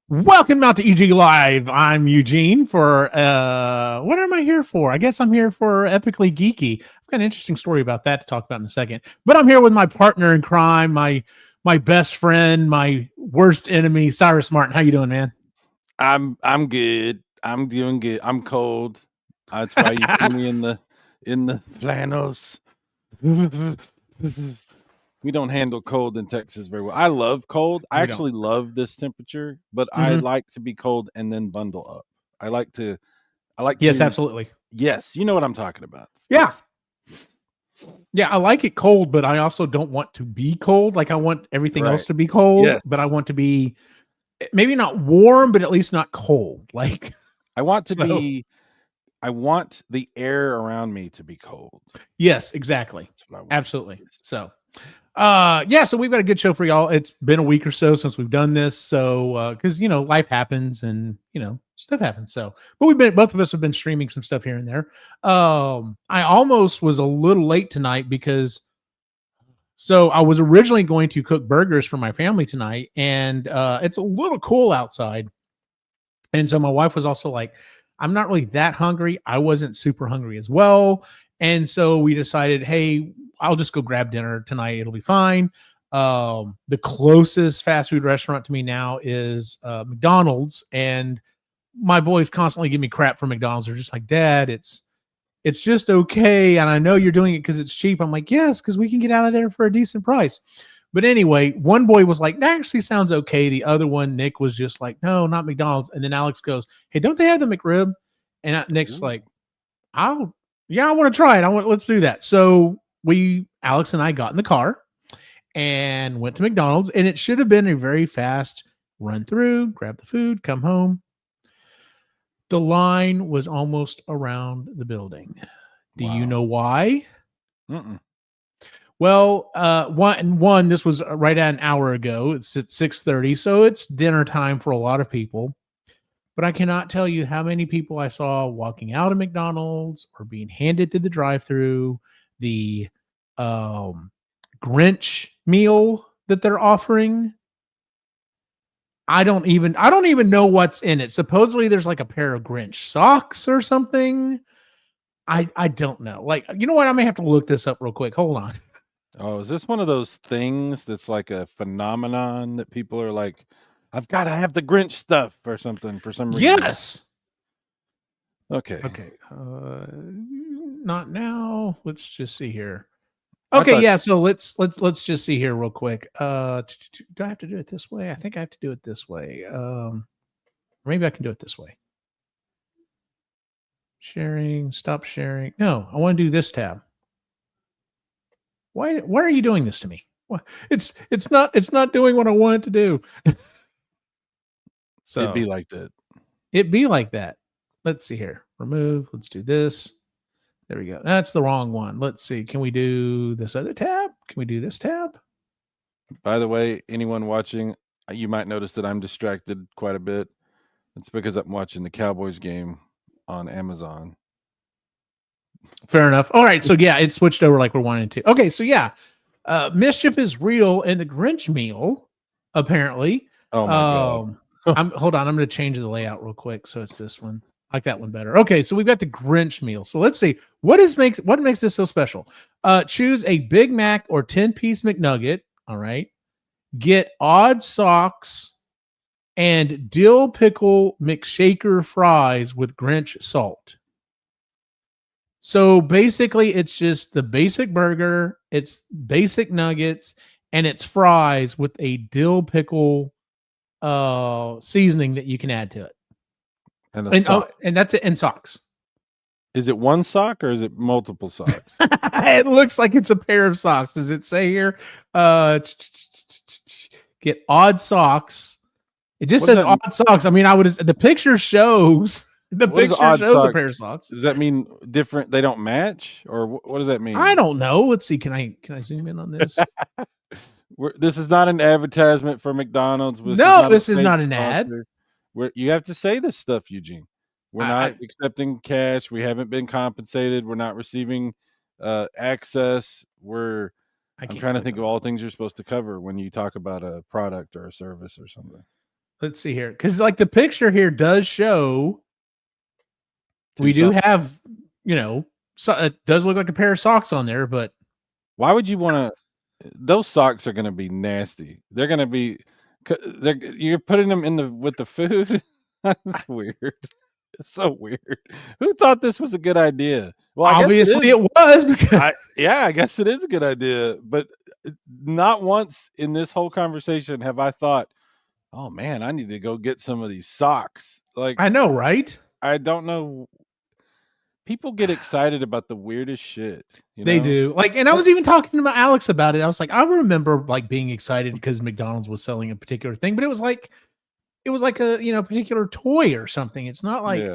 Welcome out to EG Live. I'm Eugene for what am I here for? I guess I'm here for Epically Geeky. I've got an interesting story about that to talk about in a second. But I'm here with my partner in crime, my best friend, my worst enemy, Cyrus Martin. How you doing, man? I'm good. I'm doing good. I'm cold. That's why you see me in the flannels. We don't handle cold in Texas very well. I love cold. I We don't. actually love this temperature, but I Mhm. like to be cold and then bundle up. I like to Yes, absolutely. yes, you know what I'm talking about. Yeah. Yes. Yes. Yeah, I like it cold, but I also don't want to be cold. Like I want everything else Right. to be cold, Yes. but I want to be maybe not warm, but at least not cold. Like I want to so. be I want the air around me to be cold. Yes, exactly. That's what I want. Absolutely. Yes. So yeah, so we've got a good show for y'all. It's been a week or so since we've done this. So because life happens and stuff happens. So but both of us have been streaming some stuff here and there. I almost was a little late tonight because so I was originally going to cook burgers for my family tonight, and it's a little cool outside. And so my wife was also like, I'm not really that hungry. I wasn't super hungry as well. And so we decided, hey, I'll just go grab dinner tonight. It'll be fine. The closest fast food restaurant to me now is McDonald's. And my boys constantly give me crap for McDonald's. They're just like, Dad, it's just okay. And I know you're doing it because it's cheap. I'm like, yes, because we can get out of there for a decent price. But anyway, one boy was like, that actually sounds okay. The other one, Nick, was just like, no, not McDonald's. And then Alex goes, hey, don't they have the McRib? And Nick's Ooh. like, yeah, I want to try it. Let's do that. So Alex and I got in the car and went to McDonald's, and it should have been a very fast run through, grab the food, come home. The line was almost around the building. Do you Wow. know why? Mm-mm. Well, one, this was right at an hour ago. It's at 6:30, so it's dinner time for a lot of people. But I cannot tell you how many people I saw walking out of McDonald's or being handed through the drive-through the um, Grinch meal that they're offering. I don't even know what's in it. Supposedly there's like a pair of Grinch socks or something. I don't know. Like, you know what? I may have to look this up real quick. Hold on. Oh, is this one of those things that's like a phenomenon that people are like, I've got to have the Grinch stuff or something for some reason? Yes. Okay. Okay. Not now. Let's just see here. I Okay, thought, yeah, so let's just see here real quick. Do I have to do it this way? I think I have to do it this way. Maybe I can do it this way. Sharing, stop sharing. No, I want to do this tab. Why are you doing this to me? It's not doing what I want it to do. it'd be So like that. it be like that. Let's see here. Remove. Let's do this. There we go. That's the wrong one. Let's see. Can we do this other tab? Can we do this tab? By the way, anyone watching, you might notice that I'm distracted quite a bit. It's because I'm watching the Cowboys game on Amazon. Fair enough. All right. So yeah, it switched over like we're wanting to. Okay. So yeah, mischief is real in the Grinch meal, apparently. Oh my God. Hold on. I'm going to change the layout real quick. So it's this one. I like that one better. Okay. So we've got the Grinch meal. So let's see what makes this so special. Choose a Big Mac or 10-piece McNugget. All right. Get odd socks and dill pickle McShaker fries with Grinch salt. So basically, it's just the basic burger, it's basic nuggets, and it's fries with a dill pickle seasoning that you can add to it. And a sock. And that's it, and socks. Is it one sock or is it multiple socks? It looks like it's a pair of socks. Does it say here? Get odd socks. It just What does says odd socks. I mean, the picture shows what does odd a sock? pair of socks. Does that mean different? They don't match, or what does that mean? I don't know. Let's see. Can I zoom in on this? This is not an advertisement for McDonald's. This is not an ad. You have to say this stuff, Eugene. We're not accepting cash. We haven't been compensated. We're not receiving access. I'm trying to think of all things you're supposed to cover when you talk about a product or a service or something. let's see here. Because like the picture here does show we do have, so it does look like a pair of socks on there, but why would you want to? Those socks are going to be nasty. They're going to be. You're putting them with the food. That's weird. It's so weird. Who thought this was a good idea? Well, obviously it was because I guess it is a good idea, but not once in this whole conversation have I thought, oh man, I need to go get some of these socks. Like, I know, right? I don't know. People get excited about the weirdest shit. They do. Like, and I was even talking to Alex about it. I was like, I remember like being excited because McDonald's was selling a particular thing, but it was like a particular toy or something. It's not like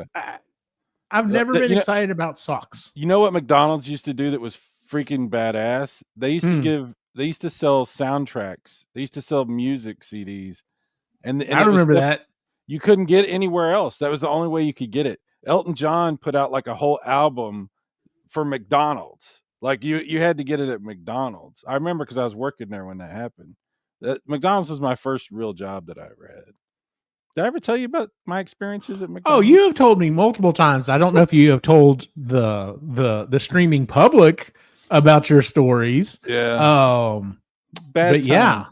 I've never been excited about socks. You know what McDonald's used to do that was freaking badass? They used to sell soundtracks. They used to sell music CDs. And I remember that. You couldn't get anywhere else. That was the only way you could get it. Elton John put out like a whole album for McDonald's. Like you had to get it at McDonald's. I remember because I was working there when that happened. McDonald's was my first real job that I ever had. Did I ever tell you about my experiences at McDonald's? Oh, you have told me multiple times. I don't know if you have told the streaming public about your stories. Yeah. Bad times. Yeah.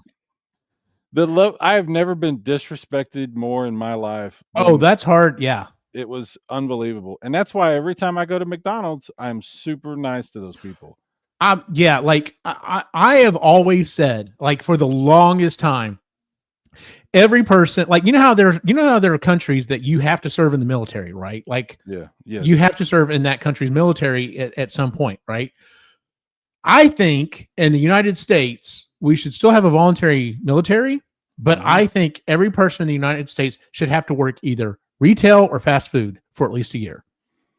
The love, I have never been disrespected more in my life. Oh, that's hard. Yeah. It was unbelievable. And that's why every time I go to McDonald's, I'm super nice to those people. Yeah, like I have always said, like for the longest time, every person, like you know how there are countries that you have to serve in the military, right? Like you have to serve in that country's military at some point, right? I think in the United States, we should still have a voluntary military, but I think every person in the United States should have to work either retail or fast food for at least a year.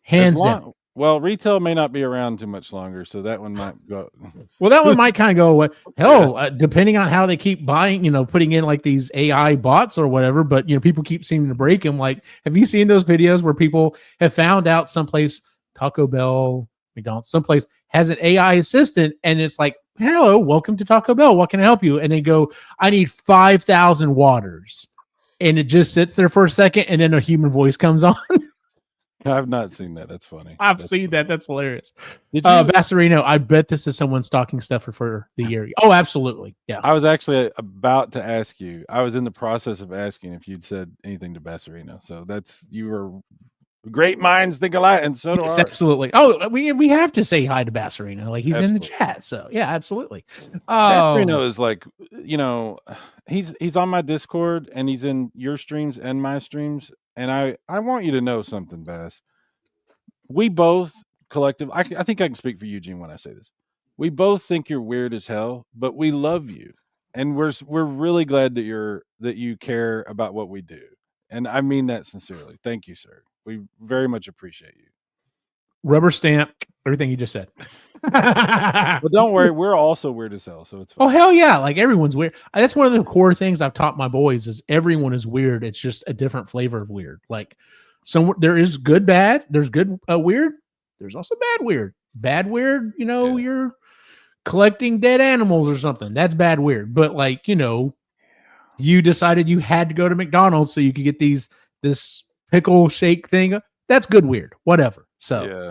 Hands down. Well, retail may not be around too much longer, so that one might go. Well, that one might kind of go away. Hell, depending on how they keep buying, putting in like these AI bots or whatever, but people keep seeming to break them. Like, have you seen those videos where people have found out someplace, Taco Bell, McDonald's, someplace has an AI assistant and it's like, hello, welcome to Taco Bell. What can I help you? And they go, I need 5,000 waters. And it just sits there for a second and then a human voice comes on. I've not seen that. That's funny. I've seen that. That's hilarious. Bassarino, I bet this is someone stocking stuffer for the year. Oh, absolutely. Yeah. I was actually about to ask you. I was in the process of asking if you'd said anything to Bassarino. So you were great minds think alike, and so do ours. Absolutely. Oh, we have to say hi to Bassarino. Like he's in the chat. So yeah, absolutely. Bassarino is like, he's on my Discord and he's in your streams and my streams. And I want you to know something, Bass. We both I think I can speak for Eugene when I say this. We both think you're weird as hell, but we love you. And we're really glad that you care about what we do. And I mean that sincerely. Thank you, sir. We very much appreciate you. Rubber stamp everything you just said. But don't worry, we're also weird as hell, so it's fine. Oh hell yeah, like everyone's weird. That's one of the core things I've taught my boys is everyone is weird. It's just a different flavor of weird. Like there is good bad, there's good weird, there's also bad weird. Bad weird, you're collecting dead animals or something. That's bad weird. But like, you decided you had to go to McDonald's so you could get this pickle shake thing. That's good weird. Whatever. So yeah.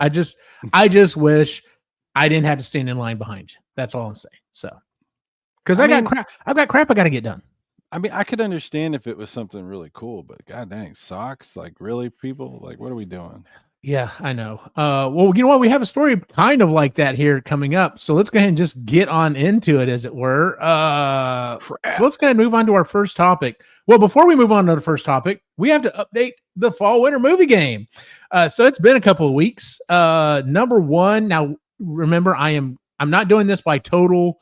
I just wish I didn't have to stand in line behind you. That's all I'm saying. So, because I've got crap I got to get done. I mean, I could understand if it was something really cool, but god dang, socks, like really, people, like what are we doing? Yeah, I know. Well, you know what? We have a story kind of like that here coming up. So let's go ahead and just get on into it, as it were. So let's go ahead and move on to our first topic. Well, before we move on to the first topic, we have to update the fall winter movie game. So it's been a couple of weeks. Number one. Now, remember, I'm not doing this by total.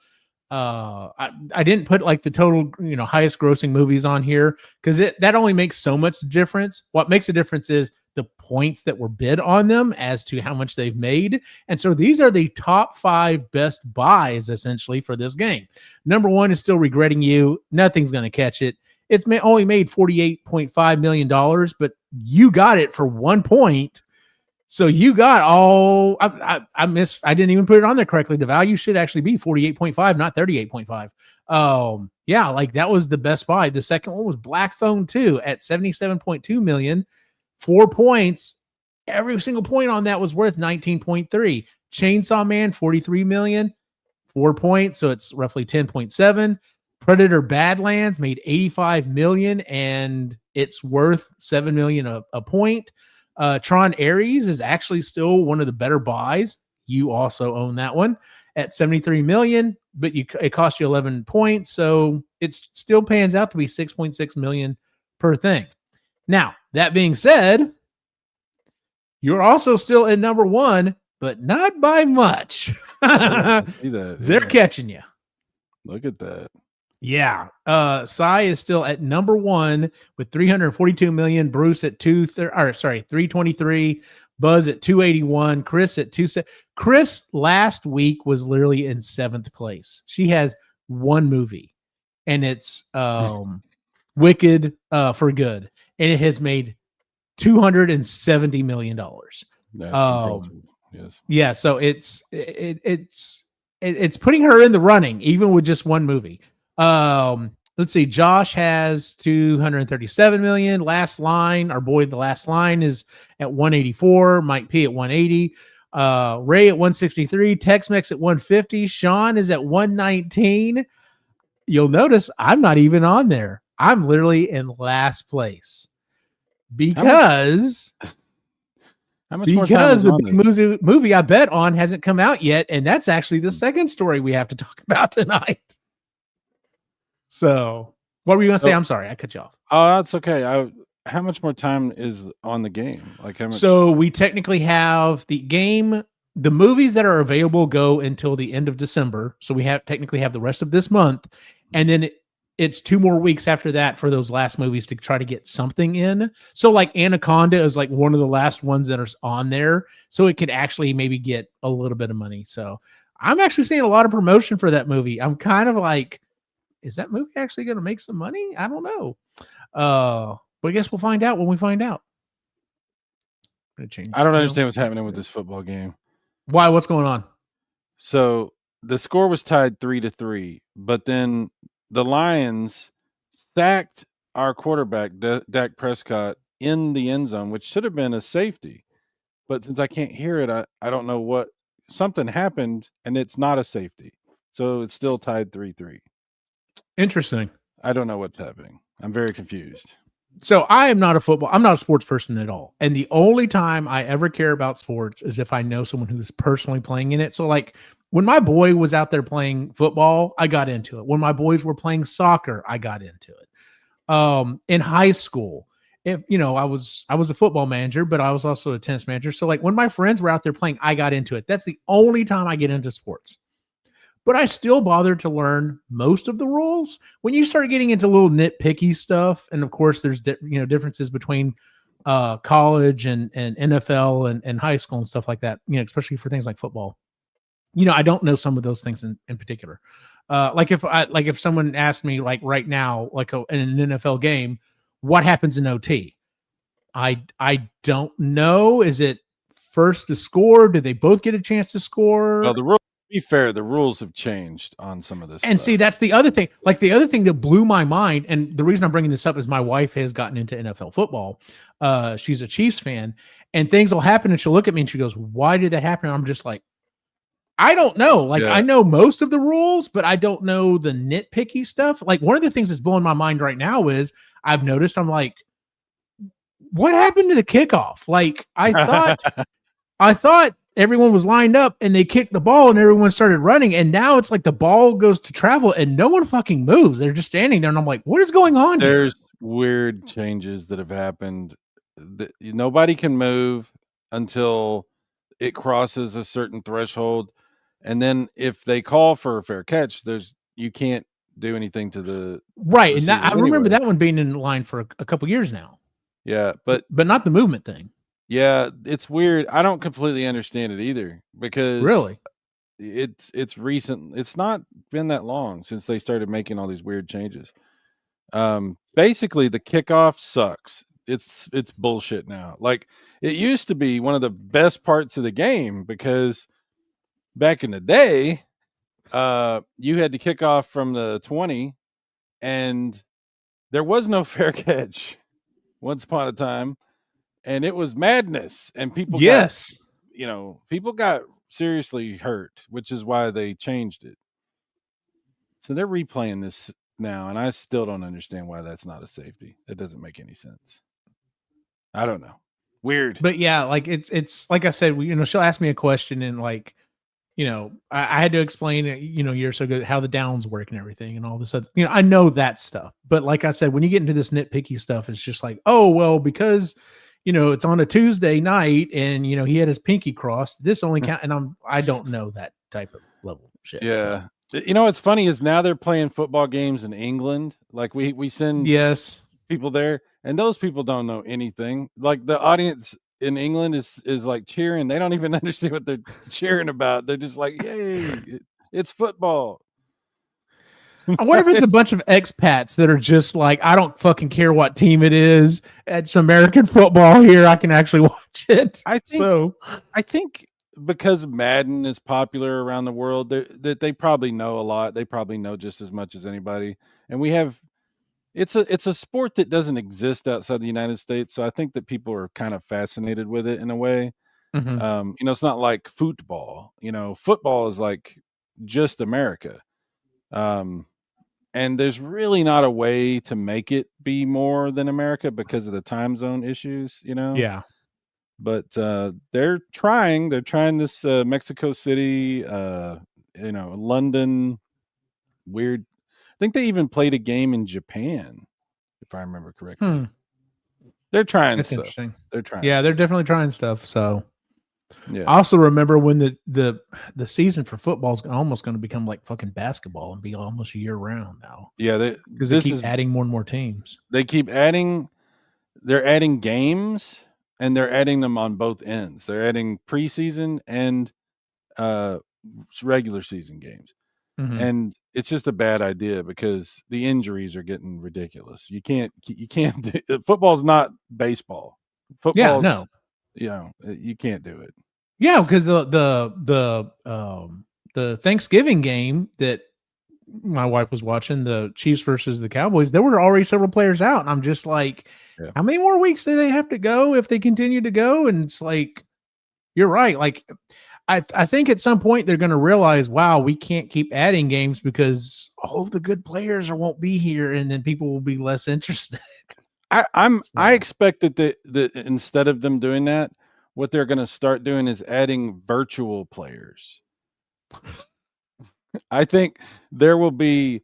I didn't put like the total, highest grossing movies on here because that only makes so much difference. What makes a difference is the points that were bid on them as to how much they've made. And so these are the top 5 best buys essentially for this game. Number one is Still Regretting You. Nothing's going to catch it. It's only made $48.5 million, but you got it for 1 point. So you got all I missed. I didn't even put it on there correctly. The value should actually be 48.5, not 38.5. Yeah, like that was the best buy. The second one was Black Phone 2 at 77.2 million. 4 points. Every single point on that was worth 19.3. Chainsaw Man 43 million. 4 points, so it's roughly 10.7. Predator Badlands made 85 million and it's worth 7 million a point. Tron Ares is actually still one of the better buys. You also own that one at 73 million, but it cost you 11 points, so it still pans out to be 6.6 million per thing. Now, that being said, you're also still at number one, but not by much. I see that. They're catching you. Look at that. Yeah. Psy is still at number one with 342 million. Bruce at 323. Buzz at 281. Chris at 2. Chris last week was literally in 7th place. She has one movie, and it's Wicked for Good, and it has made $270 million. That's impressive. Yes. Yeah. So it's putting her in the running, even with just one movie. Let's see. Josh has 237 million. Last Line, our boy, The Last Line is at 184. Mike P at 180. Ray at 163. Tex-Mex at 150. Sean is at 119. You'll notice I'm not even on there. I'm literally in last place because the movie I bet on hasn't come out yet, and that's actually the second story we have to talk about tonight. So, what were you going to say? I'm sorry, I cut you off. Oh, that's okay. How much more time is on the game? Like how much? So we technically have the game. The movies that are available go until the end of December. So we technically have the rest of this month, and then it's 2 more weeks after that for those last movies to try to get something in. So like Anaconda is like one of the last ones that are on there, so it could actually maybe get a little bit of money. So I'm actually seeing a lot of promotion for that movie. I'm kind of like, is that movie actually going to make some money? I don't know. But I guess we'll find out when we find out. I don't understand what's happening with this football game. Why? What's going on? So the score was tied 3-3, but then the Lions sacked our quarterback, Dak Prescott, in the end zone, which should have been a safety. But since I can't hear it, I don't know what. Something happened, and it's not a safety. So it's still tied 3-3. Interesting. I don't know what's happening. I'm very confused. So I'm not a sports person at all. And the only time I ever care about sports is if I know someone who's personally playing in it. So like when my boy was out there playing football, I got into it. When my boys were playing soccer, I got into it. In high school, I was a football manager, but I was also a tennis manager. So like when my friends were out there playing, I got into it. That's the only time I get into sports. But I still bothered to learn most of the rules. When you start getting into little nitpicky stuff, and of course there's differences between college and NFL and high school and stuff like that, especially for things like football. I don't know some of those things in particular. Like if someone asked me like right now, like in an NFL game, what happens in OT? I don't know. Is it first to score? Do they both get a chance to score? Well, the rules, to be fair, the rules have changed on some of this. And see, that's the other thing. Like the other thing that blew my mind, and the reason I'm bringing this up is my wife has gotten into NFL football. She's a Chiefs fan, and things will happen, and she'll look at me and she goes, "Why did that happen?" And I'm just like, I don't know. Like I know most of the rules, but I don't know the nitpicky stuff. Like one of the things that's blowing my mind right now is I've noticed I'm like, what happened to the kickoff? Like I thought everyone was lined up and they kicked the ball and everyone started running. And now it's like the ball goes to travel and no one fucking moves. They're just standing there. And I'm like, what is going on? There's weird changes that have happened. Nobody can move until it crosses a certain threshold. And then if they call for a fair catch, you can't do anything to the right. And I remember that one being in line for a couple years now. Yeah, but not the movement thing. Yeah, it's weird. I don't completely understand it either because really it's recent. It's not been that long since they started making all these weird changes. Basically, the kickoff sucks. it's bullshit now. Like, it used to be one of the best parts of the game because back in the day, you had to kick off from the 20 and there was no fair catch once upon a time, and it was madness, and people got seriously hurt, which is why they changed it. So they're replaying this now, and I still don't understand why that's not a safety. It doesn't make any sense. I don't know. Weird. But yeah, like it's like I said, she'll ask me a question and like, I had to explain it, years so ago how the downs work and everything and all this other, I know that stuff. But like I said, when you get into this nitpicky stuff, it's just like, oh, well, because, it's on a Tuesday night and, he had his pinky crossed, this only count. And I don't know that type of level of shit. Yeah. So. What's funny is now they're playing football games in England. Like we send people there and those people don't know anything. Like the audience in England is like cheering. They don't even understand what they're cheering about. They're just like, yay, it's football. I wonder if it's a bunch of expats that are just like, I don't fucking care what team it is. It's American football here. I can actually watch it. I think because Madden is popular around the world, that they probably know a lot. They probably know just as much as anybody. And it's a sport that doesn't exist outside the United States. So I think that people are kind of fascinated with it in a way. Mm-hmm. It's not like football. Football is like just America. And there's really not a way to make it be more than America because of the time zone issues, Yeah. But they're trying this Mexico City, London, weird. I think they even played a game in Japan, if I remember correctly. They're trying That's stuff. Interesting. They're trying. Yeah, they're definitely trying stuff. So yeah. I also remember when the season for football is almost going to become like fucking basketball and be almost year round now. Yeah, because they keep adding more and more teams. They keep adding. They're adding games. And they're adding them on both ends. They're adding preseason and regular season games. Mm-hmm. And it's just a bad idea because the injuries are getting ridiculous. You can't football's not baseball. Football's, you can't do it. Yeah, because the Thanksgiving game that my wife was watching, the Chiefs versus the Cowboys, there were already several players out. And I'm just like, how many more weeks do they have to go if they continue to go? And it's like, you're right. Like, I think at some point they're going to realize, wow, we can't keep adding games because all of the good players won't be here. And then people will be less interested. I expect that instead of them doing that, what they're going to start doing is adding virtual players. I think there will be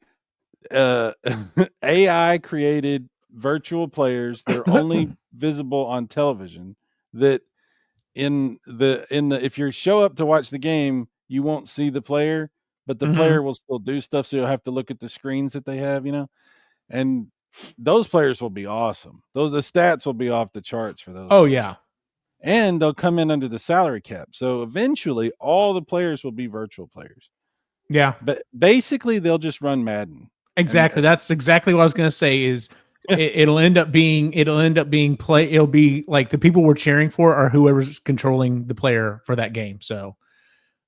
AI created virtual players. They're only visible on television. That if you show up to watch the game, you won't see the player, but the player will still do stuff. So you'll have to look at the screens that they have, and those players will be awesome. The stats will be off the charts for those. Oh yeah. And they'll come in under the salary cap. So eventually all the players will be virtual players. Yeah. But basically they'll just run Madden. Exactly. That's exactly what I was going to say is it'll end up being play. It'll be like the people we're cheering for are whoever's controlling the player for that game. So,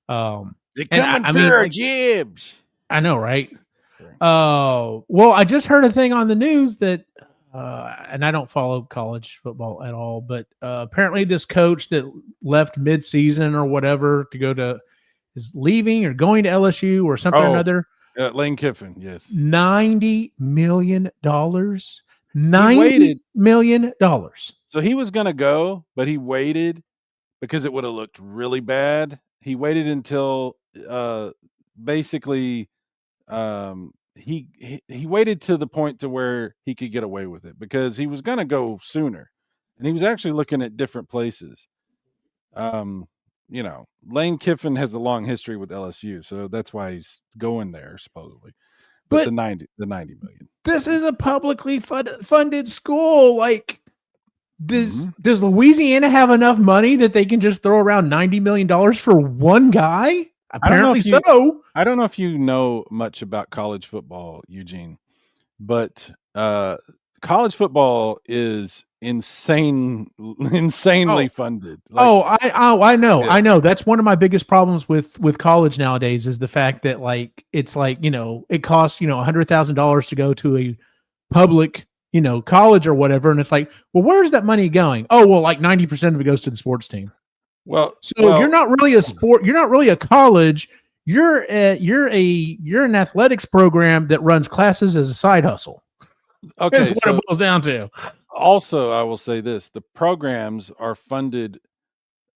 they're coming for our jibs. I know, right? Well, I just heard a thing on the news that, and I don't follow college football at all, but apparently this coach that left mid-season or whatever is leaving or going to LSU or something or another. Lane Kiffin, yes. $90 million. $90 million. So he was going to go, but he waited because it would have looked really bad. He waited until basically he waited to the point to where he could get away with it because he was going to go sooner, and he was actually looking at different places. Lane Kiffin has a long history with LSU, so that's why he's going there supposedly. But the 90 million. This is a publicly funded school. Like, does Louisiana have enough money that they can just throw around $90 million for one guy? Apparently so. I don't know if you know much about college football, Eugene, but college football is insanely funded. Like, I know. yeah. I know. That's one of my biggest problems with college nowadays is the fact that like it's like, it costs, $100,000 to go to a public, college or whatever. And it's like, well, where's that money going? Oh, well, like 90% of it goes to the sports team. So you're not really a sport, you're not really a college. You're an athletics program that runs classes as a side hustle. Okay. That's what it boils down to. Also, I will say this: the programs are funded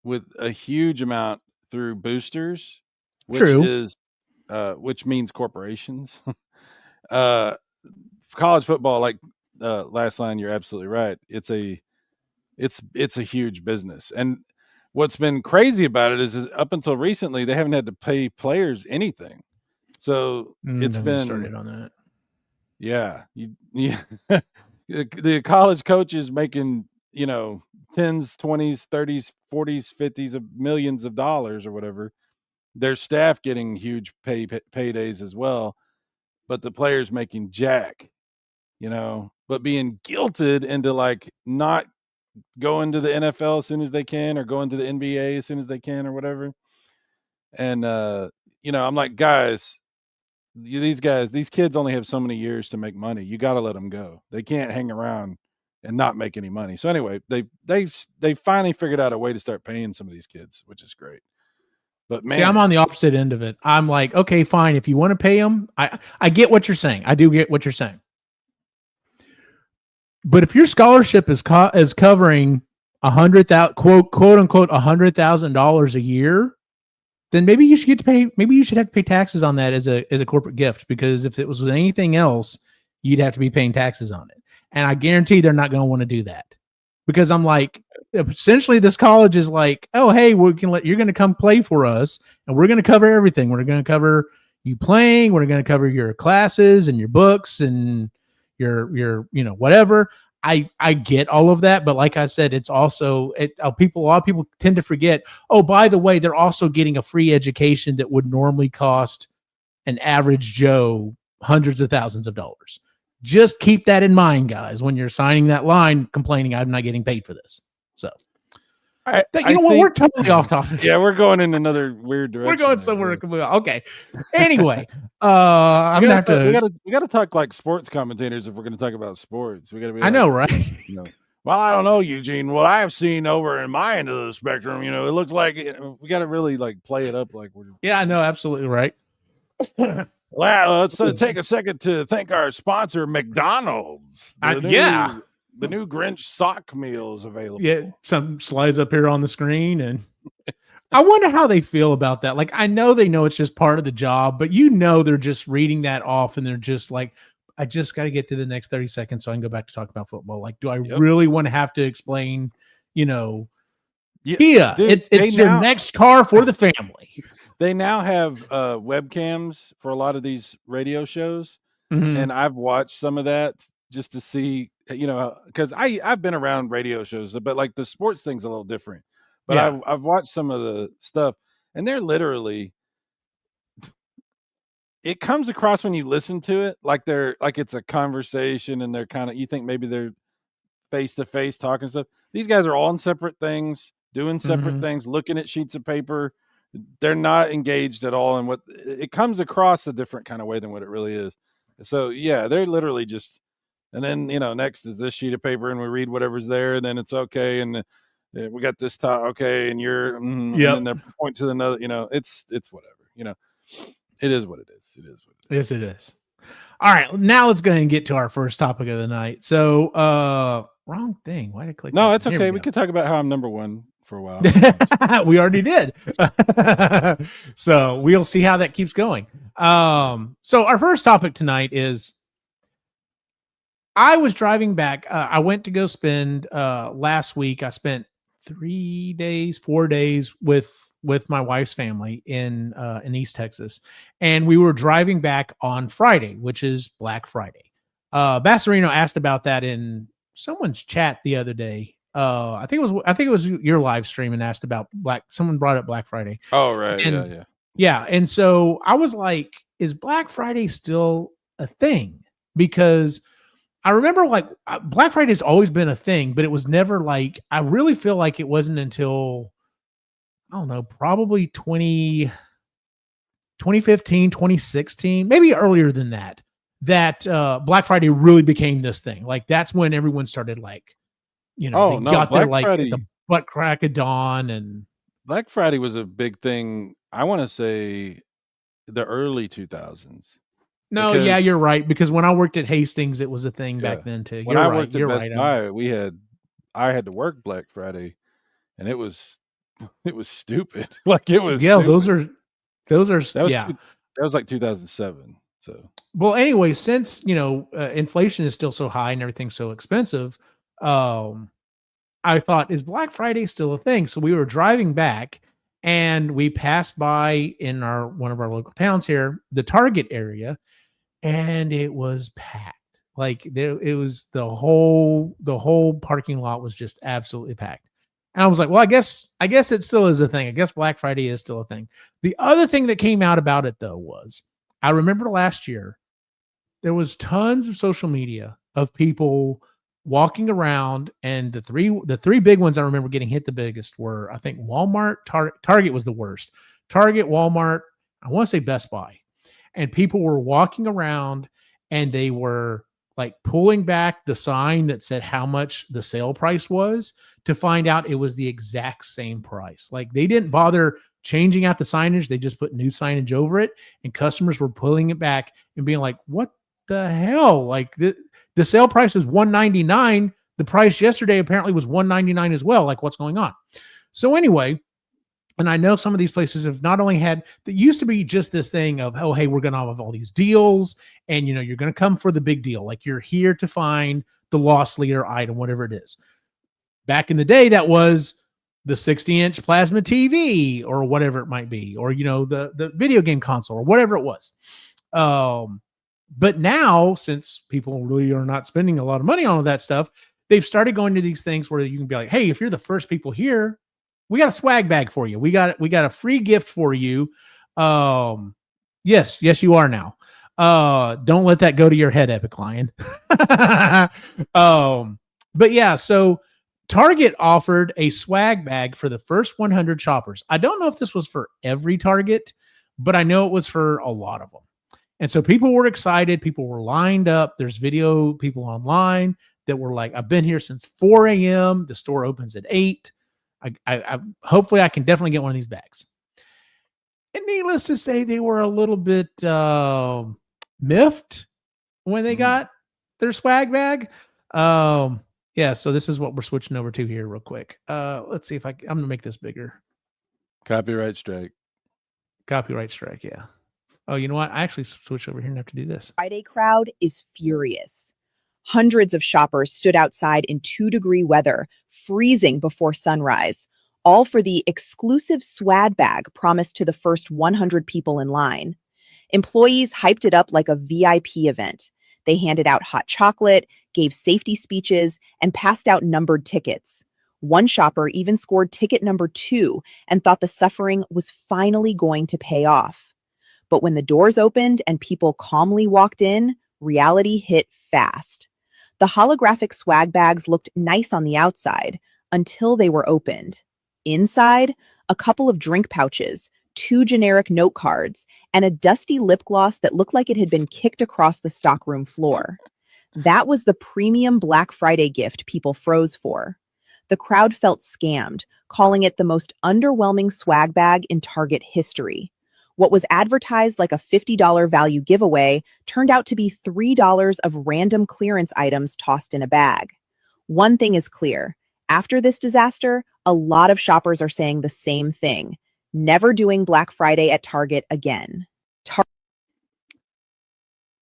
with a huge amount through boosters, which means corporations. College football, like last line, you're absolutely right. It's a huge business, and what's been crazy about it is up until recently they haven't had to pay players anything. So it's been started on that. Yeah, the college coaches making, 10s, 20s, 30s, 40s, 50s of millions of dollars or whatever. Their staff getting huge paydays as well, but the players making jack, but being guilted into like not going to the NFL as soon as they can or going to the NBA as soon as they can or whatever. And I'm like, guys, these kids only have so many years to make money. You got to let them go. They can't hang around and not make any money. So anyway, they finally figured out a way to start paying some of these kids, which is great. But man, see, I'm on the opposite end of it. I'm like, okay, fine. If you want to pay them, I get what you're saying. I do get what you're saying. But if your scholarship is covering $100,000 quote unquote $100,000 a year, then maybe you should get to pay. Maybe you should have to pay taxes on that as a corporate gift, because if it was with anything else, you'd have to be paying taxes on it. And I guarantee they're not going to want to do that, because I'm like, essentially this college is like, oh, hey, you're going to come play for us, and we're going to cover everything. We're going to cover you playing. We're going to cover your classes and your books and your whatever. I get all of that, but like I said, it's also a lot of people tend to forget, oh, by the way, they're also getting a free education that would normally cost an average Joe hundreds of thousands of dollars. Just keep that in mind, guys, when you're signing that line complaining I'm not getting paid for this. So we're totally off topic. Yeah, we're going in another weird direction. We're going somewhere completely. Okay. Anyway, we got to talk like sports commentators if we're going to talk about sports. We got to be. I know, right? Well, I don't know, Eugene. What I've seen over in my end of the spectrum, it looks like we got to really like play it up like we're. Yeah, I know, absolutely right. Well, let's take a second to thank our sponsor, McDonald's. The new Grinch sock meal is available. Yeah, some slides up here on the screen, and I wonder how they feel about that. Like, I know they know it's just part of the job, but they're just reading that off, and they're just like, I just got to get to the next 30 seconds so I can go back to talk about football. Like, do I really want to have to explain, Kia, it's your next car for the family. They now have webcams for a lot of these radio shows, and I've watched some of that just to see, because I've been around radio shows, but like the sports thing's a little different. But yeah. I've watched some of the stuff, and they're literally, it comes across when you listen to it like it's a conversation, and they're kind of, you think maybe they're face to face talking stuff. These guys are all on separate things, doing separate things, looking at sheets of paper. They're not engaged at all in what it comes across a different kind of way than what it really is. So yeah, they're literally just, and then, next is this sheet of paper, and we read whatever's there, and then it's okay. And we got this top. Okay. And you're, and then they point to another, it's whatever, it is what it is. It is what it is. Yes, it is. All right. Now let's go ahead and get to our first topic of the night. So, wrong thing. Why did I click? No, that's okay. We could talk about how I'm number one for a while. We already did. So we'll see how that keeps going. So our first topic tonight is, I was driving back. I went to go spend last week. I spent 4 days with my wife's family in East Texas, and we were driving back on Friday, which is Black Friday. Bassarino asked about that in someone's chat the other day. I think it was your live stream, and asked about someone brought up Black Friday. Oh, right. And, yeah. And so I was like, is Black Friday still a thing? Because I remember like Black Friday has always been a thing, but it was never like, I really feel like it wasn't until, I don't know, probably 2015, 2016, maybe earlier than that, that Black Friday really became this thing. Like that's when everyone started like, they Oh no, got there Black like at the Friday. butt crack of dawn. And Black Friday was a big thing. I want to say the early 2000s no, yeah, because you're right. Because when I worked at Hastings, it was a thing yeah, back then too. when You're I right. worked at You're Best right. Buy, I had to work Black Friday, and it was stupid. Like it was Yeah, those stupid. are, That was yeah. two, that was like 2007. So Well, anyway, since inflation is still so high and everything's so expensive, um, I thought, is Black Friday still a thing? So we were driving back, and we passed by in our one of our local towns here, the Target area, and it was packed. Like there, it was the whole parking lot was just absolutely packed. And I was like, well, I guess it still is a thing. I guess Black Friday is still a thing. The other thing that came out about it though was, I remember last year there was tons of social media of people walking around, and the three big ones I remember getting hit the biggest were, I think, Walmart. Target was the worst. Target, Walmart, I want to say Best Buy. And people were walking around, and they were like pulling back the sign that said how much the sale price was, to find out it was the exact same price. Like they didn't bother changing out the signage, they just put new signage over it, and customers were pulling it back and being like, what the hell? Like the sale price is $199. The price yesterday apparently was $199 as well. Like what's going on? So anyway, and I know some of these places have not only had, that used to be just this thing of, oh, hey, we're going to have all these deals, and you're going to come for the big deal. Like you're here to find the loss leader item, whatever it is. Back in the day, that was the 60-inch plasma TV or whatever it might be, or the video game console or whatever it was. But now, since people really are not spending a lot of money on all that stuff, they've started going to these things where you can be like, hey, if you're the first people here, we got a swag bag for you. We got a free gift for you. Yes, you are now. Don't let that go to your head, Epically. But yeah, so Target offered a swag bag for the first 100 shoppers. I don't know if this was for every Target, but I know it was for a lot of them. And so people were excited. People were lined up. There's video people online that were like, I've been here since 4 a.m. The store opens at 8. I hopefully I can definitely get one of these bags. And needless to say, they were a little bit miffed when they got their swag bag. Yeah, so this is what we're switching over to here real quick. Let's see if I'm going to make this bigger. copyright strike. Copyright strike, yeah. Oh, you know what? I actually switched over here and have to do this. Friday crowd is furious. Hundreds of shoppers stood outside in 2-degree weather, freezing before sunrise, all for the exclusive swag bag promised to the first 100 people in line. Employees hyped it up like a VIP event. They handed out hot chocolate, gave safety speeches, and passed out numbered tickets. One shopper even scored ticket number 2 and thought the suffering was finally going to pay off. But when the doors opened and people calmly walked in, reality hit fast. The holographic swag bags looked nice on the outside until they were opened. Inside, a couple of drink pouches, 2 generic note cards, and a dusty lip gloss that looked like it had been kicked across the stockroom floor. That was the premium Black Friday gift people froze for. The crowd felt scammed, calling it the most underwhelming swag bag in Target history. What was advertised like a $50 value giveaway turned out to be $3 of random clearance items tossed in a bag. One thing is clear. After this disaster, a lot of shoppers are saying the same thing. Never doing Black Friday at Target again.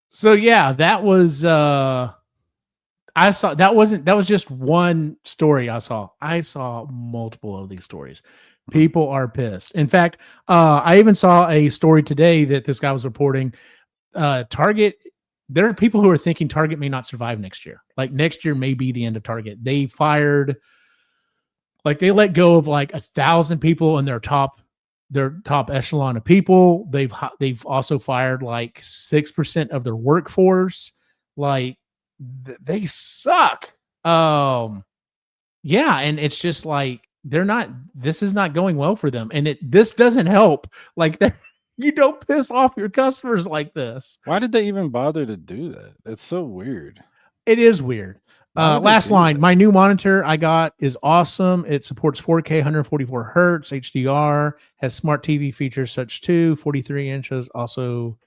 So yeah, that was I saw that was just one story I saw. I saw multiple of these stories. People are pissed. In fact, I even saw a story today that this guy was reporting. Target, there are people who are thinking Target may not survive next year. Like next year may be the end of Target. They let go of like 1,000 people in their top echelon of people. They've also fired like 6% of their workforce. Like they suck. Yeah, and it's just like this is not going well for them, and this doesn't help. Like that, you don't piss off your customers like this. Why did they even bother to do that? It's so weird. It is weird. Why would they Last do line. that? My new monitor I got is awesome. It supports 4K, 144 hertz, HDR, has smart TV features such too. 43 inches, also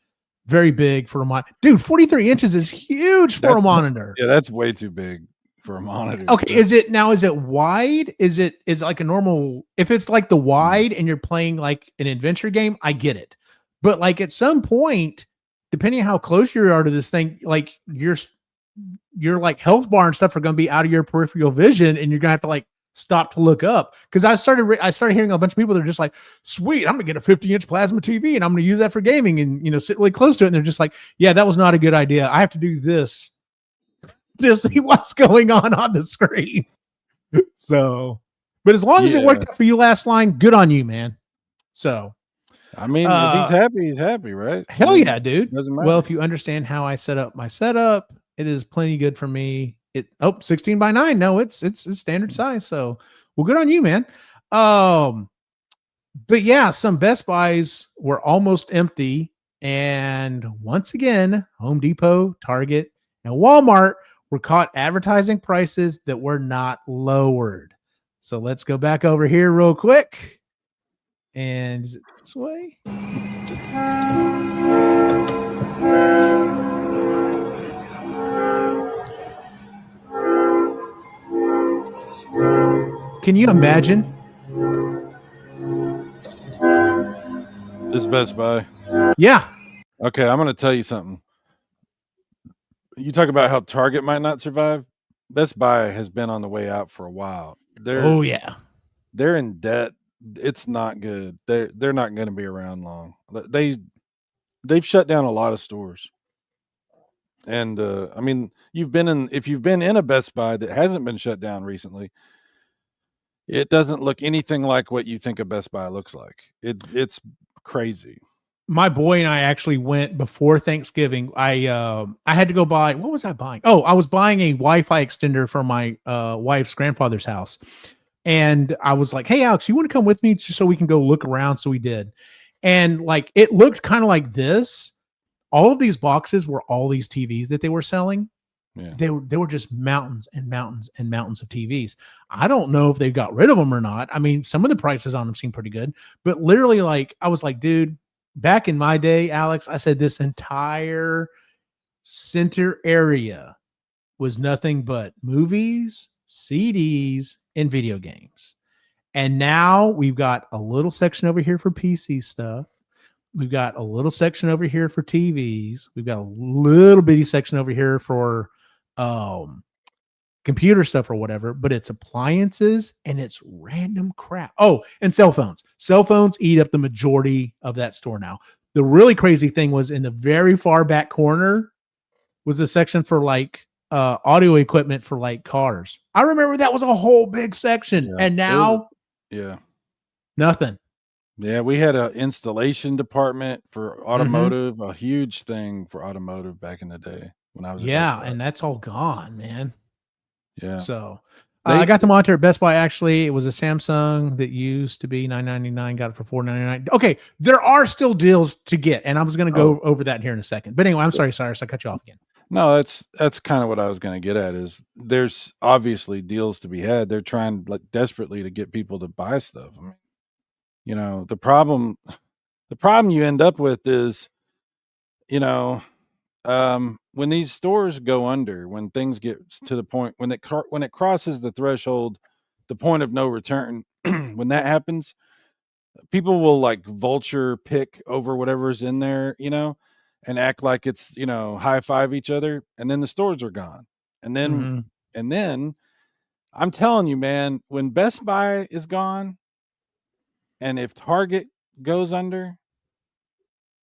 very big for a monitor. Dude, 43 inches is huge for a monitor. Yeah, that's way too big for a monitor. Okay, is it wide? Is it like a normal? If it's like the wide and you're playing like an adventure game, I get it. But like at some point, depending on how close you are to this thing, like your like health bar and stuff are going to be out of your peripheral vision, and you're going to have to like stop to look up. Because I started hearing a bunch of people that are just like, sweet, I'm gonna get a 50-inch plasma TV and I'm gonna use that for gaming, and sit really close to it. And they're just like, yeah, that was not a good idea. I have to do this to see what's going on the screen. So, but as long as it worked out for you last line, good on you, man. So, I mean, if he's happy, he's happy, right? Hell yeah, dude. Doesn't matter. Well, if you understand how I set up my setup, it is plenty good for me. 16 by 9. No, it's standard size. So, well, good on you, man. But yeah, some Best Buys were almost empty. And once again, Home Depot, Target, and Walmart were caught advertising prices that were not lowered. So let's go back over here real quick. And is it this way? Can you imagine? This is Best Buy. Yeah. Okay, I'm going to tell you something. You talk about how Target might not survive. Best Buy has been on the way out for a while. They're in debt. It's not good. They're not going to be around long. They've shut down a lot of stores. And I mean, if you've been in a Best Buy that hasn't been shut down recently, it doesn't look anything like what you think a Best Buy looks like. It's crazy. My boy and I actually went before Thanksgiving. I had to go buy, what was I buying? Oh, I was buying a Wi-Fi extender for my wife's grandfather's house. And I was like, hey, Alex, you want to come with me just so we can go look around? So we did. And like, it looked kind of like this. All of these boxes were all these TVs that they were selling. Yeah. They were just mountains and mountains and mountains of TVs. I don't know if they got rid of them or not. I mean, some of the prices on them seem pretty good, but literally, like, I was like, dude, back in my day, Alex, I said this entire center area was nothing but movies, CDs, and video games. And now we've got a little section over here for PC stuff. We've got a little section over here for TVs. We've got a little bitty section over here for computer stuff or whatever, but it's appliances and it's random crap. Oh, and cell phones. Cell phones eat up the majority of that store now. The really crazy thing was in the very far back corner was the section for like audio equipment for like cars. I remember that was a whole big section, and now nothing. Yeah, we had an installation department for automotive, a huge thing for automotive back in the day when I was and that's all gone, man. Yeah. So I got the monitor at Best Buy. Actually, it was a Samsung that used to be $999. Got it for $499. Okay, there are still deals to get, and I was going to go over that here in a second. But anyway, I'm sorry, Cyrus, I cut you off again. No, that's kind of what I was going to get at. Is there's obviously deals to be had. They're trying like desperately to get people to buy stuff. I mean, you know, the problem you end up with is, you know, when these stores go under, when things get to the point, when it crosses the threshold, the point of no return, when that happens, people will like vulture pick over whatever's in there, you know, and act like it's, you know, high five each other. And then the stores are gone. And then I'm telling you, man, when Best Buy is gone, and if Target goes under,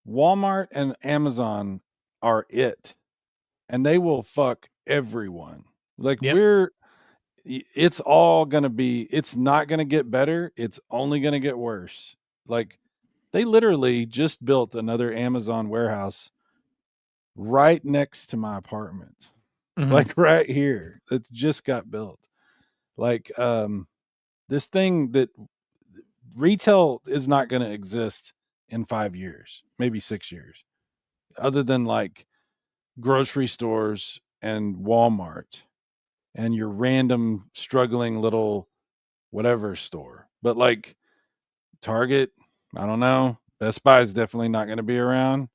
Walmart and Amazon are it. And they will fuck everyone. Like it's all going to be, it's not going to get better. It's only going to get worse. Like they literally just built another Amazon warehouse right next to my apartment. like right here that just got built. Like this thing that retail is not going to exist in 5 years, maybe 6 years, other than like grocery stores and Walmart and your random struggling little whatever store. But like Target, I don't know. Best Buy is definitely not going to be around.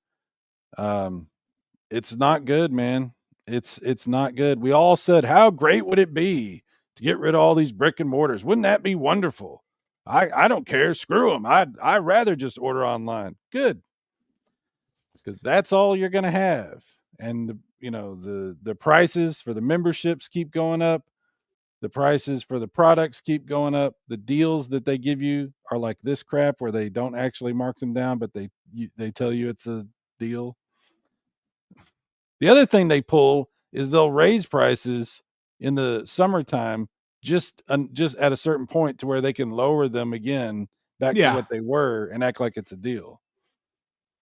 It's not good, man. It's not good. We all said, how great would it be to get rid of all these brick and mortars? Wouldn't that be wonderful? I don't care. Screw them. I'd rather just order online. Good. Because that's all you're going to have. And the prices for the memberships keep going up. The prices for the products keep going up. The deals that they give you are like this crap where they don't actually mark them down, but they tell you it's a deal. The other thing they pull is they'll raise prices in the summertime just at a certain point to where they can lower them again back to what they were and act like it's a deal.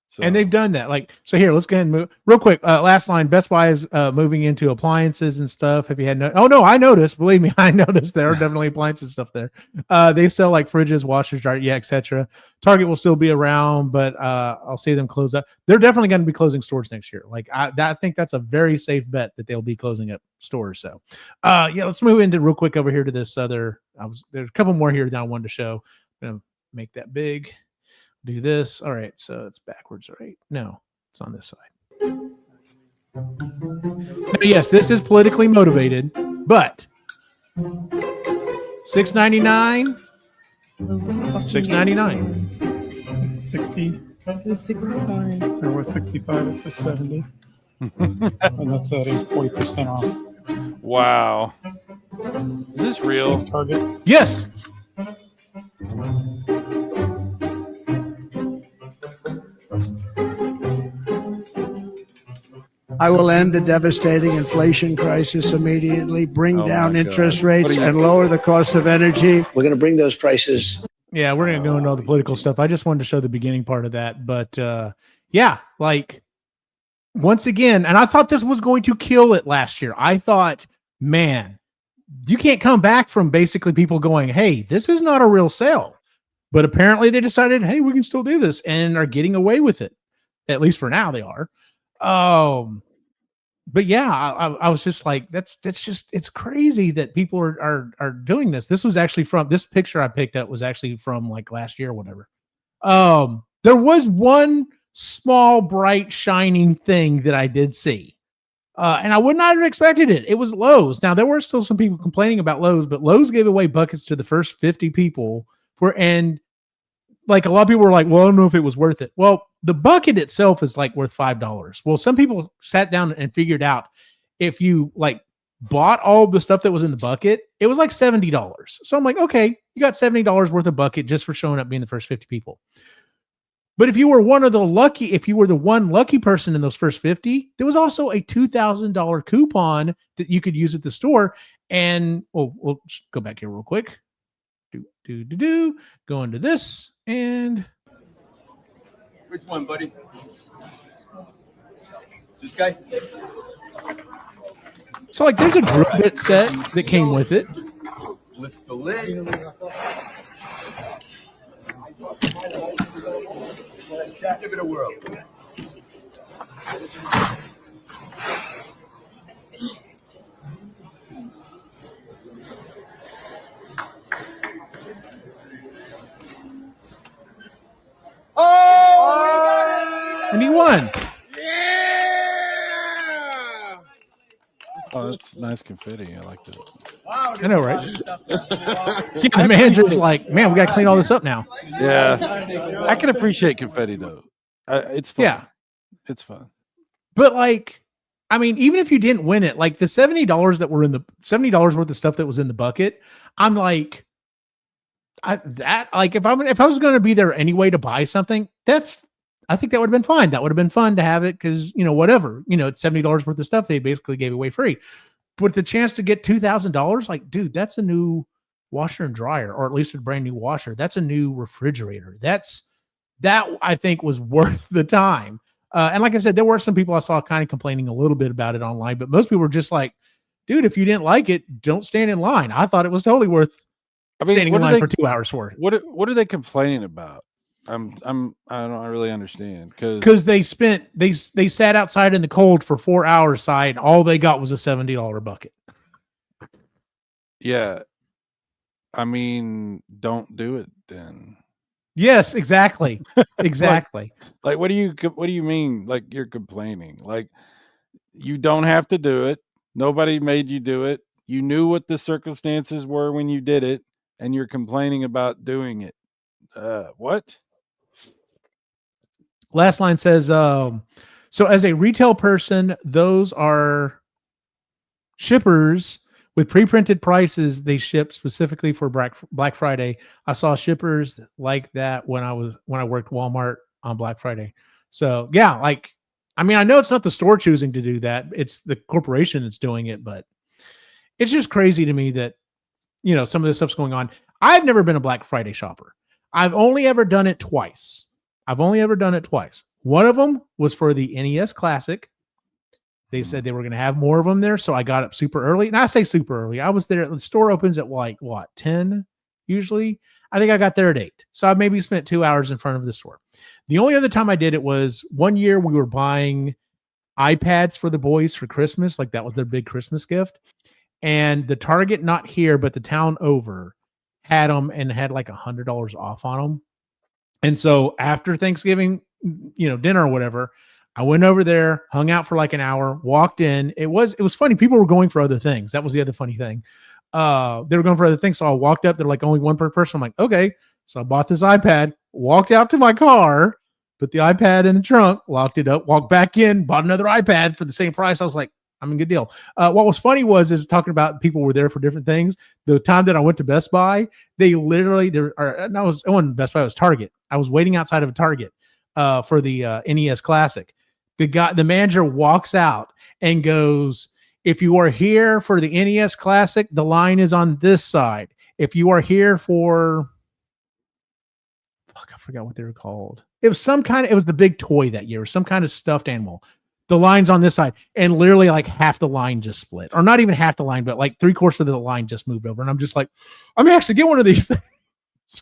So. And they've done that. Like, so here, let's go ahead and move real quick. Last line, Best Buy is moving into appliances and stuff. If you had I noticed, believe me, I noticed there are definitely appliances stuff there. They sell like fridges, washers, dryers, etc. Target will still be around, but I'll see them close up. They're definitely going to be closing stores next year. Like I think that's a very safe bet that they'll be closing up stores. So let's move into real quick over here to this other, there's a couple more here that I wanted to show. I'm going to make that big. Do this. All right. So it's backwards, right? No, it's on this side. Now, yes, this is politically motivated, but $6.99. $6.99. 60. It's 65. There was 65. It says 70. And that's at 40% off. Wow. Is this real? Target. Yes. I will end the devastating inflation crisis immediately, bring down interest rates, and lower the cost of energy. We're going to bring those prices. Yeah, we're going to go into all the political stuff. I just wanted to show the beginning part of that. But like, once again, and I thought this was going to kill it last year. I thought, man, you can't come back from basically people going, hey, this is not a real sale. But apparently they decided, hey, we can still do this and are getting away with it. At least for now they are. But yeah, I was just like, that's just, it's crazy that people are doing this. This was actually from this picture I picked up was actually from like last year or whatever. There was one small, bright, shining thing that I did see. And I would not have expected it. It was Lowe's. Now there were still some people complaining about Lowe's, but Lowe's gave away buckets to the first 50 people and like a lot of people were like, well, I don't know if it was worth it. Well, the bucket itself is like worth $5. Well, some people sat down and figured out if you like bought all the stuff that was in the bucket, it was like $70. So I'm like, okay, you got $70 worth of bucket just for showing up being the first 50 people. But if you were the one lucky person in those first 50, there was also a $2,000 coupon that you could use at the store. And we'll go back here real quick. Go into this and which one, buddy? This guy? So like there's a drill bit set that came with it. Lift the lid. Give it a whirl. And he won. Oh, that's nice confetti. I like that. I know, right? Yeah, the manager's like, man, we got to clean all this up now. Yeah. I can appreciate confetti, though. It's fun. Yeah. It's fun. But like, I mean, even if you didn't win it, like the $70 that were in the $70 worth of stuff that was in the bucket, I'm like, if I was going to be there anyway to buy something, I think that would have been fine. That would have been fun to have it because, whatever, it's $70 worth of stuff they basically gave away free. But the chance to get $2,000, like, dude, that's a new washer and dryer, or at least a brand new washer. That's a new refrigerator. That I think was worth the time. And like I said, there were some people I saw kind of complaining a little bit about it online, but most people were just like, dude, if you didn't like it, don't stand in line. I thought it was totally worth standing in line for 2 hours for it. What are they complaining about? I don't really understand because they sat outside in the cold for 4 hours side, and all they got was a $70 bucket. Yeah. I mean, don't do it then. Yes, exactly. Exactly. Like what do you mean? Like you're complaining? Like you don't have to do it. Nobody made you do it. You knew what the circumstances were when you did it, and you're complaining about doing it. What? Last line says, so as a retail person, those are shippers with pre-printed prices they ship specifically for Black Friday. I saw shippers like that when I worked Walmart on Black Friday. So yeah, like, I mean, I know it's not the store choosing to do that. It's the corporation that's doing it, but it's just crazy to me that, you know, some of this stuff's going on. I've never been a Black Friday shopper. I've only ever done it twice. One of them was for the NES Classic. They said they were going to have more of them there, so I got up super early. And I say super early. I was there. The store opens at like, 10 usually? I think I got there at 8. So I maybe spent 2 hours in front of the store. The only other time I did it was one year we were buying iPads for the boys for Christmas. Like that was their big Christmas gift. And the Target, not here, but the town over, had them and had like $100 off on them. And so after Thanksgiving, you know, dinner or whatever, I went over there, hung out for like an hour, walked in. It was funny. People were going for other things. That was the other funny thing. They were going for other things. So I walked up. They're like only one per person. I'm like, okay. So I bought this iPad, walked out to my car, put the iPad in the trunk, locked it up, walked back in, bought another iPad for the same price. I was like, I'm in a good deal. What was funny is talking about people were there for different things. The time that I went to Best Buy, it wasn't Best Buy, it was Target. I was waiting outside of a Target for the NES Classic. The manager walks out and goes, if you are here for the NES Classic, the line is on this side. If you are here for, I forgot what they were called. It was the big toy that year, some kind of stuffed animal. The line's on this side, and literally like half the line just split, or not even half the line, but like 3/4 of the line just moved over. And I'm just like, I'm actually get one of these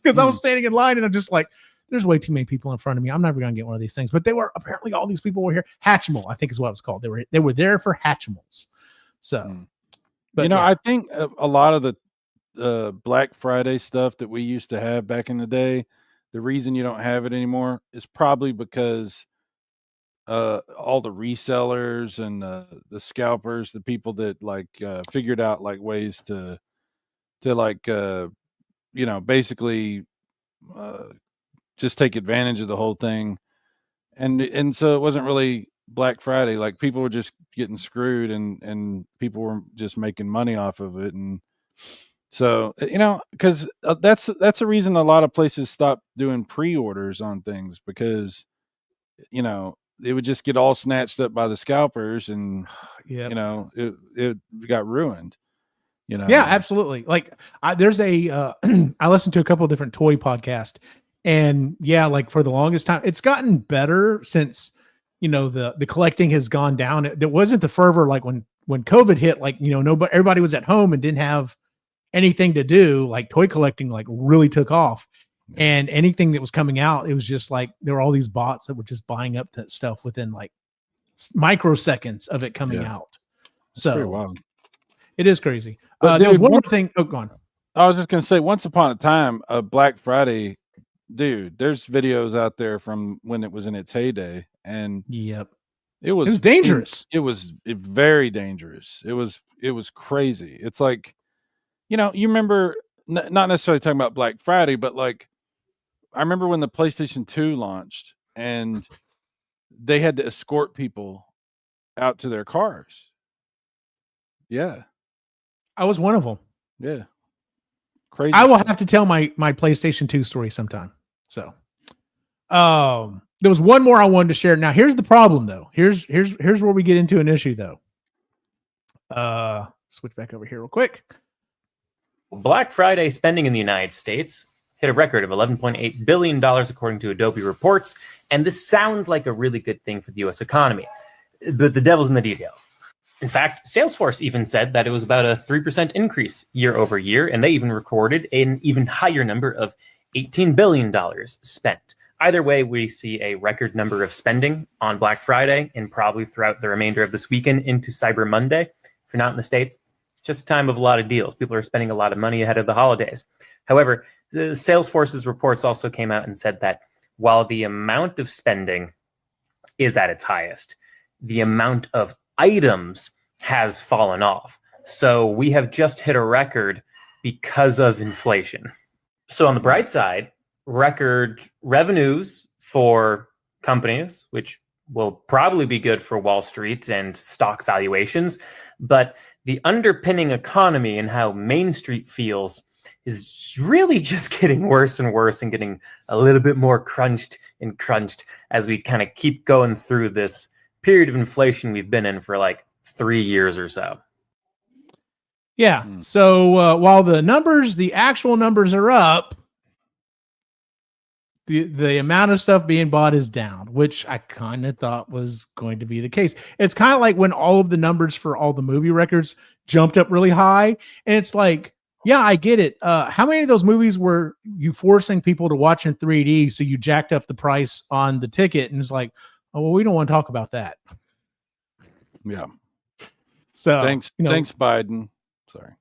because I was standing in line, and I'm just like, there's way too many people in front of me. I'm never going to get one of these things. But apparently all these people were here. Hatchimal, I think is what it was called. They were there for Hatchimals. So, but you know, yeah. I think a lot of the Black Friday stuff that we used to have back in the day, the reason you don't have it anymore is probably because all the resellers and the scalpers, the people that like figured out like ways to like you know, basically just take advantage of the whole thing, and so it wasn't really Black Friday. Like people were just getting screwed, and people were just making money off of it, and so you know, because that's the reason a lot of places stopped doing pre-orders on things, because you know it would just get all snatched up by the scalpers, and you know it got ruined. You know? Yeah, absolutely. Like there's I listened to a couple of different toy podcasts, and yeah, like for the longest time, it's gotten better since, you know, the collecting has gone down. There wasn't the fervor like when COVID hit, like, you know, everybody was at home and didn't have anything to do. Like toy collecting like really took off, and anything that was coming out, it was just like there were all these bots that were just buying up that stuff within like microseconds of it coming out. So it is crazy. There was one more thing. Oh, go on. I was just going to say, once upon a time, Black Friday, dude, there's videos out there from when it was in its heyday, and it was dangerous. It was very dangerous. It was crazy. It's like, you know, you remember, not necessarily talking about Black Friday, but like, I remember when the PlayStation 2 launched, and they had to escort people out to their cars. Yeah. I was one of them. Yeah. Crazy. I will have to tell my PlayStation 2 story sometime. So, there was one more I wanted to share. Now, here's the problem though. Here's where we get into an issue though. Switch back over here real quick. Black Friday spending in the United States hit a record of $11.8 billion, according to Adobe reports. And this sounds like a really good thing for the U.S. economy. But the devil's in the details. In fact, Salesforce even said that it was about a 3% increase year over year, and they even recorded an even higher number of $18 billion spent. Either way, we see a record number of spending on Black Friday and probably throughout the remainder of this weekend into Cyber Monday. If you're not in the States, it's just a time of a lot of deals. People are spending a lot of money ahead of the holidays. However, the Salesforce's reports also came out and said that while the amount of spending is at its highest, the amount of items has fallen off. So we have just hit a record because of inflation. So on the bright side, record revenues for companies, which will probably be good for Wall Street and stock valuations, but the underpinning economy and how Main Street feels is really just getting worse and worse and getting a little bit more crunched as we kind of keep going through this period of inflation we've been in for like 3 years or so. Yeah. So while the actual numbers are up, the amount of stuff being bought is down, which I kind of thought was going to be the case. It's kind of like when all of the numbers for all the movie records jumped up really high. And it's like, yeah, I get it. How many of those movies were you forcing people to watch in 3D? So you jacked up the price on the ticket, and it's like, oh, well, we don't want to talk about that. Yeah. So thanks, Biden. Sorry.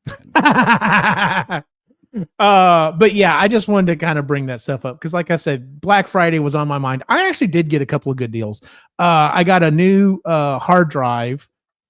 But yeah, I just wanted to kind of bring that stuff up because, like I said, Black Friday was on my mind. I actually did get a couple of good deals. I got a new hard drive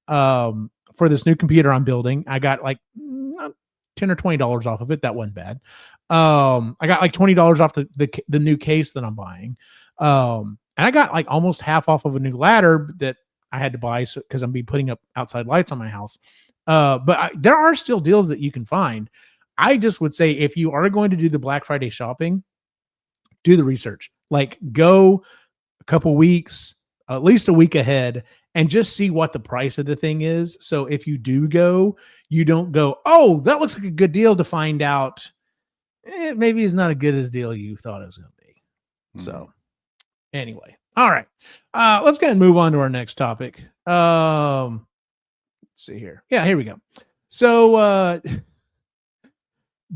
for this new computer I'm building. I got like $10 or $20 off of it. That wasn't bad. I got like $20 off the new case that I'm buying. And I got like almost half off of a new ladder that I had to buy because I'm be putting up outside lights on my house. But there are still deals that you can find. I just would say if you are going to do the Black Friday shopping, do the research. Like go a couple weeks, at least a week ahead, and just see what the price of the thing is. So if you do go, you don't go, oh, that looks like a good deal, to find out maybe it's not as good as deal you thought it was going to be. So anyway, all right. Let's go ahead and move on to our next topic. Let's see here. Yeah, here we go. So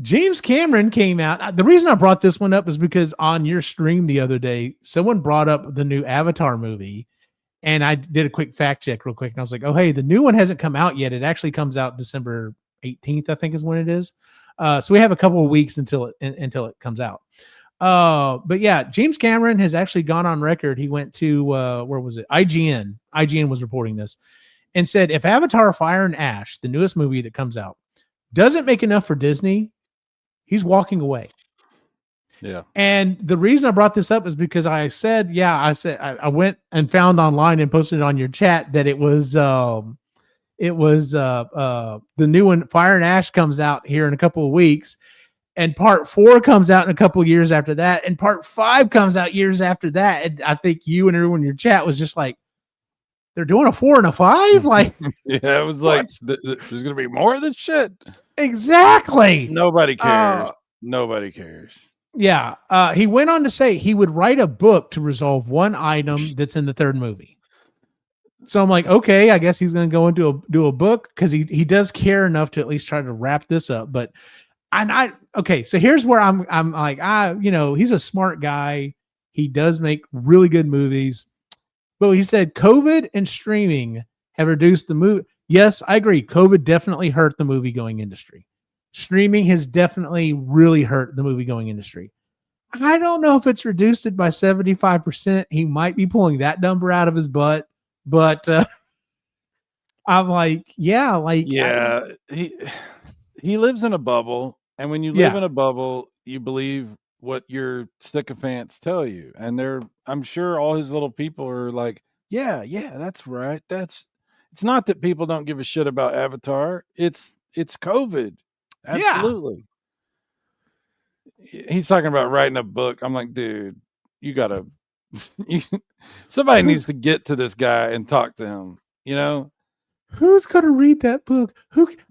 James Cameron came out. The reason I brought this one up is because on your stream the other day, someone brought up the new Avatar movie, and I did a quick fact check real quick, and I was like, oh, hey, the new one hasn't come out yet. It actually comes out December 18th, I think is when it is. So we have a couple of weeks until it comes out. But yeah, James Cameron has actually gone on record. He went to, where was it? IGN. IGN was reporting this and said, if Avatar Fire and Ash, the newest movie that comes out, doesn't make enough for Disney, he's walking away. Yeah. And the reason I brought this up is because I went and found online and posted it on your chat that it was the new one, Fire and Ash, comes out here in a couple of weeks, and part 4 comes out in a couple of years after that, and part 5 comes out years after that. And I think you and everyone in your chat was just like, they're doing a 4 and a 5? Like, yeah, it was like, there's going to be more of this shit. Exactly. Nobody cares. Nobody cares. Yeah. He went on to say he would write a book to resolve one item that's in the third movie. So I'm like, okay, I guess he's going to go into do a book, because he does care enough to at least try to wrap this up. But okay, so here's where I'm like, he's a smart guy. He does make really good movies. But he said COVID and streaming have reduced the movie. Yes, I agree. COVID definitely hurt the movie going industry. Streaming has definitely really hurt the movie going industry. I don't know if it's reduced it by 75%. He might be pulling that number out of his butt, but I'm like, yeah, he lives in a bubble, and when you live in a bubble, you believe what your sycophants tell you, and I'm sure all his little people are like, yeah, that's right. It's not that people don't give a shit about Avatar. It's COVID. Absolutely. Yeah. He's talking about writing a book. I'm like, dude, somebody needs to get to this guy and talk to him. Who's going to read that book?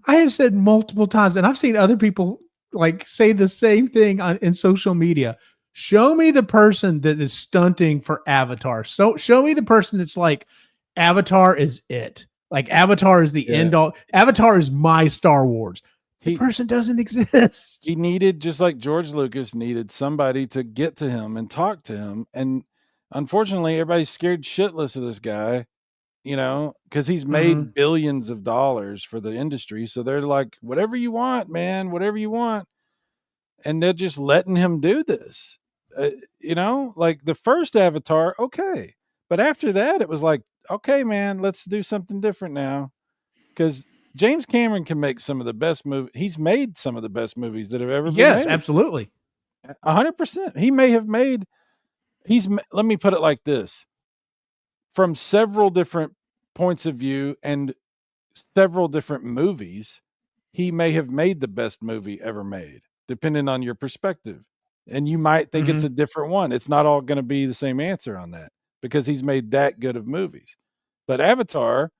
I have said multiple times, and I've seen other people like say the same thing in social media. Show me the person that is stunting for Avatar. So show me the person that's like, Avatar is it. Like Avatar is the end all. Avatar is my Star Wars. The person doesn't exist. He needed, just like George Lucas needed, somebody to get to him and talk to him. And unfortunately, everybody's scared shitless of this guy, you know, because he's made billions of dollars for the industry. So they're like, whatever you want, man, whatever you want. And they're just letting him do this. You know, like the first Avatar, okay. But after that, it was like, okay, man, let's do something different now. Because James Cameron can make some of the best movies. He's made some of the best movies that have ever been made. Yes, absolutely. 100%. He may have made, let me put it like this. From several different points of view and several different movies, he may have made the best movie ever made, depending on your perspective. And you might think it's a different one. It's not all going to be the same answer on that because he's made that good of movies. But Avatar,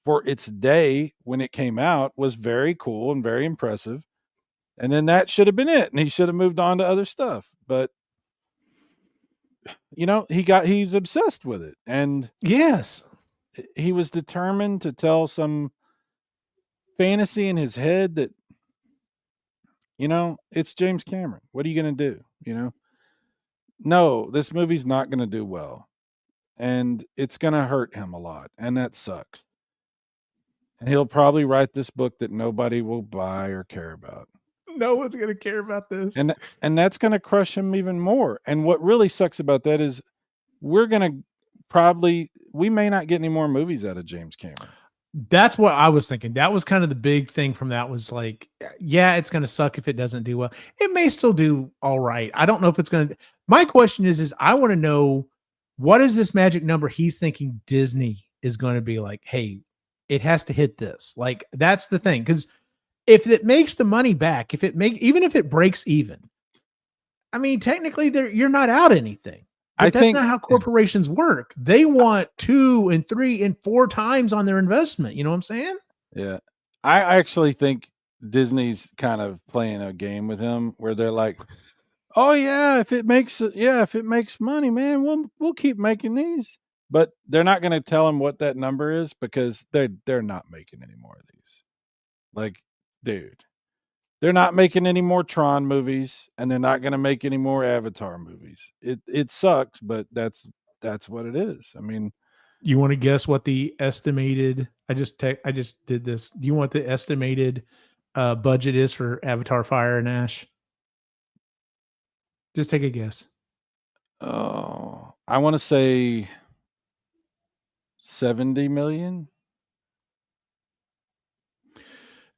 for its day when it came out, was very cool and very impressive. And then that should have been it. And he should have moved on to other stuff. But, you know, he's obsessed with it. And yes, he was determined to tell some fantasy in his head that, you know, it's James Cameron. What are you going to do? You know, no, this movie's not going to do well. And it's going to hurt him a lot. And that sucks. And he'll probably write this book that nobody will buy or care about. No one's going to care about this. And that's going to crush him even more. And what really sucks about that is we may not get any more movies out of James Cameron. That's what I was thinking. That was kind of the big thing from that was like, yeah, it's going to suck if it doesn't do well. It may still do all right. I don't know if it's going to. My question is I want to know, what is this magic number he's thinking Disney is going to be like, hey, it has to hit this. Like, that's the thing. Because if it makes the money back, even if it breaks even, I mean, technically you're not out anything. But that's not how corporations work. They want 2 and 3 and 4 times on their investment. You know what I'm saying? Yeah. I actually think Disney's kind of playing a game with him where they're like, oh yeah, if it makes money, man, we'll keep making these. But they're not going to tell him what that number is because they're not making any more of these. Like, dude, they're not making any more Tron movies, and they're not going to make any more Avatar movies. It sucks, but that's what it is. I mean, you want to guess what the estimated? I just did this. Do you want the estimated budget is for Avatar: Fire and Ash? Just take a guess. Oh, I want to say 70 million.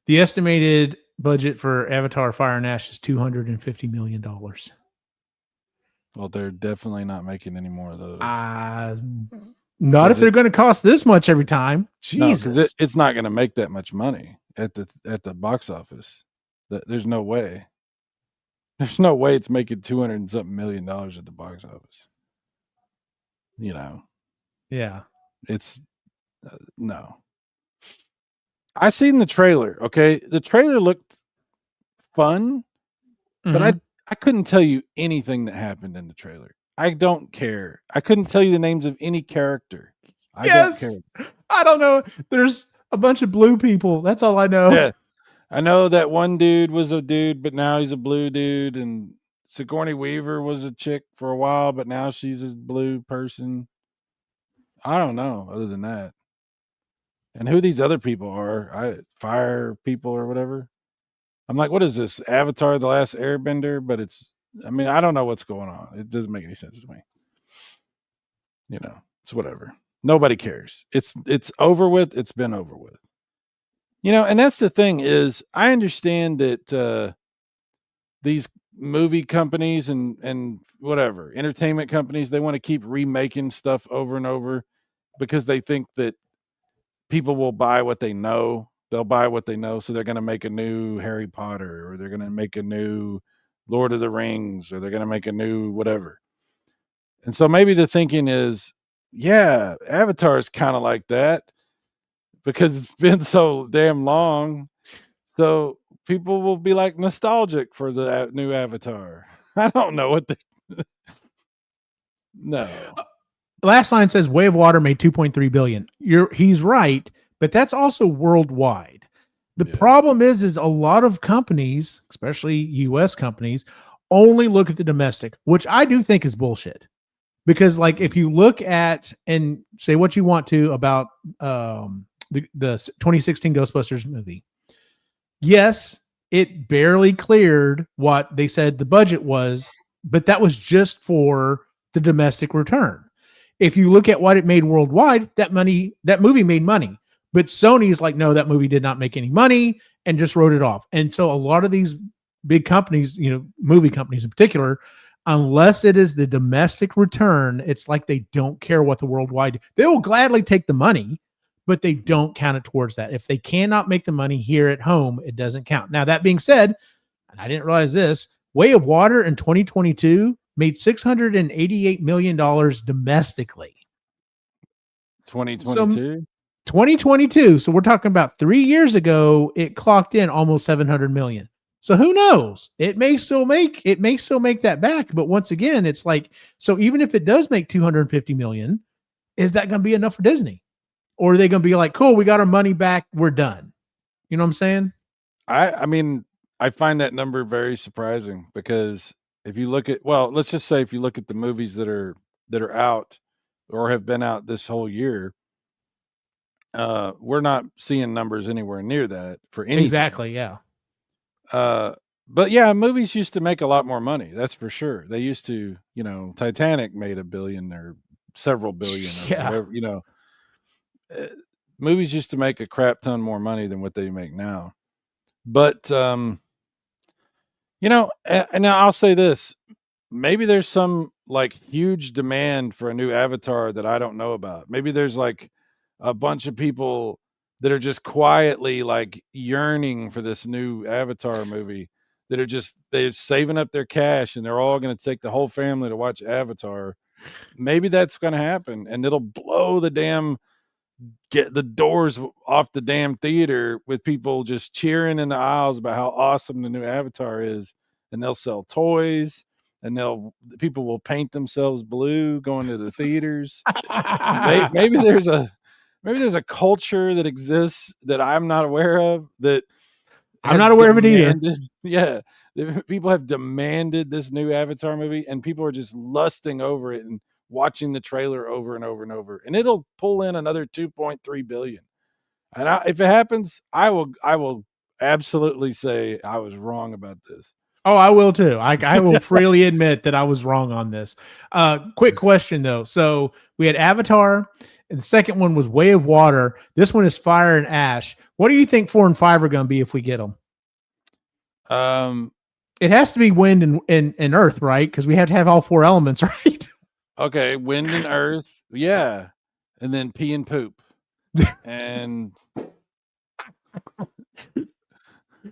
The estimated budget for Avatar: Fire and Ash is $250 million. Well, they're definitely not making any more of those. Not if they're going to cost this much every time. Jesus, no, because it's not going to make that much money at the box office. There's no way. There's no way it's making $200 and something million at the box office. You know. Yeah. It's no. I seen the trailer. Okay, the trailer looked fun, but I couldn't tell you anything that happened in the trailer. I don't care. I couldn't tell you the names of any character. I don't care. I don't know. There's a bunch of blue people. That's all I know. Yeah, I know that one dude was a dude, but now he's a blue dude, and Sigourney Weaver was a chick for a while, but now she's a blue person. I don't know. Other than that. And who these other people are, fire people or whatever. I'm like, what is this? Avatar: The Last Airbender? But I don't know what's going on. It doesn't make any sense to me. You know, it's whatever. Nobody cares. It's over with. It's been over with. You know, and that's the thing is, I understand that these movie companies and whatever, entertainment companies, they want to keep remaking stuff over and over because they think that people will buy what they know. They'll buy what they know. So they're going to make a new Harry Potter, or they're going to make a new Lord of the Rings, or they're going to make a new whatever. And so maybe the thinking is, yeah, Avatar is kind of like that because it's been so damn long. So people will be like nostalgic for the new Avatar. I don't know what no. Last line says Way of Water made 2.3 billion. He's right, but that's also worldwide. The problem is a lot of companies, especially US companies, only look at the domestic, which I do think is bullshit. Because like if you look at and say what you want to about the 2016 Ghostbusters movie, yes, it barely cleared what they said the budget was, but that was just for the domestic return. If you look at what it made worldwide, that movie made money. But Sony is like, no, that movie did not make any money and just wrote it off. And so a lot of these big companies, movie companies in particular, unless it is the domestic return, it's like they don't care what the worldwide. They will gladly take the money, but they don't count it towards that. If they cannot make the money here at home, it doesn't count. Now, that being said, and I didn't realize this, Way of Water in 2022 made $688 million domestically. 2022? 2022. So we're talking about 3 years ago, it clocked in almost 700 million. So who knows? It may still make that back. But once again, it's like, so even if it does make 250 million, is that going to be enough for Disney? Or are they going to be like, cool, we got our money back, we're done? You know what I'm saying? I mean, I find that number very surprising because if you look at, well, let's just say if you look at the movies that are out or have been out this whole year, we're not seeing numbers anywhere near that for anything. Exactly, yeah. But yeah, movies used to make a lot more money. That's for sure. They used to, Titanic made $1 billion or several billion. Or whatever, movies used to make a crap ton more money than what they make now. But, and now I'll say this, maybe there's some like huge demand for a new Avatar that I don't know about. Maybe there's like a bunch of people that are just quietly like yearning for this new Avatar movie that are they're saving up their cash and they're all going to take the whole family to watch Avatar. Maybe that's going to happen and it'll blow get the doors off the damn theater with people just cheering in the aisles about how awesome the new Avatar is. And they'll sell toys and people will paint themselves blue going to the theaters. Maybe there's a culture that exists that I'm not aware of that I'm not aware of it either. Yeah. People have demanded this new Avatar movie and people are just lusting over it and watching the trailer over and over and over, and it'll pull in another 2.3 billion. And if it happens, I will absolutely say I was wrong about this. Oh, I will too. I will freely admit that I was wrong on this. Quick question though. So we had Avatar, and the second one was Way of Water. This one is Fire and Ash. What do you think 4 and 5 are going to be if we get them? It has to be wind and earth, right? Because we have to have all 4 elements, right? Okay, wind and earth, yeah, and then pee and poop, and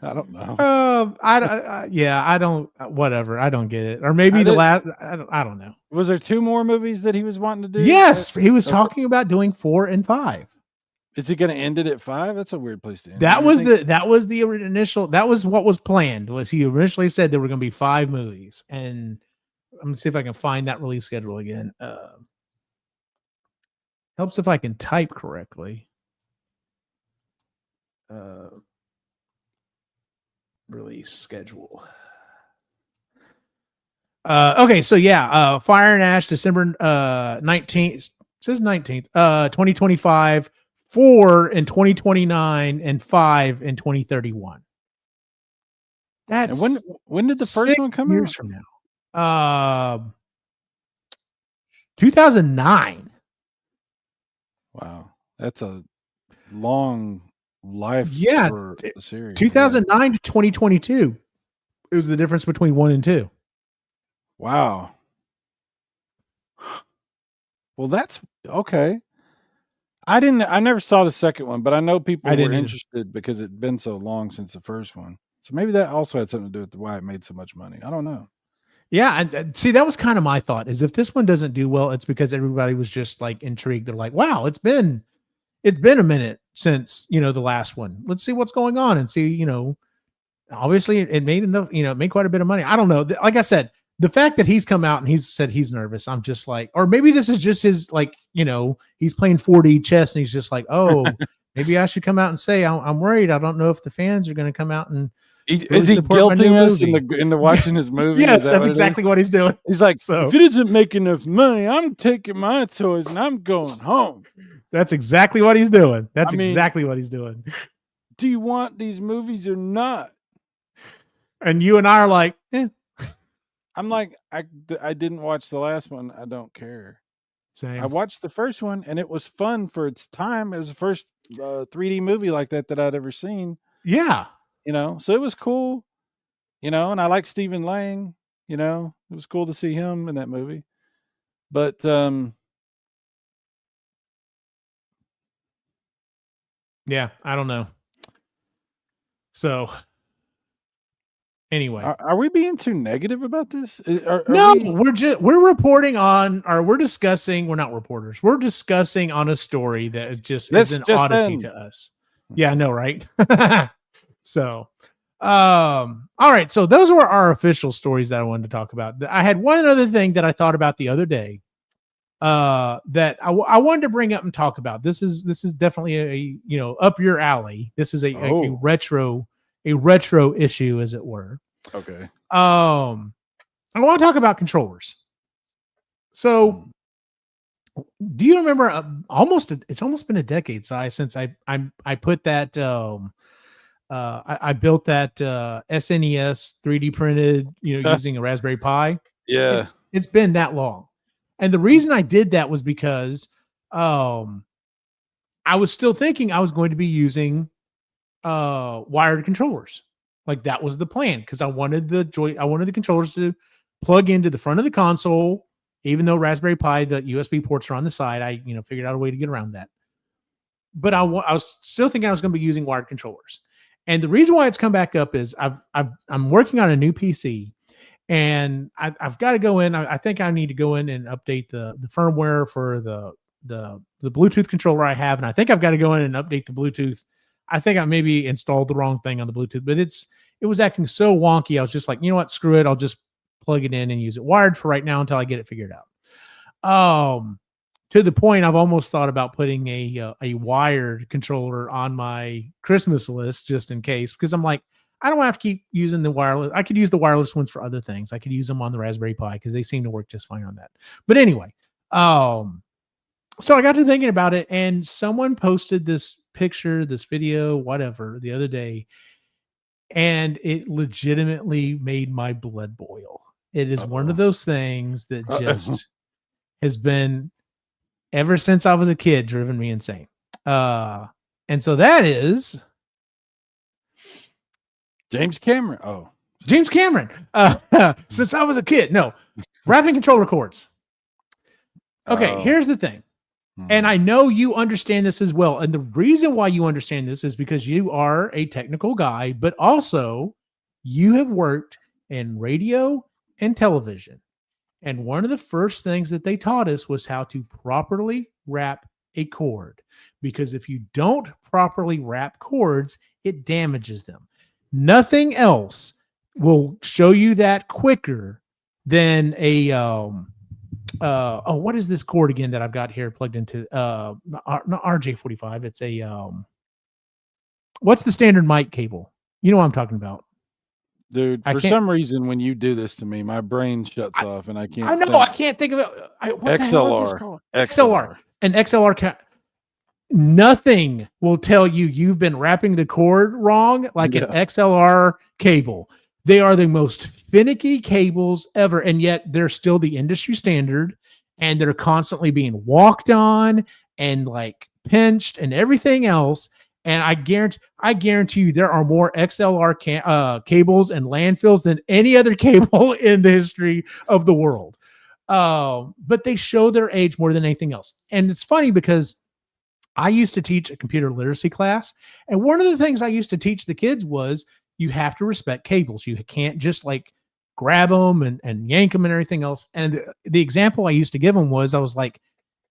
I don't know. I don't. Whatever, I don't get it. Or maybe the last. I don't know. Was there 2 more movies that he was wanting to do? Yes, he was talking about doing 4 and 5. Is he going to end it at 5? That's a weird place to end. That was the initial. That was what was planned. Was he originally said there were going to be 5 movies, and I'm gonna see if I can find that release schedule again. Helps if I can type correctly. Release schedule. Okay, so yeah, Fire and Ash, December 19th. Says 19th. 2025, 4 in 2029, and 5 in 2031. That's and when did the first one come years out? From now. 2009. Wow, that's a long life for the series. 2009 to 2022. It was the difference between 1 and 2. Wow. Well, that's okay. I never saw the second one, but I know people were interested because it'd been so long since the first one. So maybe that also had something to do with why it made so much money. I don't know. Yeah, and see, that was kind of my thought. Is if this one doesn't do well, it's because everybody was just like intrigued. They're like, "Wow, it's been a minute since the last one. Let's see what's going on and see obviously it made enough, it made quite a bit of money. I don't know. Like I said, the fact that he's come out and he's said he's nervous, I'm just like, or maybe this is just his, like, he's playing 4D chess and he's just like, oh, maybe I should come out and say I'm worried. I don't know if the fans are going to come out and is he guilting us into watching his movie? Yes, that's exactly what he's doing. He's like, if it doesn't make enough money, I'm taking my toys and I'm going home. That's exactly what he's doing. Exactly what he's doing. Do you want these movies or not? And you and I are like, I'm like, I didn't watch the last one. I don't care. Same. I watched the first one and it was fun for its time. It was the first 3D movie like that I'd ever seen. Yeah. So it was cool, and I like Stephen Lang, it was cool to see him in that movie. But, yeah, I don't know. So anyway, are we being too negative about this? We're reporting on, or we're discussing, we're not reporters. We're discussing on a story that just is an oddity to us. Yeah, I know, right? So, all right. So those were our official stories that I wanted to talk about. I had one other thing that I thought about the other day, that I wanted to bring up and talk about. This is definitely a, up your alley. This is a retro issue, as it were. Okay. I want to talk about controllers. So, do you remember? It's almost been a decade, Si, since I put that. I built that SNES 3D printed, using a Raspberry Pi. Yeah, it's been that long, and the reason I did that was because I was still thinking I was going to be using wired controllers. Like, that was the plan, because I wanted the controllers to plug into the front of the console, even though Raspberry Pi, the USB ports are on the side. I figured out a way to get around that, but I was still thinking I was going to be using wired controllers. And the reason why it's come back up is I'm working on a new PC, and I've got to go in. I think I need to go in and update the firmware for the Bluetooth controller I have, and I think I've got to go in and update the Bluetooth. I think I maybe installed the wrong thing on the Bluetooth, but it was acting so wonky. I was just like, you know what, screw it. I'll just plug it in and use it wired for right now until I get it figured out. To the point I've almost thought about putting a wired controller on my Christmas list, just in case, because I'm like, I don't have to keep using the wireless. I could use the wireless ones for other things. I could use them on the Raspberry Pi because they seem to work just fine on that. But anyway, so I got to thinking about it, and someone posted this picture, this video, whatever, the other day, and it legitimately made my blood boil. It is one of those things that just has been, ever since I was a kid, driven me insane. And so that is James Cameron. Oh, James Cameron. Since I was a kid. No, wrapping controller cords. Okay, here's the thing. And I know you understand this as well. And the reason why you understand this is because you are a technical guy, but also you have worked in radio and television. And one of the first things that they taught us was how to properly wrap a cord. Because if you don't properly wrap cords, it damages them. Nothing else will show you that quicker than a what is this cord again that I've got here plugged into not RJ45? It's a what's the standard mic cable? You know what I'm talking about. Dude, for some reason, when you do this to me, my brain shuts off and I can't. I know. I can't think of it. What XLR. XLR. An XLR. Nothing will tell you you've been wrapping the cord wrong like an XLR cable. They are the most finicky cables ever, and yet they're still the industry standard, and they're constantly being walked on and like pinched and everything else. And I guarantee you there are more XLR cables and landfills than any other cable in the history of the world. But they show their age more than anything else. And it's funny because I used to teach a computer literacy class. And one of the things I used to teach the kids was you have to respect cables. You can't just like grab them and yank them and everything else. And the example I used to give them was, I was like,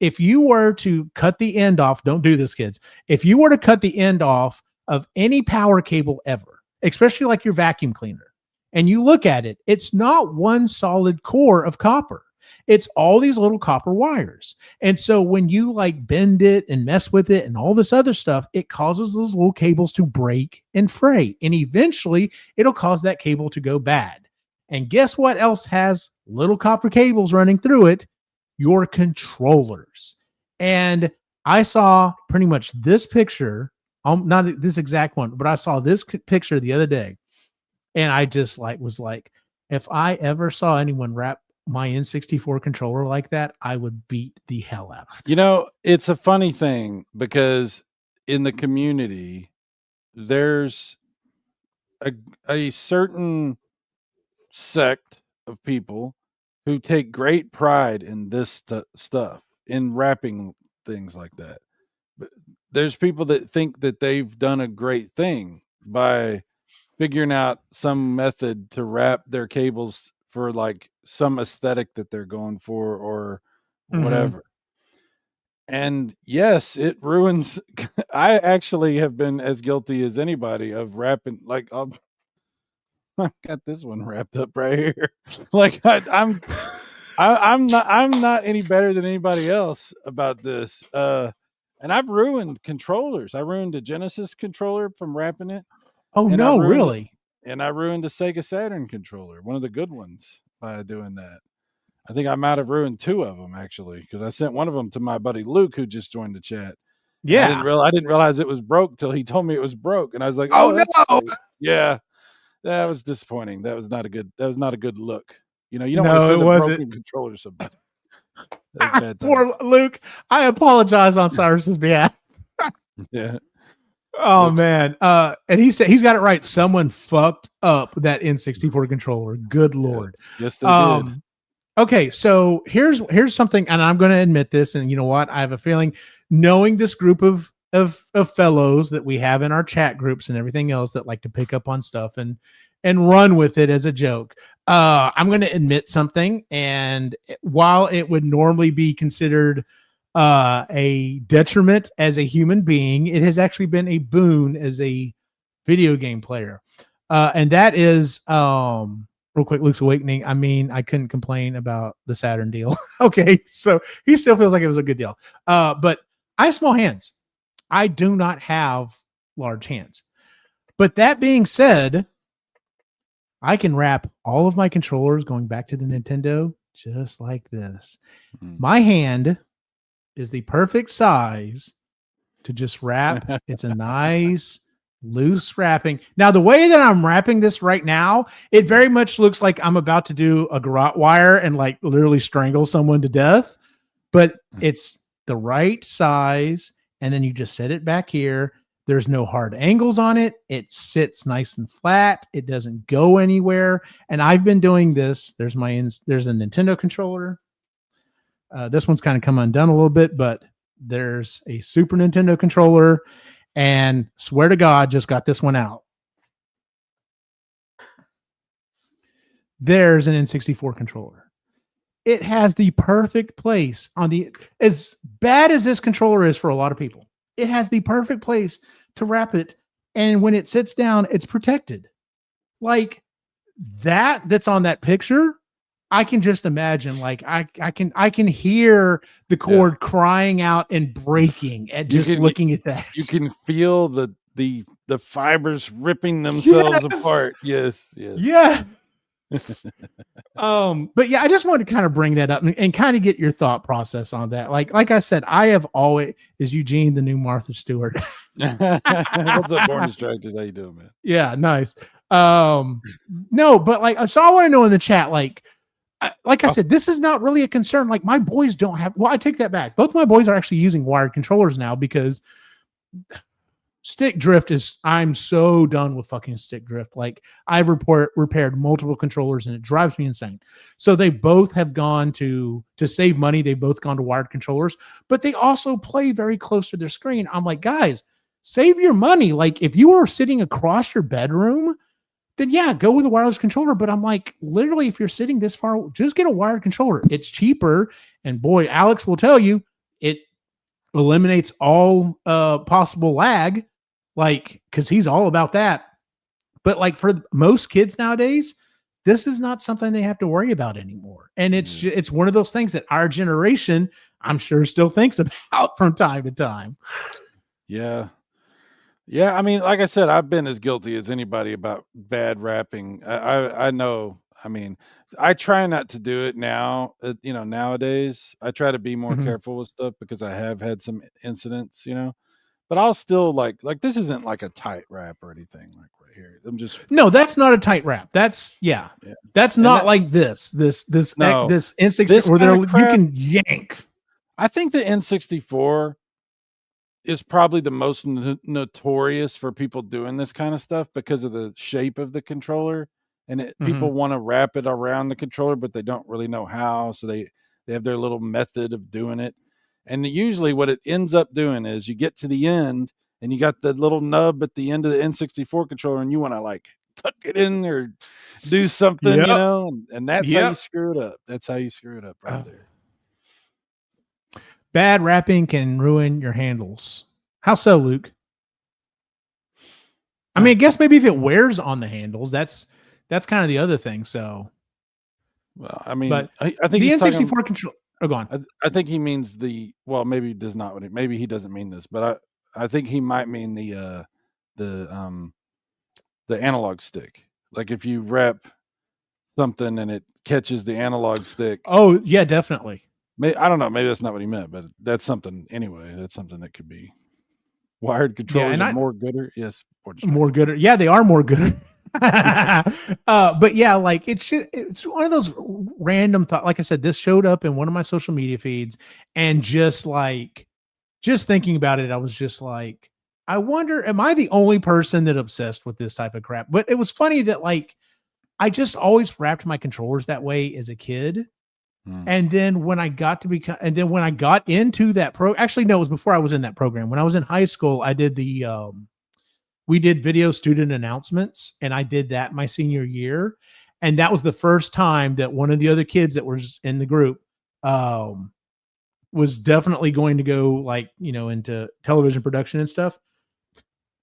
if you were to cut the end off, don't do this, kids. If you were to cut the end off of any power cable ever, especially like your vacuum cleaner, and you look at it, it's not one solid core of copper. It's all these little copper wires. And so when you like bend it and mess with it and all this other stuff, it causes those little cables to break and fray. And eventually it'll cause that cable to go bad. And guess what else has little copper cables running through it? Your controllers. And I saw pretty much this picture, not this exact one, but I saw this picture the other day. And I just was like, if I ever saw anyone wrap my N64 controller like that, I would beat the hell out of them. It's a funny thing because in the community, there's a certain sect of people who take great pride in this stuff, in wrapping things like that. But there's people that think that they've done a great thing by figuring out some method to wrap their cables for like some aesthetic that they're going for or whatever. And yes, it ruins. I actually have been as guilty as anybody of wrapping. Like I got this one wrapped up right here. Like I'm not any better than anybody else about this. And I've ruined controllers. I ruined a Genesis controller from wrapping it. Oh no, really? And I ruined the Sega Saturn controller, one of the good ones, by doing that. I think I might have ruined 2 of them actually, because I sent one of them to my buddy Luke, who just joined the chat. Yeah, I didn't realize it was broke till he told me it was broke, and I was like, "Oh no!" Yeah, that was disappointing. That was not a good look. You don't want to send a broken controller to somebody. Poor Luke. I apologize on Cyrus's behalf. Yeah. Oh man. And he said he's got it right. Someone fucked up that N64 controller. Good Lord. Yes, they did. Okay, so here's something, and I'm going to admit this, and you know what? I have a feeling, knowing this group of fellows that we have in our chat groups and everything else that like to pick up on stuff and run with it as a joke. I'm going to admit something, and while it would normally be considered a detriment as a human being, it has actually been a boon as a video game player. And that is, real quick, Luke's Awakening. I mean, I couldn't complain about the Saturn deal. Okay, so he still feels like it was a good deal. But I have small hands. I do not have large hands. But that being said, I can wrap all of my controllers going back to the Nintendo just like this. My hand is the perfect size to just wrap. It's a nice loose wrapping. Now, the way that I'm wrapping this right now, it very much looks like I'm about to do a garrote wire and like literally strangle someone to death, but it's the right size. And then you just set it back here. There's no hard angles on it. It sits nice and flat. It doesn't go anywhere. And I've been doing this. There's a Nintendo controller. This one's kind of come undone a little bit, but there's a Super Nintendo controller, and swear to God, just got this one out. There's an N64 controller. It has the perfect place as bad as this controller is for a lot of people, it has the perfect place to wrap it. And when it sits down, it's protected. Like that's on that picture. I can just imagine, like I can hear the cord crying out and breaking at just looking at that. You can feel the fibers ripping themselves apart. Yes. Yeah. But yeah, I just wanted to kind of bring that up and kind of get your thought process on that. Like I said, I have always is Eugene the new Martha Stewart. What's up, Born Distracted? How you doing, man? Yeah, nice. No, but like, so I want to know in the chat, like I said, this is not really a concern. Like my boys don't have, well, I take that back. Both my boys are actually using wired controllers now because stick drift I'm so done with fucking stick drift. Like I've repaired multiple controllers and it drives me insane. So they both have gone to save money. They've both gone to wired controllers, but they also play very close to their screen. I'm like, guys, save your money. Like if you were sitting across your bedroom, then yeah, go with a wireless controller. But I'm like, literally, if you're sitting this far, just get a wired controller. It's cheaper. And boy, Alex will tell you, it eliminates all possible lag, like, because he's all about that. But like for most kids nowadays, this is not something they have to worry about anymore. And it's one of those things that our generation, I'm sure, still thinks about from time to time. Yeah. Yeah. I mean, like I said, I've been as guilty as anybody about bad rapping. I know. I mean, I try not to do it now. Nowadays, I try to be more careful with stuff because I have had some incidents, but I'll still like this isn't like a tight rap or anything like right here. No, that's not a tight rap. That's that's not like this instinct where you can yank. I think the N64 is probably the most notorious for people doing this kind of stuff because of the shape of the controller, and people want to wrap it around the controller, but they don't really know how. So they have their little method of doing it. And usually what it ends up doing is you get to the end and you got the little nub at the end of the N64 controller and you want to like tuck it in or do something, and that's how you screw it up. That's how you screw it up right there. Bad wrapping can ruin your handles. How so, Luke? I mean, I guess maybe if it wears on the handles, that's kind of the other thing. So, well, I mean, but I think the N64 control. Oh, go on. I think he means maybe it does not. Maybe he doesn't mean this, but I think he might mean the analog stick. Like if you wrap something and it catches the analog stick. Oh yeah, definitely. I don't know. Maybe that's not what he meant, but that's something anyway. That's something that could be wired controllers are more gooder. Yes. More gooder. Yeah, they are more gooder. But yeah, like it's one of those random thoughts. Like I said, this showed up in one of my social media feeds, and just thinking about it, I was just like, I wonder, am I the only person that obsessed with this type of crap? But it was funny that like I just always wrapped my controllers that way as a kid. And then when I got into that actually, no, it was before I was in that program. When I was in high school, I did we did video student announcements, and I did that my senior year. And that was the first time that one of the other kids that was in the group, was definitely going to go into television production and stuff.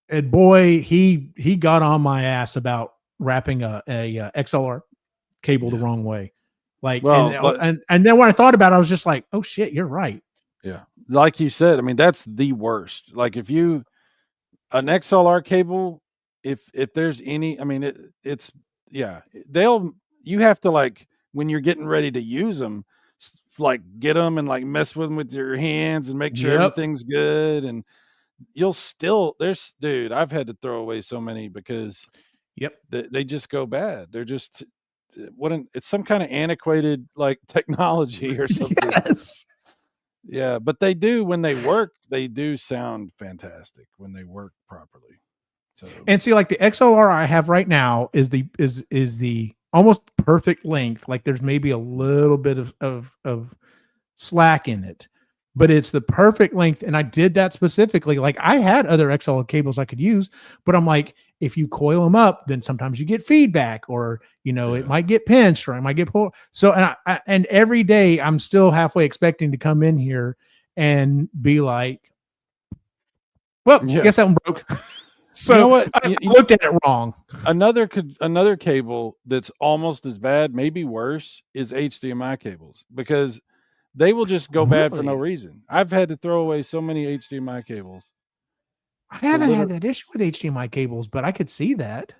And boy, he got on my ass about wrapping a XLR cable the wrong way. And then when I thought about it, I was just like, oh shit, you're right. Yeah. Like you said, I mean, that's the worst. Like if an XLR cable, if there's any, I mean, you have to like, when you're getting ready to use them, like get them and like mess with them with your hands and make sure everything's good. And I've had to throw away so many because they just go bad. They're just, it's some kind of antiquated like technology or something. Yes. Yeah, but they do, when they work, they do sound fantastic when they work properly. So, and see, like the XLR I have right now is the almost perfect length. Like there's maybe a little bit of slack in it, but it's the perfect length. And I did that specifically. Like I had other XLR cables I could use, but I'm like, if you coil them up, then sometimes you get feedback, or it might get pinched, or it might get pulled. So and every day I'm still halfway expecting to come in here and be like, well, I guess that one broke. So you know what? I looked at it wrong. Another cable that's almost as bad, maybe worse, is HDMI cables, because they will just go bad for no reason. I've had to throw away so many HDMI cables. I haven't had that issue with HDMI cables, but I could see that.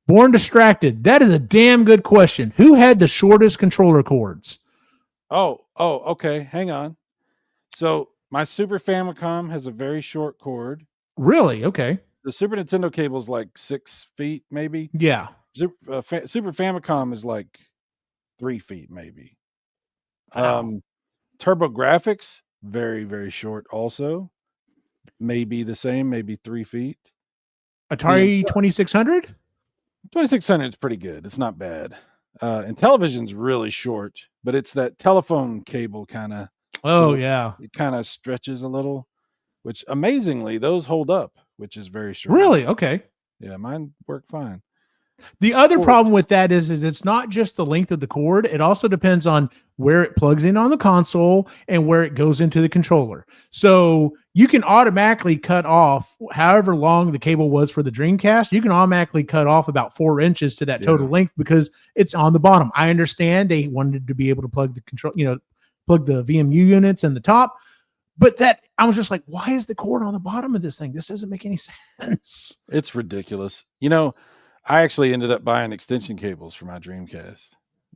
Born Distracted. That is a damn good question. Who had the shortest controller cords? Oh, okay. Hang on. So my Super Famicom has a very short cord. Really? Okay. The Super Nintendo cable is like 6 feet, maybe. Yeah. Super Famicom is like 3 feet, maybe. TurboGrafx, very, very short also. Maybe the same, maybe 3 feet. Atari 2600? 2600 is pretty good. It's not bad. Intellevision's really short, but it's that telephone cable kind of. Oh, yeah. It kind of stretches a little, which amazingly, those hold up, which is very short. Really? Okay. Yeah, mine work fine. The other Short. problem with that is it's not just the length of the cord. It also depends on where it plugs in on the console and where it goes into the controller. So you can automatically cut off however long the cable was for the Dreamcast. You can automatically cut off about 4 inches to that total length because it's on the bottom. I understand they wanted to be able to plug the control, plug the VMU units in the top. But that I was just like, why is the cord on the bottom of this thing? This doesn't make any sense. It's ridiculous. I actually ended up buying extension cables for my Dreamcast.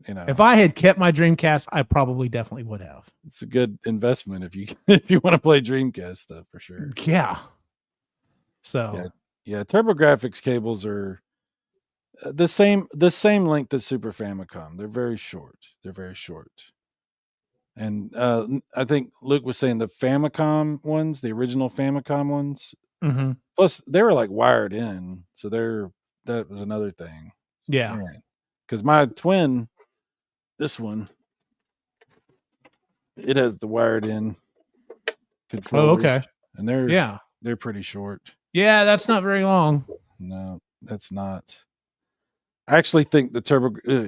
If I had kept my Dreamcast, I probably definitely would have. It's a good investment if you want to play Dreamcast stuff for sure. Yeah. So yeah, TurboGrafx cables are the same length as Super Famicom. They're very short. And I think Luke was saying the Famicom ones, the original Famicom ones. Mm-hmm. Plus, they were like wired in, so that was another thing. Yeah, because my twin, this one, it has the wired in controller. Oh, okay. And they're pretty short. Yeah, that's not very long. No, that's not. I actually think the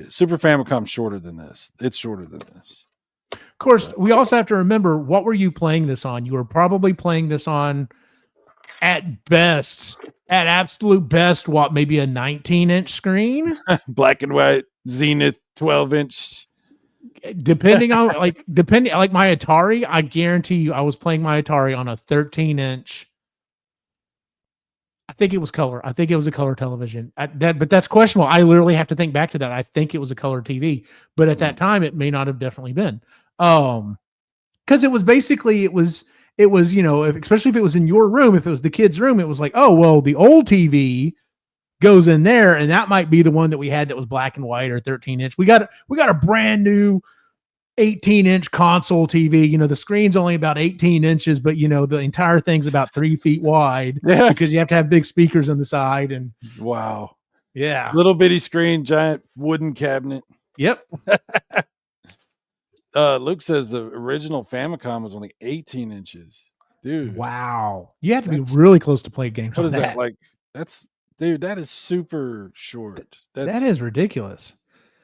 Super Famicom's shorter than this. It's shorter than this. Of course, we also have to remember, what were you playing this on? You were probably playing this on, at absolute best, maybe a 19-inch screen? Black and white, Zenith 12-inch. Depending on my Atari, I guarantee you I was playing my Atari on a 13-inch. I think it was color. I think it was a color television. But that's questionable. I literally have to think back to that. I think it was a color TV, but at that time it may not have definitely been. Because it was basically, especially if it was in your room, if it was the kid's room, it was like, oh, well, the old TV goes in there, and that might be the one that we had that was black and white or 13-inch. We got a brand new 18-inch console TV. The screen's only about 18 inches, but the entire thing's about 3 feet wide because you have to have big speakers on the side. And wow, yeah, little bitty screen, giant wooden cabinet. Yep. Luke says the original Famicom was only 18 inches. Dude. Wow. You have to be really close to play games. What is that? Like, that is super short. That is ridiculous.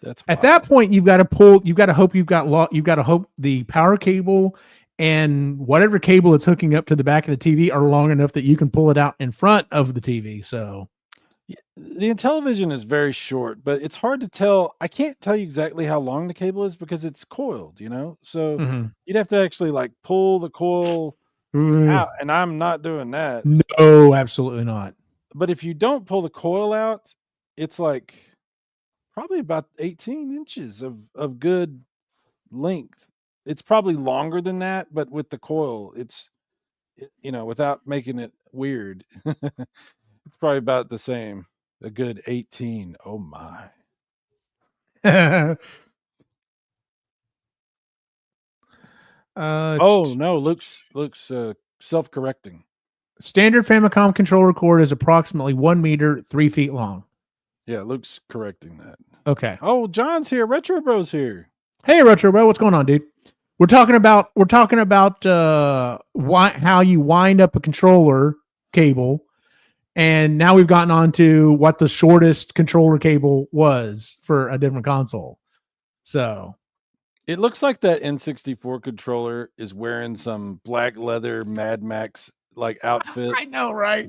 That's at that point, you've got to hope the power cable and whatever cable it's hooking up to the back of the TV are long enough that you can pull it out in front of the TV. So the Intellevision is very short, but it's hard to tell. I can't tell you exactly how long the cable is because it's coiled, so you'd have to actually like pull the coil out, and I'm not doing that. No, absolutely not. But if you don't pull the coil out, it's like probably about 18 inches of good length. It's probably longer than that, but with the coil, it's, without making it weird, it's probably about the same. A good 18. Oh my. Oh no, Luke's self-correcting. Standard Famicom controller cord is approximately 1 meter, 3 feet long. Yeah, Luke's correcting that. Okay. Oh, John's here. Retro Bro's here. Hey, Retro Bro, what's going on, dude? We're talking about how you wind up a controller cable, and now we've gotten on to what the shortest controller cable was for a different console. So it looks like that N64 controller is wearing some black leather Mad Max like outfit. I know, right?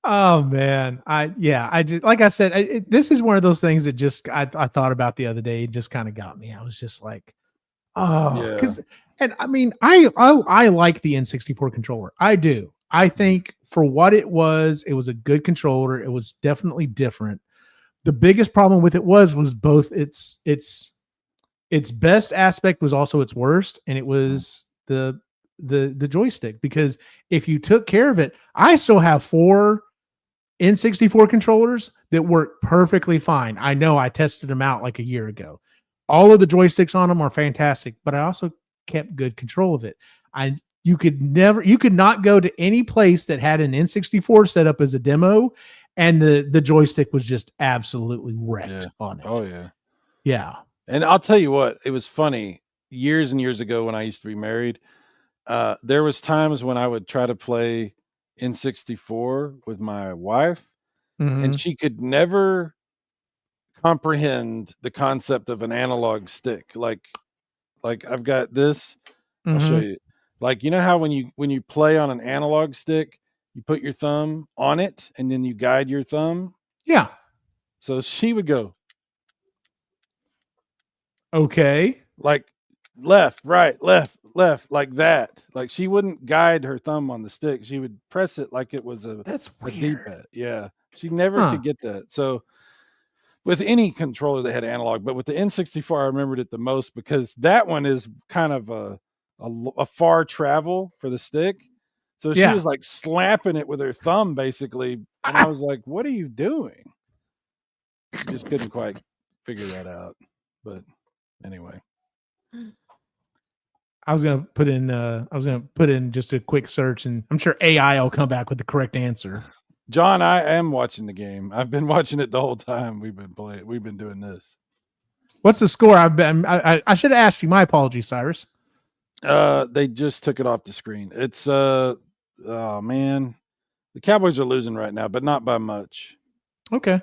Oh man, I just, like I said, this is one of those things that just I thought about the other day. It just kind of got me. I was just like, because, and I mean, I like the N64 controller. I do. I think for what it was a good controller. It was definitely different. The biggest problem with it was both its best aspect was also its worst, and it was the joystick, because if you took care of it, I still have 4 N64 controllers that work perfectly fine. I know, I tested them out like a year ago. All of the joysticks on them are fantastic, but I also kept good control of it. You could not go to any place that had an N64 set up as a demo and the joystick was just absolutely wrecked on it. Oh yeah. Yeah. And I'll tell you what, it was funny. Years and years ago when I used to be married, there was times when I would try to play N64 with my wife, and she could never comprehend the concept of an analog stick. Like I've got this. I'll show you. Like, you know how when you play on an analog stick, you put your thumb on it and then you guide your thumb. Yeah. So she would go, okay, like left, right, left, like that. Like she wouldn't guide her thumb on the stick. She would press it like it was a D-pad. Yeah. She never could get that. So with any controller that had analog, but with the N64, I remembered it the most because that one is kind of a far travel for the stick. So she was like slapping it with her thumb basically. And I was like, what are you doing? Just couldn't quite figure that out. But anyway. I was gonna put in just a quick search, and I'm sure AI will come back with the correct answer. John, I am watching the game. I've been watching it the whole time we've been playing. We've been doing this. What's the score? I should have asked you. My apologies, Cyrus. They just took it off the screen. It's oh man, the Cowboys are losing right now, but not by much. Okay.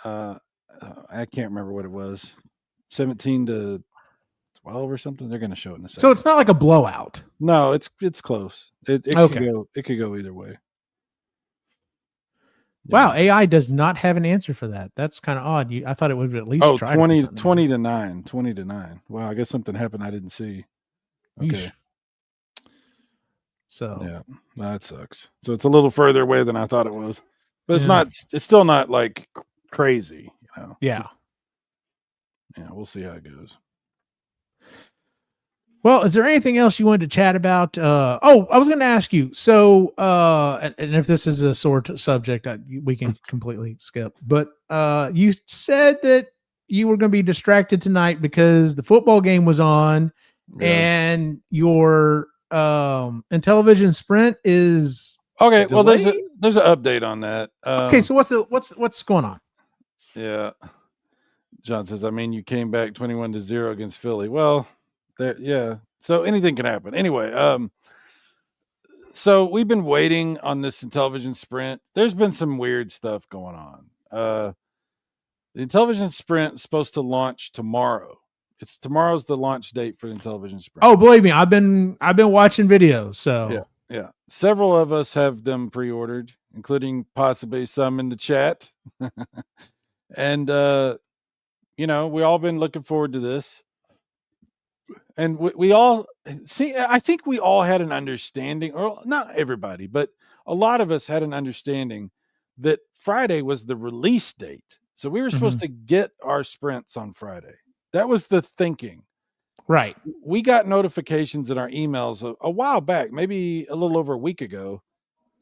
I can't remember what it was. 17-12 or something. They're going to show it in a second. So it's not like a blowout. No, it's close. It could go either way. Yeah. Wow, AI does not have an answer for that. That's kind of odd. I thought it would at least try 20 to 9. Wow, I guess something happened I didn't see. Okay. Yeesh. So yeah, that sucks. So it's a little further away than I thought it was, but it's still not like crazy, you know. Yeah. We'll see how it goes. Well, is there anything else you wanted to chat about? I was going to ask you. So, and if this is a sore subject, we can completely skip. But you said that you were going to be distracted tonight because the football game was on, and your Intellevision Sprint is okay. delayed? Well, there's an update on that. Okay, so what's going on? Yeah, John says, I mean, you came back 21-0 against Philly. Well. Yeah. So anything can happen. Anyway, so we've been waiting on this Intellevision Sprint. There's been some weird stuff going on. The Intellevision Sprint is supposed to launch tomorrow. Tomorrow's the launch date for the Intellevision Sprint. Oh, believe me, I've been watching videos. So yeah. Several of us have them pre-ordered, including possibly some in the chat. And we all been looking forward to this. And we all see, I think we all had an understanding, or not everybody, but a lot of us had an understanding that Friday was the release date. So we were supposed to get our sprints on Friday. That was the thinking. Right. We got notifications in our emails a while back, maybe a little over a week ago,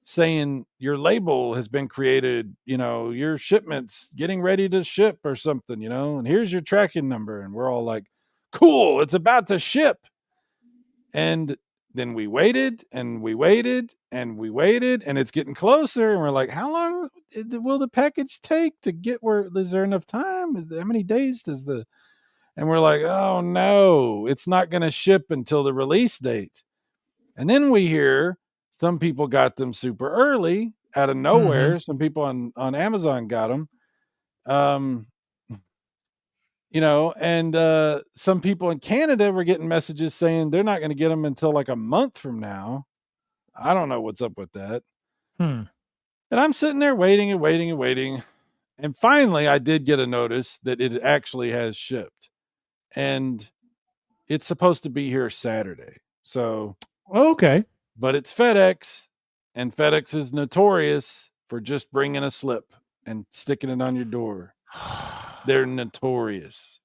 saying your label has been created, your shipment's getting ready to ship or something, and here's your tracking number. And we're all like, cool, it's about to ship. And then we waited and we waited and we waited, and it's getting closer, and we're like, how long will the package take to get where? Is there enough time? How many days and we're like, oh no, it's not going to ship until the release date. And then we hear some people got them super early out of nowhere. Some people on Amazon got them. And some people in Canada were getting messages saying they're not going to get them until like a month from now. I don't know what's up with that. And I'm sitting there waiting and waiting and waiting. And finally, I did get a notice that it actually has shipped. And it's supposed to be here Saturday. So, okay. But it's FedEx, and FedEx is notorious for just bringing a slip and sticking it on your door. They're notorious.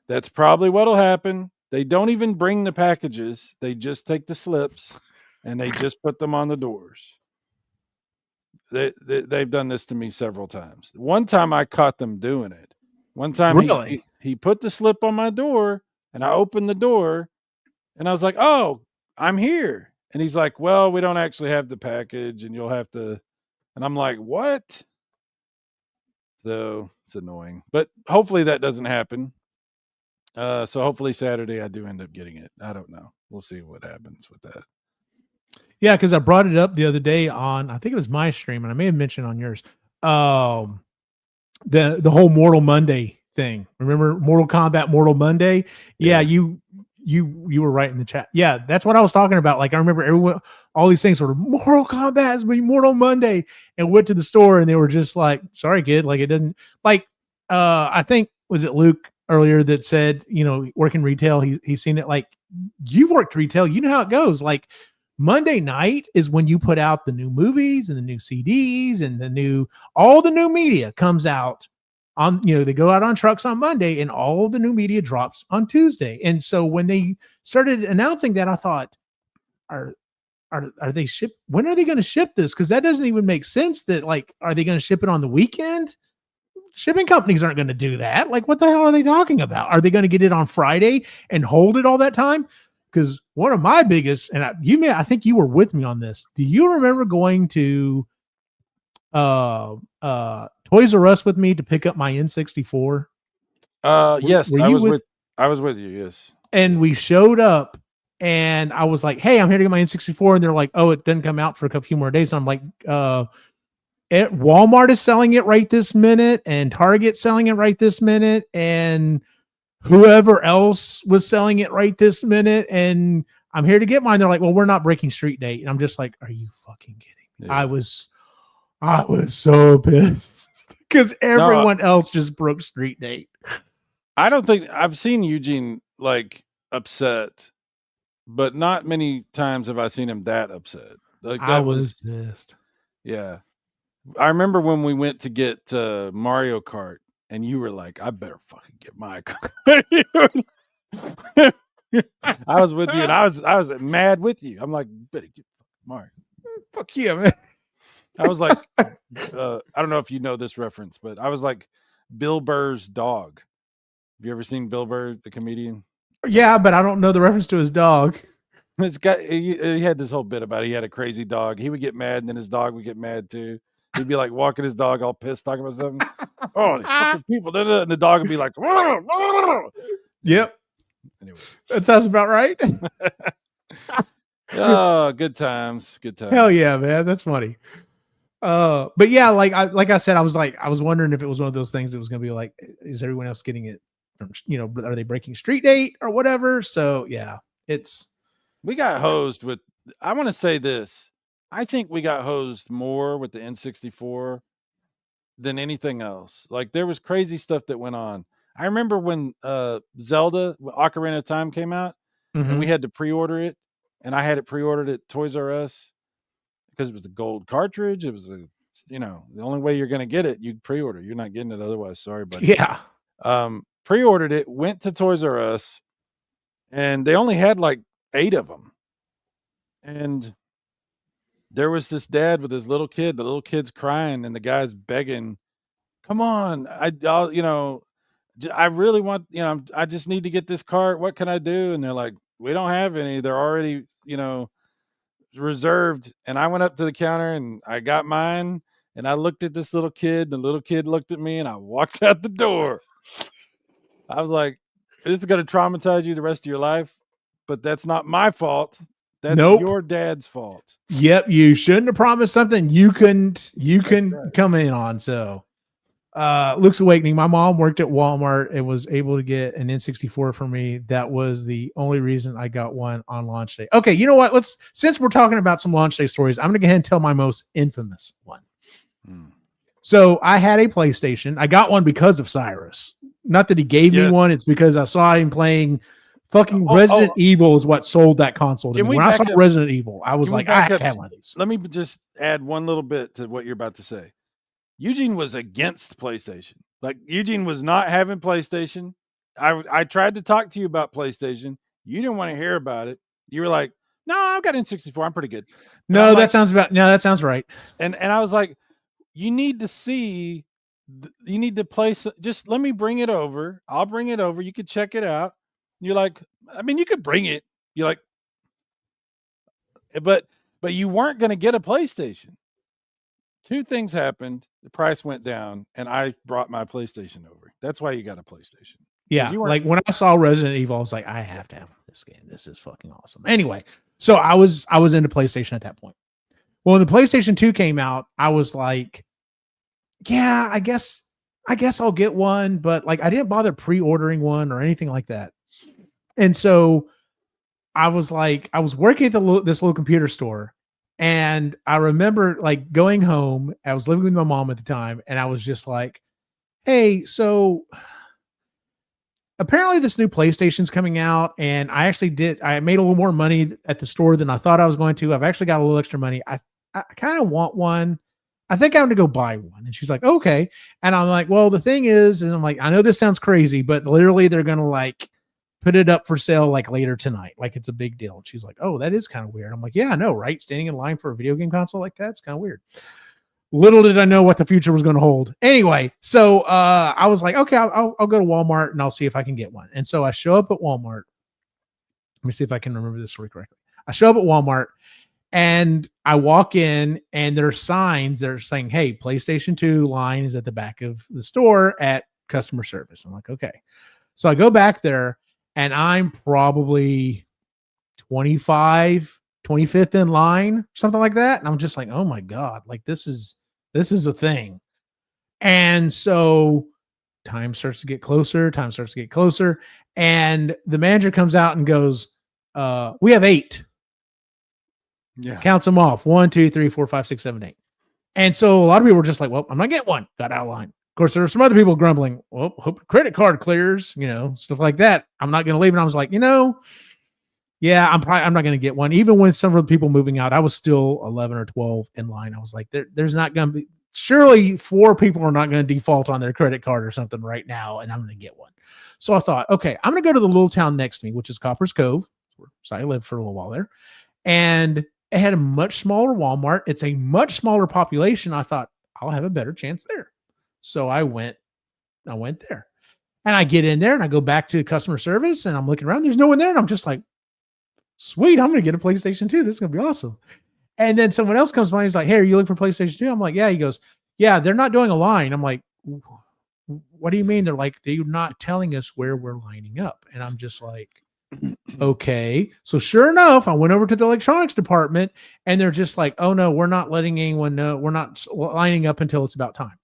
That's probably what'll happen. They don't even bring the packages. They just take the slips and they just put them on the doors. They've done this to me several times. One time I caught them doing it. One time really? he put the slip on my door, and I opened the door, and I was like, oh, I'm here. And he's like, well, we don't actually have the package, and you'll have to. And I'm like, what? So it's annoying, but hopefully that doesn't happen. So hopefully Saturday I do end up getting it. I don't know. We'll see what happens with that. Yeah, because I brought it up the other day on, I think it was my stream, and I may have mentioned on yours. the whole Mortal Monday thing. Remember Mortal Kombat Mortal Monday? Yeah, you were right in the chat. Yeah, that's what I was talking about. Like I remember everyone, all these things were Mortal Kombat is Mortal Monday, and went to the store and they were just like, sorry, kid, like it didn't like. I think was it Luke earlier that said, working retail, he's seen it. Like you've worked retail, you know how it goes. Like Monday night is when you put out the new movies and the new CDs and all the new media comes out on, they go out on trucks on Monday and all the new media drops on Tuesday. And so when they started announcing that, I thought, are they when are they going to ship this? Cause that doesn't even make sense that are they going to ship it on the weekend? Shipping companies aren't going to do that. Like, what the hell are they talking about? Are they going to get it on Friday and hold it all that time? Because one of my biggest, and I think you were with me on this. Do you remember going to Toys R Us with me to pick up my N64? Yes, I was with you. Yes, and we showed up, and I was like, "Hey, I'm here to get my N64," and they're like, "Oh, it didn't come out for a few more days." And I'm like, Walmart is selling it right this minute, and Target selling it right this minute, and whoever else was selling it right this minute, and I'm here to get mine. They're like, well, we're not breaking street date. And I'm just like, are you fucking kidding me? Yeah. I was so pissed because everyone else just broke street date. I don't think I've seen Eugene upset, but not many times have I seen him that upset. I was pissed. Yeah. I remember when we went to get Mario Kart. And you were like, I better fucking get my car. I was with you, and I was mad with you. I'm like, better get Mario. Fuck you, man. I was like, I don't know if you know this reference, but I was like Bill Burr's dog. Have you ever seen Bill Burr, the comedian? Yeah, but I don't know the reference to his dog. This guy, he had this whole bit about it. He had a crazy dog. He would get mad, and then his dog would get mad too. He'd be like walking his dog all pissed, talking about something. Oh, these fucking people. And the dog would be like, yep. Anyway. That sounds about right. Oh, good times. Good times. Hell yeah, man. That's funny. But yeah, like I said, I was wondering if it was one of those things that was going to be like, is everyone else getting it from, are they breaking street date or whatever? So yeah, we got hosed with, I want to say this. I think we got hosed more with the N64 than anything else. Like there was crazy stuff that went on. I remember when Zelda Ocarina of Time came out, and we had to pre-order it, and I had it pre-ordered at Toys R Us because it was the gold cartridge. It was the only way you're going to get it, you'd pre-order. You're not getting it otherwise. Sorry, buddy. Yeah. Pre-ordered it, went to Toys R Us, and they only had like 8 of them. And there was this dad with his little kid. The little kid's crying, and the guy's begging, "Come on, I'll I really want, I just need to get this cart. What can I do?" And they're like, "We don't have any. They're already, reserved." And I went up to the counter and I got mine, and I looked at this little kid. The little kid looked at me, and I walked out the door. I was like, "This is going to traumatize you the rest of your life, but that's not my fault. That's your dad's fault." Yep, you shouldn't have promised something you couldn't come in on. So Luke's Awakening. My mom worked at Walmart and was able to get an N64 for me. That was the only reason I got one on launch day. Okay, you know what? Since we're talking about some launch day stories, I'm gonna go ahead and tell my most infamous one. So I had a PlayStation. I got one because of Cyrus. Not that he gave me one, it's because I saw him playing fucking Resident Evil is what sold that console to me. When I saw Resident Evil, I was like, I have to have one of these. Let me just add one little bit to what you're about to say. Eugene was against PlayStation. Like Eugene was not having PlayStation. I tried to talk to you about PlayStation. You didn't want to hear about it. You were like, "No, I've got N64. I'm pretty good." No, that sounds right. And I was like, you need to see, you need to play. Just let me bring it over. I'll bring it over. You could check it out. You're like, I mean, you could bring it. You're like, but you weren't going to get a PlayStation. 2 things happened. The price went down, and I brought my PlayStation over. That's why you got a PlayStation. Yeah, like when I saw Resident Evil, I was like, I have to have this game. This is fucking awesome. Anyway, so I was into PlayStation at that point. Well, when the PlayStation 2 came out, I was like, yeah, I guess I'll get one, but like I didn't bother pre-ordering one or anything like that. And so I was working at this little computer store, and I remember like going home. I was living with my mom at the time, and I was just like, "Hey, so apparently this new PlayStation's coming out, and I made a little more money at the store than I thought I was going to. I've actually got a little extra money. I kind of want one. I think I'm going to go buy one." And she's like, "Okay." And I'm like, "Well, the thing is," and I'm like, "I know this sounds crazy, but literally they're going to like put it up for sale like later tonight. Like it's a big deal." And she's like, "Oh, that is kind of weird." I'm like, "Yeah, I know, right? Standing in line for a video game console like that's kind of weird." Little did I know what the future was going to hold. Anyway, so I was like, "Okay, I'll go to Walmart and I'll see if I can get one." And so I show up at Walmart. Let me see if I can remember this story correctly. I show up at Walmart and I walk in, and there are signs that are saying, "Hey, PlayStation 2 line is at the back of the store at customer service." I'm like, "Okay." So I go back there, and I'm probably 25th in line, something like that. And I'm just like, "Oh my God, like this is a thing." And so time starts to get closer. And the manager comes out and goes, "We have 8. Yeah. Counts them off. 1, 2, 3, 4, 5, 6, 7, 8. And so a lot of people were just like, "Well, I'm not getting one." Got out of line. Of course, there were some other people grumbling, "Well, hope your credit card clears," stuff like that. I'm not going to leave. And I was like, yeah, I'm not going to get one. Even with some of the people moving out, I was still 11 or 12 in line. I was like, there's not going to be, surely 4 people are not going to default on their credit card or something right now, and I'm going to get one. So I thought, okay, I'm going to go to the little town next to me, which is Copper's Cove. So I lived for a little while there. And it had a much smaller Walmart. It's a much smaller population. I thought I'll have a better chance there. So I went there, and I get in there and I go back to customer service, and I'm looking around. There's no one there. And I'm just like, sweet, I'm going to get a PlayStation 2. This is going to be awesome. And then someone else comes by. He's like, "Hey, are you looking for PlayStation 2? I'm like, "Yeah." He goes, "Yeah, they're not doing a line." I'm like, "What do you mean?" They're like, "They're not telling us where we're lining up." And I'm just like, okay. So sure enough, I went over to the electronics department, and they're just like, "Oh no, we're not letting anyone know. We're not lining up until it's about time."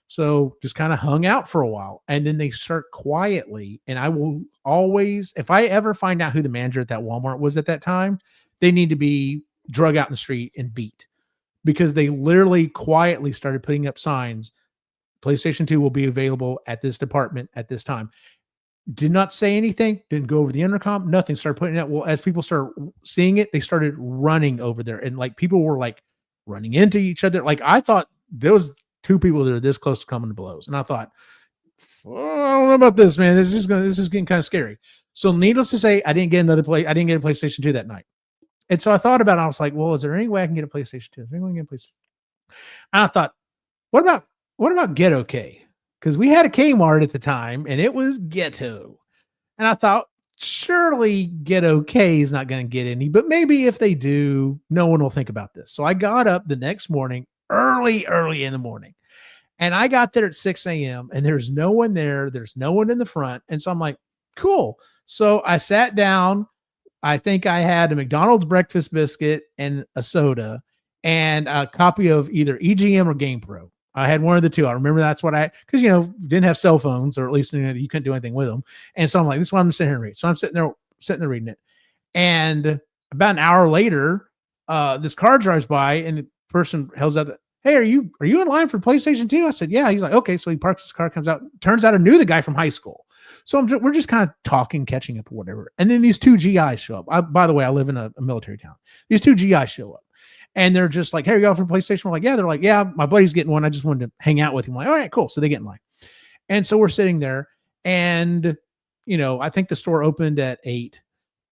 So just kind of hung out for a while, and then they start quietly. And I will always, if I ever find out who the manager at that Walmart was at that time, they need to be drug out in the street and beat, because they literally quietly started putting up signs. PlayStation 2 will be available at this department at this time. Did not say anything, didn't go over the intercom, nothing. Started putting it out. Well, as people started seeing it, they started running over there, and like people were like running into each other. Like I thought there was 2 people that are this close to coming to blows, and I thought, I don't know about this, man. This is getting kind of scary. So needless to say, I didn't get a PlayStation 2 that night. And so I thought about it. I was like, well, is there any way I can get a PlayStation 2? Is there any way I can get a PlayStation 2? And I thought, what about Ghetto K? Because we had a Kmart at the time, and it was ghetto. And I thought, surely Ghetto K is not going to get any, but maybe if they do, no one will think about this. So I got up the next morning, early in the morning, and I got there at 6 a.m. and there's no one there. There's no one in the front. And so I'm like, cool. So I sat down. I think I had a McDonald's breakfast biscuit and a soda and a copy of either EGM or GamePro. I had one of the two. I remember that's what because didn't have cell phones, or at least you couldn't do anything with them. And so I'm like, this is what I'm gonna sit here and read. So I'm sitting there reading it. And about an hour later, this car drives by, and the person holds out "Hey, are you in line for PlayStation 2? I said, "Yeah." He's like, "Okay." So he parks his car, comes out. Turns out I knew the guy from high school. So we're just kind of talking, catching up or whatever. And then these 2 GIs show up. By the way, I live in a military town. These 2 GIs show up. And they're just like, "Hey, are you out for PlayStation?" We're like, "Yeah." They're like, "Yeah, my buddy's getting one. I just wanted to hang out with him." I'm like, "All right, cool." So they get in line. And so we're sitting there, and, I think the store opened at 8.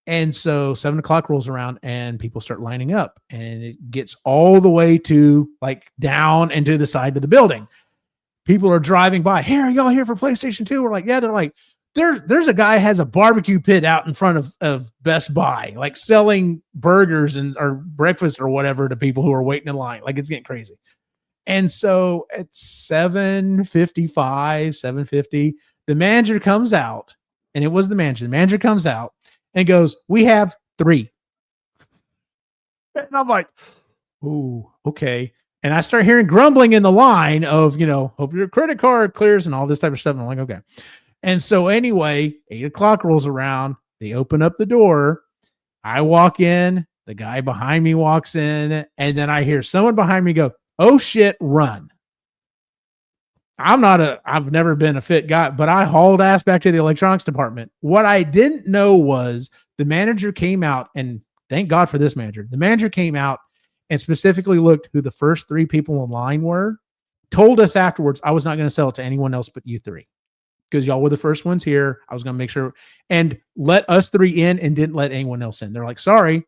And so 7 o'clock rolls around, and people start lining up, and it gets all the way to like down into the side of the building. People are driving by. "Hey, are y'all here for PlayStation 2? We're like, "Yeah." They're like, there's a guy has a barbecue pit out in front of Best Buy, like selling burgers or breakfast or whatever to people who are waiting in line. Like, it's getting crazy. And so at 7:55, 7:50, the manager comes out, and it was the manager. The manager comes out and goes, "We have 3. And I'm like, "Ooh, okay." And I start hearing grumbling in the line of, hope your credit card clears and all this type of stuff. And I'm like, okay. And so anyway, 8:00 rolls around. They open up the door. I walk in. The guy behind me walks in. And then I hear someone behind me go, oh shit, run. I've never been a fit guy, but I hauled ass back to the electronics department. What I didn't know was the manager came out, and thank God for this manager. The manager came out and specifically looked who the first 3 people in line were, told us afterwards, I was not going to sell it to anyone else but you 3. Because y'all were the first ones here. I was going to make sure and let us 3 in and didn't let anyone else in. They're like, sorry, as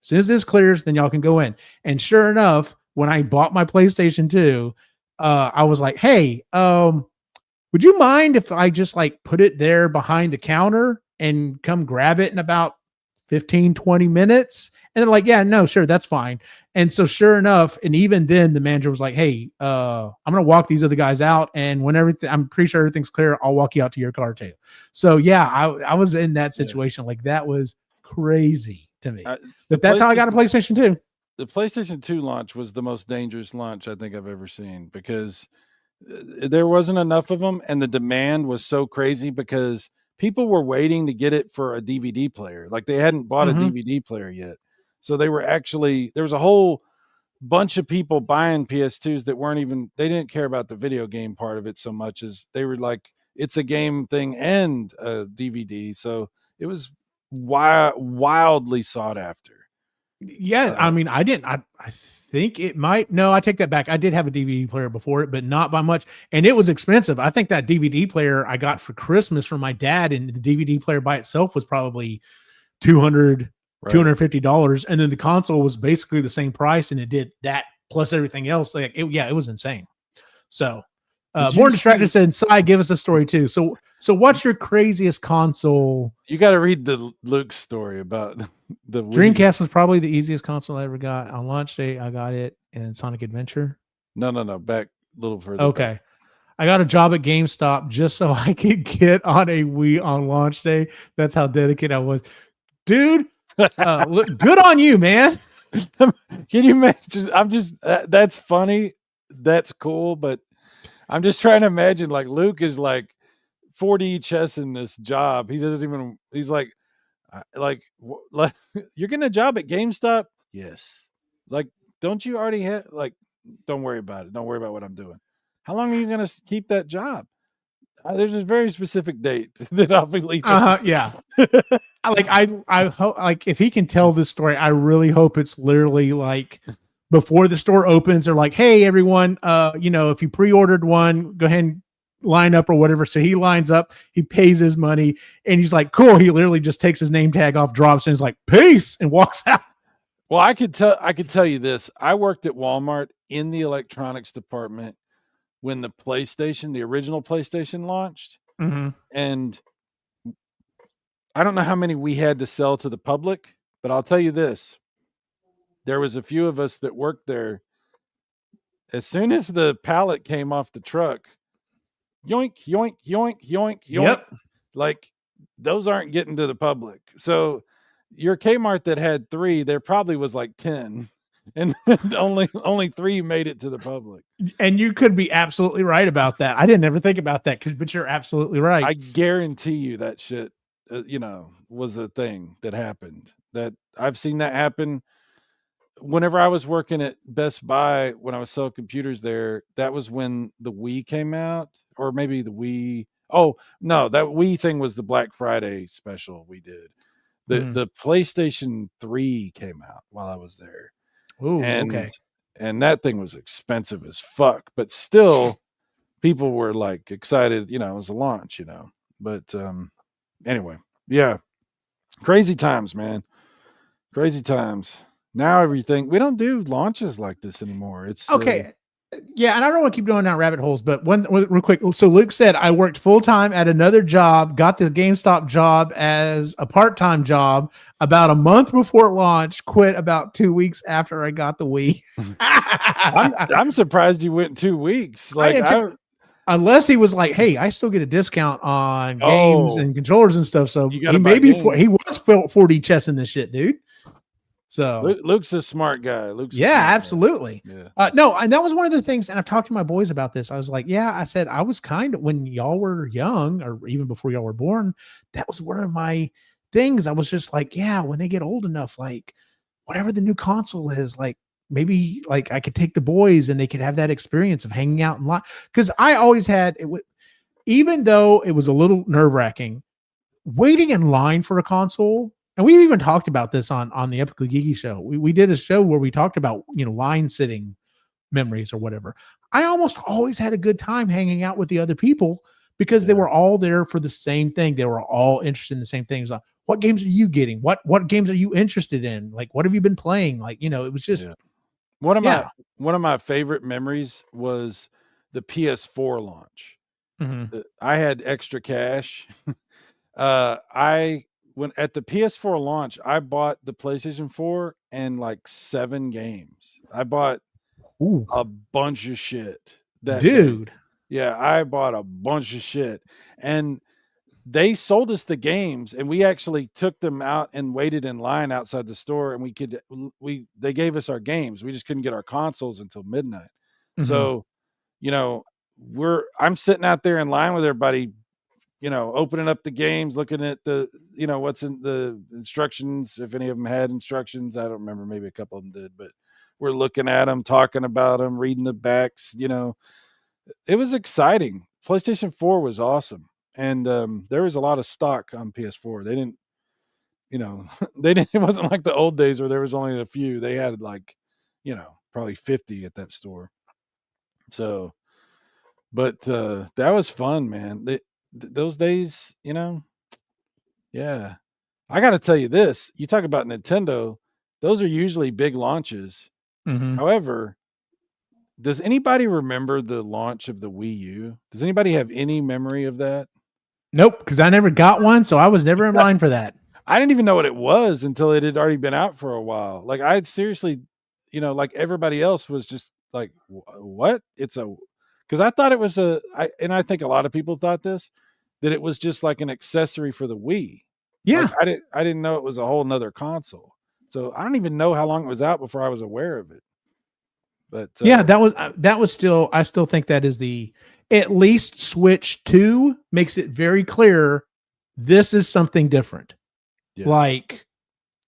soon as this clears, then y'all can go in. And sure enough, when I bought my PlayStation 2, I was like, hey, would you mind if I just like put it there behind the counter and come grab it in about 15, 20 minutes? And they're like, yeah, no, sure. That's fine. And so sure enough, and even then the manager was like, hey, I'm going to walk these other guys out. And when I'm pretty sure everything's clear, I'll walk you out to your car too. So yeah, I was in that situation. Like that was crazy to me. But that's how I got a PlayStation 2. The PlayStation 2 launch was the most dangerous launch I think I've ever seen because there wasn't enough of them. And the demand was so crazy because people were waiting to get it for a DVD player. Like they hadn't bought a DVD player yet. So there was a whole bunch of people buying PS2s that they didn't care about the video game part of it so much as they were like, it's a game thing and a DVD. So it was wildly sought after. Yeah. I mean, I think it might, no, I take that back. I did have a DVD player before it, but not by much. And it was expensive. I think that DVD player I got for Christmas from my dad, and the DVD player by itself was probably $250. And then the console was basically the same price, and it did that plus everything else. Like it was insane. So Born Distracted said, Sai, give us a story too. So what's your craziest console? You got to read the Luke's story about the Dreamcast was probably the easiest console I ever got. On launch day, I got it in Sonic Adventure. No. Back a little further. Okay. Back. I got a job at GameStop just so I could get on a Wii on launch day. That's how dedicated I was. Dude, look, good on you, man. Can you imagine? I'm just, that's funny. That's cool. But I'm just trying to imagine like Luke is like 4D chess in this job. He's like, you're getting a job at GameStop? Yes. Like, don't you already have, like, don't worry about it. Don't worry about what I'm doing. How long are you going to keep that job? There's a very specific date that I'll be leaving. Yeah. I hope, like, if he can tell this story, I really hope it's literally like before the store opens, they're like, hey, everyone, if you pre-ordered one, go ahead and line up or whatever. So he lines up, he pays his money, and he's like, cool. He literally just takes his name tag off, drops, and is like, peace, and walks out. Well, I could tell you this. I worked at Walmart in the electronics department when the original PlayStation launched. Mm-hmm. And I don't know how many we had to sell to the public, but I'll tell you this. There was a few of us that worked there. As soon as the pallet came off the truck, yoink, yoink, yoink, yoink, yoink. Yep. Like those aren't getting to the public. So your Kmart that had 3, there probably was like 10. And only 3 made it to the public. And you could be absolutely right about that. I didn't ever think about that, but you're absolutely right. I guarantee you that shit, was a thing that happened. That I've seen that happen. Whenever I was working at Best Buy, when I was selling computers there, that was when the Wii came out, or maybe the Wii. Oh no, that Wii thing was the Black Friday special we did. The PlayStation 3 came out while I was there. Ooh, okay. And that thing was expensive as fuck, but still people were like excited, it was a launch, but anyway, yeah, crazy times, man. Crazy times. Now we don't do launches like this anymore. It's okay. Yeah, and I don't want to keep going down rabbit holes, but one real quick. So Luke said, I worked full-time at another job, got the GameStop job as a part-time job about a month before launch, quit about 2 weeks after I got the Wii. I'm surprised you went 2 weeks. Like unless he was like, hey, I still get a discount on games and controllers and stuff. So he was 4D chessing this shit, dude. So Luke's a smart guy. Luke's a yeah, smart guy. absolutely. Yeah. No, and that was one of the things. And I've talked to my boys about this. I was like, yeah, I said, I was kind of, when y'all were young or even before y'all were born, that was one of my things. I was just like, yeah, when they get old enough, like whatever the new console is, like maybe like I could take the boys and they could have that experience of hanging out in line. Cause I always had it, even though it was a little nerve wracking, waiting in line for a console. And we even talked about this on the Epically Geeky show. We did a show where we talked about, line sitting memories or whatever. I almost always had a good time hanging out with the other people because they were all there for the same thing. They were all interested in the same things. Like, what games are you getting? What games are you interested in? Like, what have you been playing? Like, it was just one of my favorite memories was the PS4 launch. Mm-hmm. I had extra cash. When at the PS4 launch, I bought the PlayStation 4 and like 7 games. I bought a bunch of shit. Dude. Day. Yeah, I bought a bunch of shit. And they sold us the games and we actually took them out and waited in line outside the store, and they gave us our games. We just couldn't get our consoles until midnight. Mm-hmm. So, I'm sitting out there in line with everybody, opening up the games, looking at the, what's in the instructions. If any of them had instructions, I don't remember. Maybe a couple of them did, but we're looking at them, talking about them, reading the backs. It was exciting. PlayStation 4 was awesome, and there was a lot of stock on PS4. They didn't, It wasn't like the old days where there was only a few. They had like, probably 50 at that store. So, but that was fun, man. Those days, yeah. I got to tell you this. You talk about Nintendo, those are usually big launches. Mm-hmm. However, does anybody remember the launch of the Wii U? Does anybody have any memory of that? Nope, because I never got one, so I was never in line for that. I didn't even know what it was until it had already been out for a while. Like I had seriously, like everybody else was just like, what? Because I thought it was and I think a lot of people thought this, that it was just like an accessory for the Wii. Yeah. Like I didn't know it was a whole nother console. So I don't even know how long it was out before I was aware of it. But yeah, that was still, I still think that is at least Switch 2 makes it very clear this is something different. Yeah. Like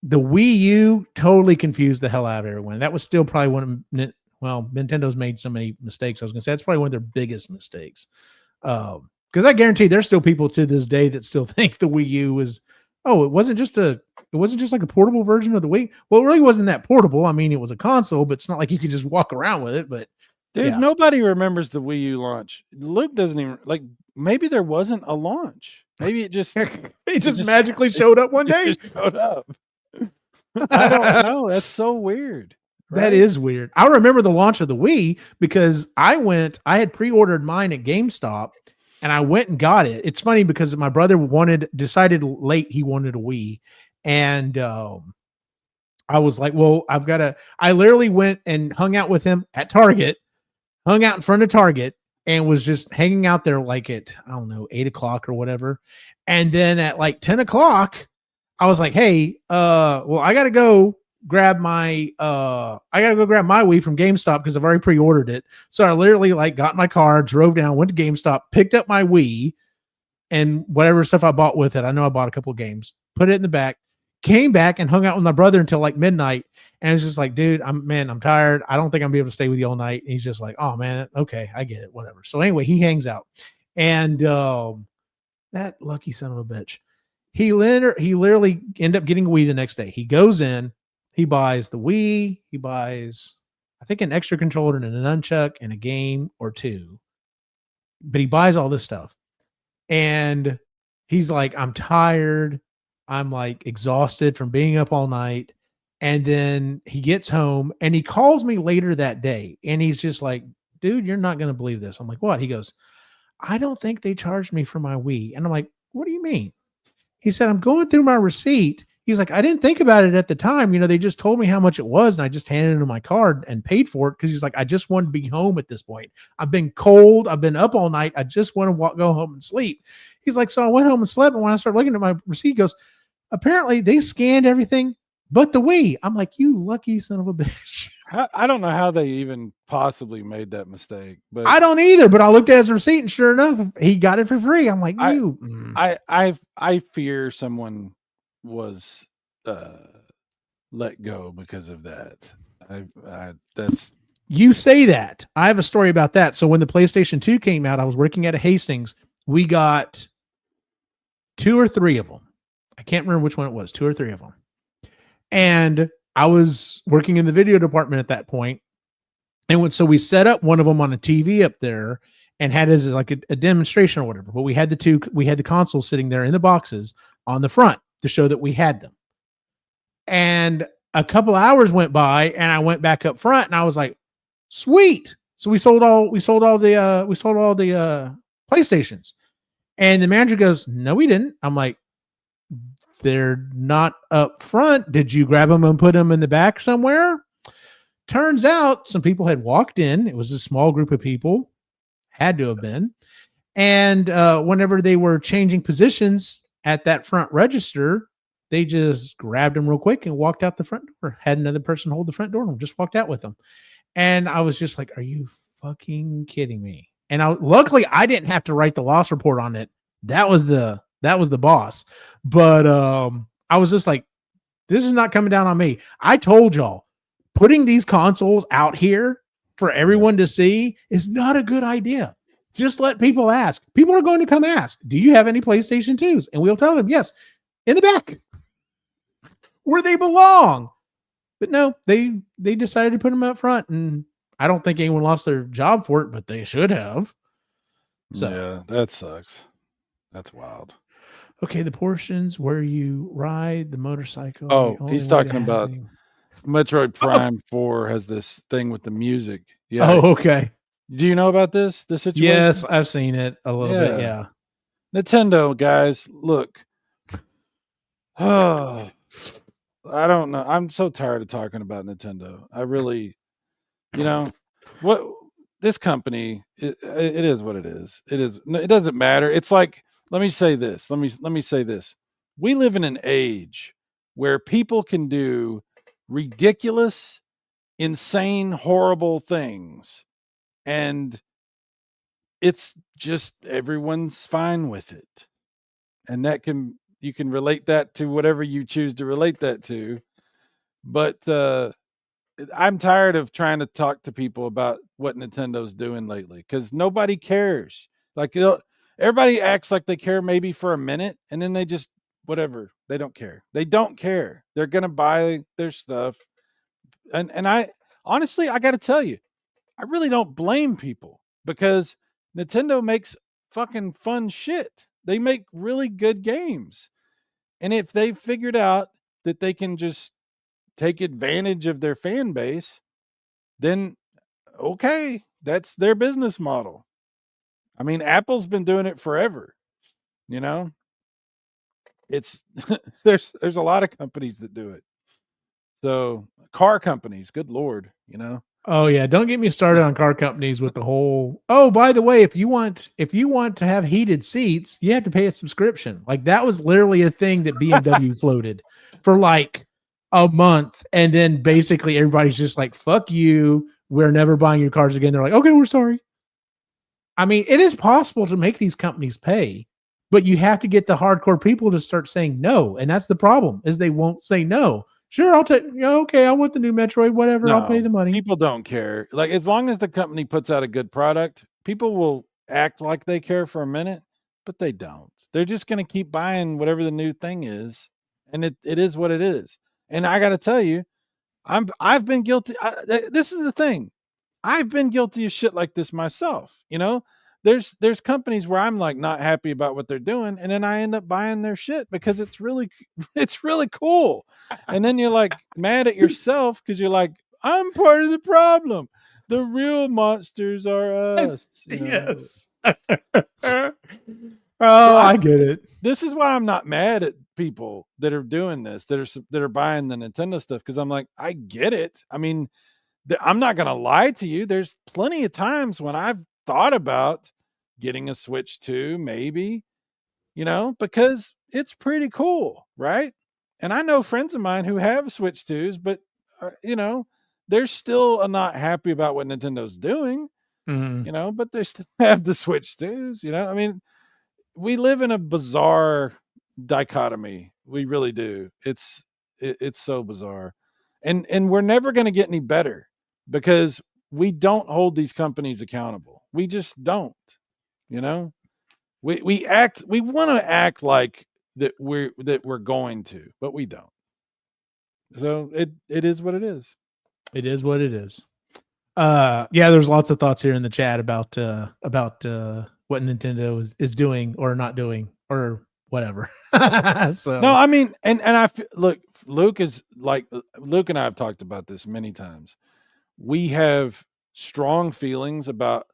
the Wii U totally confused the hell out of everyone. That was still probably one of, Nintendo's made so many mistakes. I was going to say that's probably one of their biggest mistakes. Because I guarantee there's still people to this day that still think the Wii U was, it wasn't just like a portable version of the Wii. Well, it really wasn't that portable. I mean, it was a console, but it's not like you could just walk around with it. But dude, nobody remembers the Wii U launch. Luke doesn't even maybe there wasn't a launch. Maybe it just magically showed up one day. It just showed up. I don't know. That's so weird. Right? That is weird. I remember the launch of the Wii because I had pre-ordered mine at GameStop and I went and got it. It's funny because my brother decided late he wanted a Wii. And I was like, well, I literally went and hung out with him at Target, hung out in front of Target and was just hanging out there like at, 8 o'clock or whatever. And then at like 10 o'clock, I was like, hey, I got to go grab my Wii from GameStop because I've already pre-ordered it. So I literally got in my car, drove down, went to GameStop, picked up my Wii and whatever stuff I bought with it. I know I bought a couple of games, put it in the back, came back and hung out with my brother until like midnight. And it's just like, dude, I'm tired. I don't think I'm gonna be able to stay with you all night. And he's just like, oh man, okay, I get it, whatever. So anyway, he hangs out, and that lucky son of a bitch, he literally ended up getting a Wii the next day. He goes in, he buys the Wii, he buys, I think, an extra controller and a nunchuck and a game or two, but he buys all this stuff, and he's like, I'm tired. I'm like exhausted from being up all night. And then he gets home and he calls me later that day. And he's just like, dude, you're not going to believe this. I'm like, what? He goes, I don't think they charged me for my Wii. And I'm like, what do you mean? He said, I'm going through my receipt. He's like, I didn't think about it at the time. They just told me how much it was. And I just handed him my card and paid for it. Cause he's like, I just wanted to be home at this point. I've been cold. I've been up all night. I just want to go home and sleep. He's like, so I went home and slept. And when I started looking at my receipt, he goes, apparently they scanned everything but the Wii. I'm like, you lucky son of a bitch. I don't know how they even possibly made that mistake, but I don't either. But I looked at his receipt, and sure enough, he got it for free. I'm like, I fear someone was let go because of that. That's You say that. I have a story about that. So when the PlayStation 2 came out, I was working at a Hastings. We got 2 or 3 of them. I can't remember which one it was, 2 or 3 of them. And I was working in the video department at that point. And so we set up one of them on a TV up there and had as like a demonstration or whatever. But we had the consoles sitting there in the boxes on the front to show that we had them. And a couple hours went by and I went back up front and I was like, sweet. So we sold all the PlayStations. And the manager goes, no, we didn't. I'm like, they're not up front. Did you grab them and put them in the back somewhere? Turns out some people had walked in. It was a small group of people, had to have been. And whenever they were changing positions at that front register, they just grabbed them real quick and walked out the front door. Had another person hold the front door and just walked out with them. And I was just like, are you fucking kidding me? And luckily I didn't have to write the loss report on it. That was the boss. But I was just like, this is not coming down on me. I told y'all, putting these consoles out here for everyone to see is not a good idea. Just let people ask. People are going to come ask, do you have any PlayStation 2s? And we'll tell them, yes, in the back where they belong. But no, they decided to put them out front, and I don't think anyone lost their job for it, but they should have. So yeah, that sucks. That's wild. Okay, the portions where you ride the motorcycle. Oh, he's talking about Metroid Prime 4 has this thing with the music. Yeah. Oh, okay. Do you know about this situation? Yes, I've seen it a little bit. Yeah. Nintendo, guys, look. Oh, I don't know. I'm so tired of talking about Nintendo. I really, what this company, it is what it is. It is. It doesn't matter. It's like, let me say this. Let me say this. We live in an age where people can do ridiculous, insane, horrible things, and it's just everyone's fine with it. And you can relate that to whatever you choose to relate that to. But I'm tired of trying to talk to people about what Nintendo's doing lately because nobody cares. Like everybody acts like they care maybe for a minute, and then they just whatever. They don't care. They don't care. They're gonna buy their stuff. And I honestly, I got to tell you, I really don't blame people because Nintendo makes fucking fun shit. They make really good games. And if they figured out that they can just take advantage of their fan base, then okay, that's their business model. I mean, Apple's been doing it forever. It's there's a lot of companies that do it. So car companies, good Lord, Oh yeah, don't get me started on car companies with the whole. Oh, by the way, if you want to have heated seats, you have to pay a subscription. Like that was literally a thing that BMW floated for like a month, and then basically everybody's just like, "Fuck you, we're never buying your cars again." They're like, "Okay, we're sorry." I mean, it is possible to make these companies pay, but you have to get the hardcore people to start saying no, and that's the problem. Is they won't say no. Sure, I'll take. Okay, I want the new Metroid. Whatever, I'll pay the money. People don't care. Like as long as the company puts out a good product, people will act like they care for a minute, but they don't. They're just going to keep buying whatever the new thing is, and it is what it is. And I got to tell you, I've been guilty. This is the thing. I've been guilty of shit like this myself. There's companies where I'm like not happy about what they're doing, and then I end up buying their shit because it's really cool. And then you're like mad at yourself because you're like, I'm part of the problem. The real monsters are us. Yes. I get it. This is why I'm not mad at people that are doing this, that are buying the Nintendo stuff, because I'm like, I get it. I mean, I'm not going to lie to you. There's plenty of times when I've thought about getting a Switch 2, maybe, because it's pretty cool, right? And I know friends of mine who have Switch 2s, but they're still not happy about what Nintendo's doing, but they still have the Switch 2s, I mean, we live in a bizarre dichotomy. We really do. It's so bizarre. And we're never going to get any better because we don't hold these companies accountable. We just don't, we want to act like that we're going to, but we don't. So it is what it is. It is what it is. Yeah, there's lots of thoughts here in the chat about what Nintendo is doing or not doing or whatever. So no, I mean, and look, Luke and I have talked about this many times. We have strong feelings about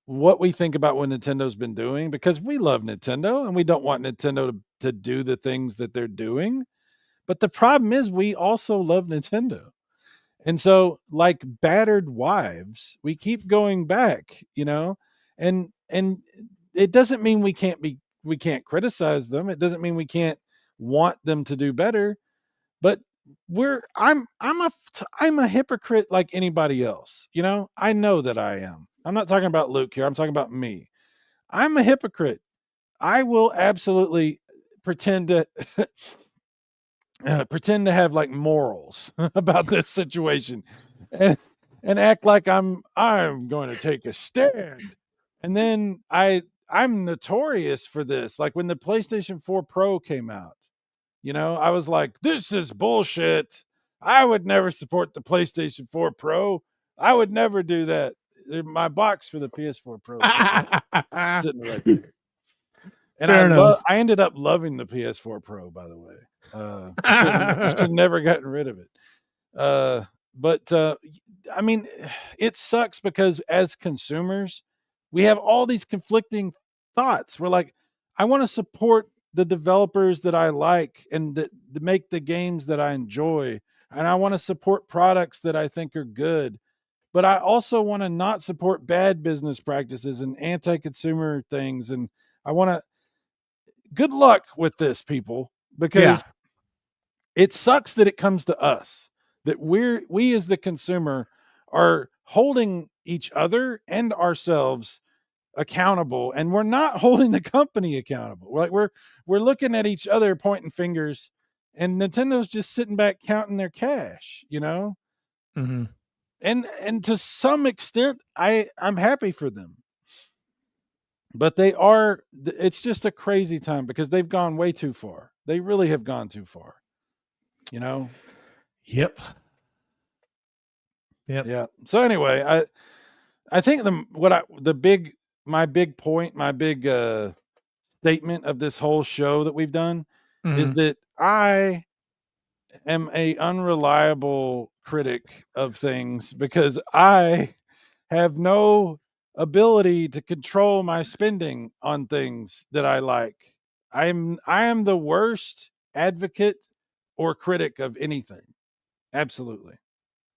what we think about what Nintendo's been doing because we love Nintendo and we don't want Nintendo to do the things that they're doing. But the problem is we also love Nintendo. And so like battered wives, we keep going back, and it doesn't mean we can't criticize them. It doesn't mean we can't want them to do better, but I'm a hypocrite like anybody else. I know that I am. I'm not talking about Luke here. I'm talking about me. I'm a hypocrite. I will absolutely pretend to have like morals about this situation and act like I'm going to take a stand. And then I'm notorious for this. Like when the PlayStation 4 Pro came out, I was like, this is bullshit. I would never support the PlayStation 4 Pro. I would never do that. My box for the PS4 Pro sitting right there. And I ended up loving the PS4 Pro, by the way. I should have never gotten rid of it. But I mean, it sucks because as consumers, we have all these conflicting thoughts. We're like, I want to support the developers that I like and that make the games that I enjoy. And I want to support products that I think are good. But I also want to not support bad business practices and anti-consumer things. And I want to, good luck with this, people, because it sucks that it comes to us, that we as the consumer are holding each other and ourselves accountable, and we're not holding the company accountable. Like we're looking at each other, pointing fingers, and Nintendo's just sitting back counting their cash, Mm-hmm. And to some extent, I'm happy for them. But it's just a crazy time because they've gone way too far. They really have gone too far. Yep. Yeah. So anyway, I think my big statement of this whole show that we've done is that I am a unreliable critic of things because I have no ability to control my spending on things that I like. I am the worst advocate or critic of anything. Absolutely.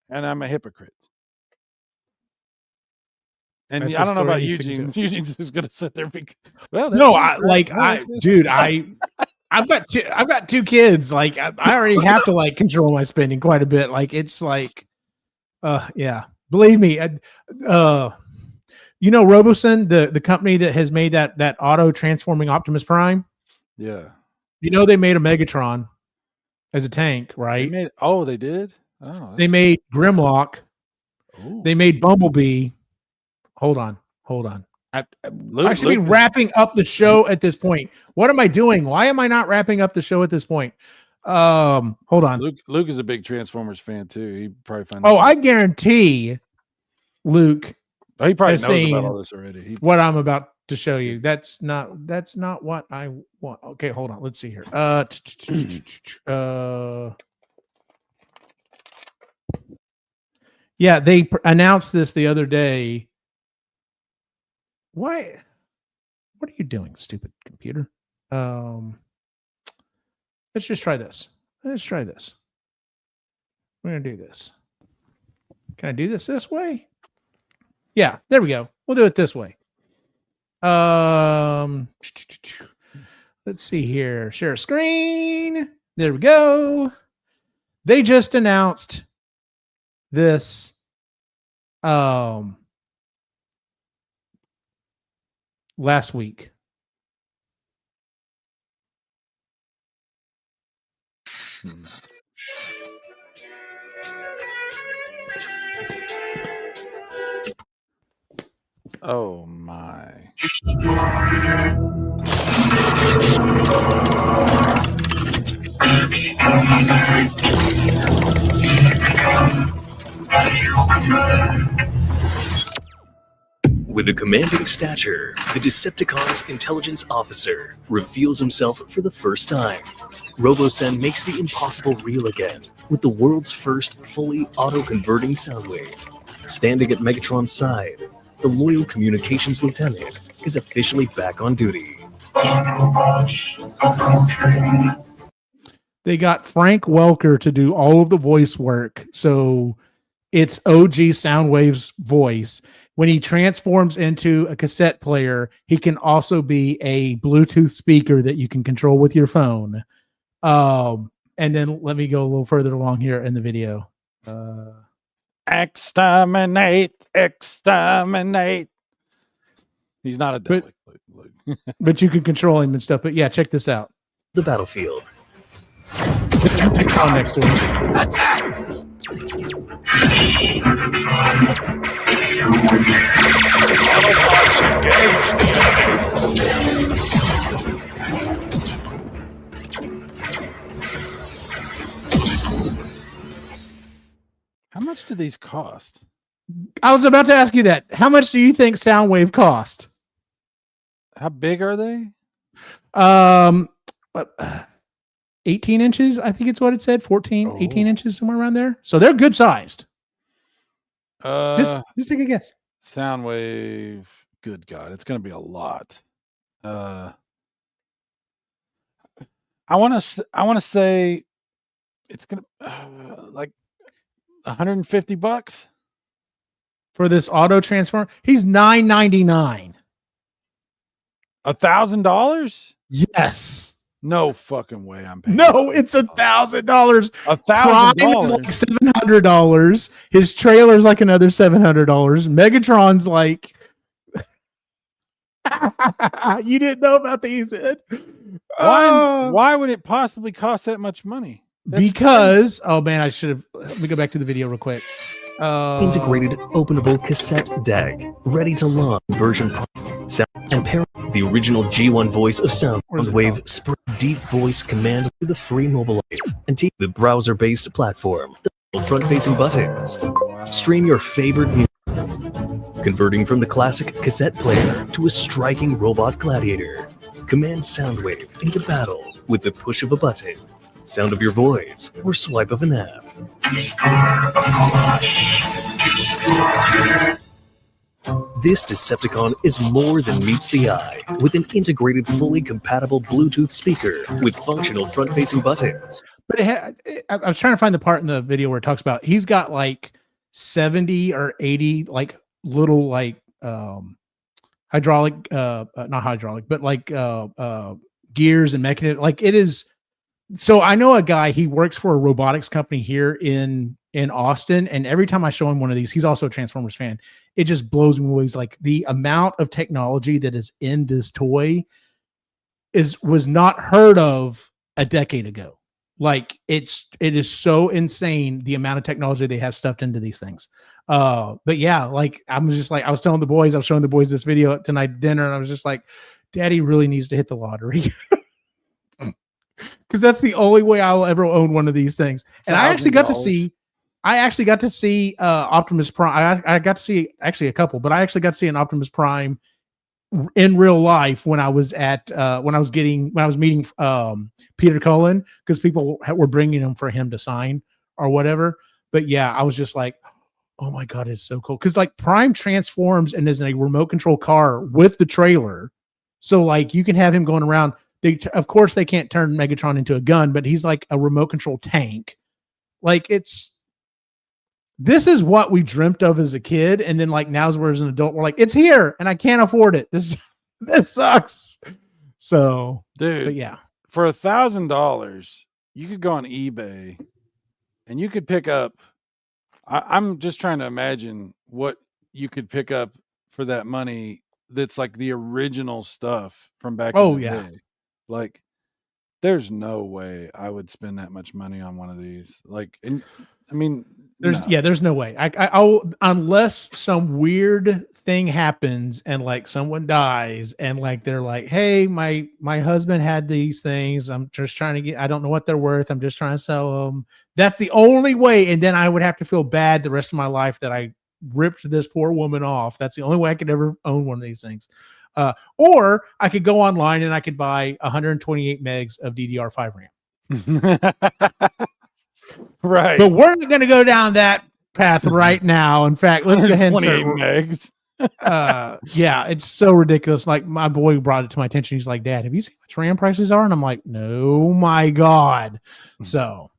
And I'm a hypocrite. And I don't know about Eugene. Eugene's just going to sit there. I've got two kids. Like I already have to like control my spending quite a bit. Like it's like, yeah, believe me. Robosen, the company that has made that auto transforming Optimus Prime. Yeah. They made a Megatron as a tank, right? They did? Oh, they made Grimlock. Ooh. They made Bumblebee. Hold on. I should be wrapping up the show at this point. What am I doing? Why am I not wrapping up the show at this point? Hold on. Luke is a big Transformers fan too. He probably finds I guarantee Luke. He probably knows about all this already. What I'm about to show you. That's not what I want. Okay, hold on. Let's see here. Yeah, they announced this the other day. Why? What are you doing, stupid computer? Let's just try this. We're gonna do this. Can I do this way? Yeah, there we go. We'll do it this way. Let's see here. Share screen. There we go. They just announced this last week. Oh my. With a commanding stature, the Decepticon's intelligence officer reveals himself for the first time. Robosen makes the impossible real again with the world's first fully auto-converting Soundwave. Standing at Megatron's side, the loyal communications lieutenant is officially back on duty. They got Frank Welker to do all of the voice work. So it's OG Soundwave's voice. When he transforms into a cassette player, he can also be a Bluetooth speaker that you can control with your phone. And then let me go a little further along here in the video. Exterminate. He's not a Dalek. But you can control him and stuff. But yeah, check this out. The battlefield. It's Megatron next to him. Autobots engage the How much do these cost? I was about to ask you that. How much do you think Soundwave cost? How big are they? 18 inches, I think it's what it said. 18 inches, somewhere around there. So they're good sized. Just take a guess. Soundwave. Good God, it's going to be a lot. I want to say it's going to like $150 for this auto transform. He's $999. $1,000? Yes. No fucking way I'm paying. No, it's $1,000. $1,000 is like $700. His trailer's like another $700. Megatron's like you didn't know about these, Ed. Why would it possibly cost that much money? Because oh man, I should have. Let me go back to the video real quick. Integrated openable cassette deck, ready to launch version sound and pair the original G1 voice of Soundwave spread deep voice commands to the free mobile app and take the browser-based platform. The front-facing buttons. Stream your favorite music, converting from the classic cassette player to a striking robot gladiator. Command Soundwave into battle with the push of a button, sound of your voice, or swipe of an app. This Decepticon is more than meets the eye, with an integrated, fully compatible Bluetooth speaker with functional front-facing buttons. But I was trying to find the part in the video where it talks about he's got like 70 or 80 like little like hydraulic, not hydraulic, but like gears and mechanism. Like it is. So I know a guy. He works for a robotics company here in Austin, and every time I show him one of these, he's also a Transformers fan. It just blows me away. He's like, the amount of technology that is in this toy was not heard of a decade ago. Like it is so insane the amount of technology they have stuffed into these things. But yeah, like I was telling the boys, I was showing the boys this video tonight at dinner, and I was just like, Daddy really needs to hit the lottery. Because that's the only way I will ever own one of these things. And I actually got to see Optimus Prime. I got to see actually a couple, but I actually got to see an Optimus Prime in real life when I was meeting Peter Cullen, because people were bringing him for him to sign or whatever. But yeah, I was just like, oh my God, it's so cool. Because like Prime transforms and is in a remote control car with the trailer. So like you can have him going around. Of course they can't turn Megatron into a gun, but he's like a remote control tank. Like this is what we dreamt of as a kid. And then like now as we're as an adult, we're like, it's here and I can't afford it. This sucks. So, dude, but yeah, for $1,000, you could go on eBay and you could pick up. I'm just trying to imagine what you could pick up for that money. That's like the original stuff from back in the day. Like, there's no way I would spend that much money on one of these. Like, and I mean, there's no way. I'll unless some weird thing happens and like someone dies and like they're like, hey, my husband had these things. I'm just trying to get. I don't know what they're worth. I'm just trying to sell them. That's the only way. And then I would have to feel bad the rest of my life that I ripped this poor woman off. That's the only way I could ever own one of these things. Or I could go online and I could buy 128 megs of DDR5 RAM. Right. But we're not going to go down that path right now. In fact, let's go ahead and start. Megs. Yeah, it's so ridiculous. Like, my boy brought it to my attention. He's like, Dad, have you seen what RAM prices are? And I'm like, no, my God. So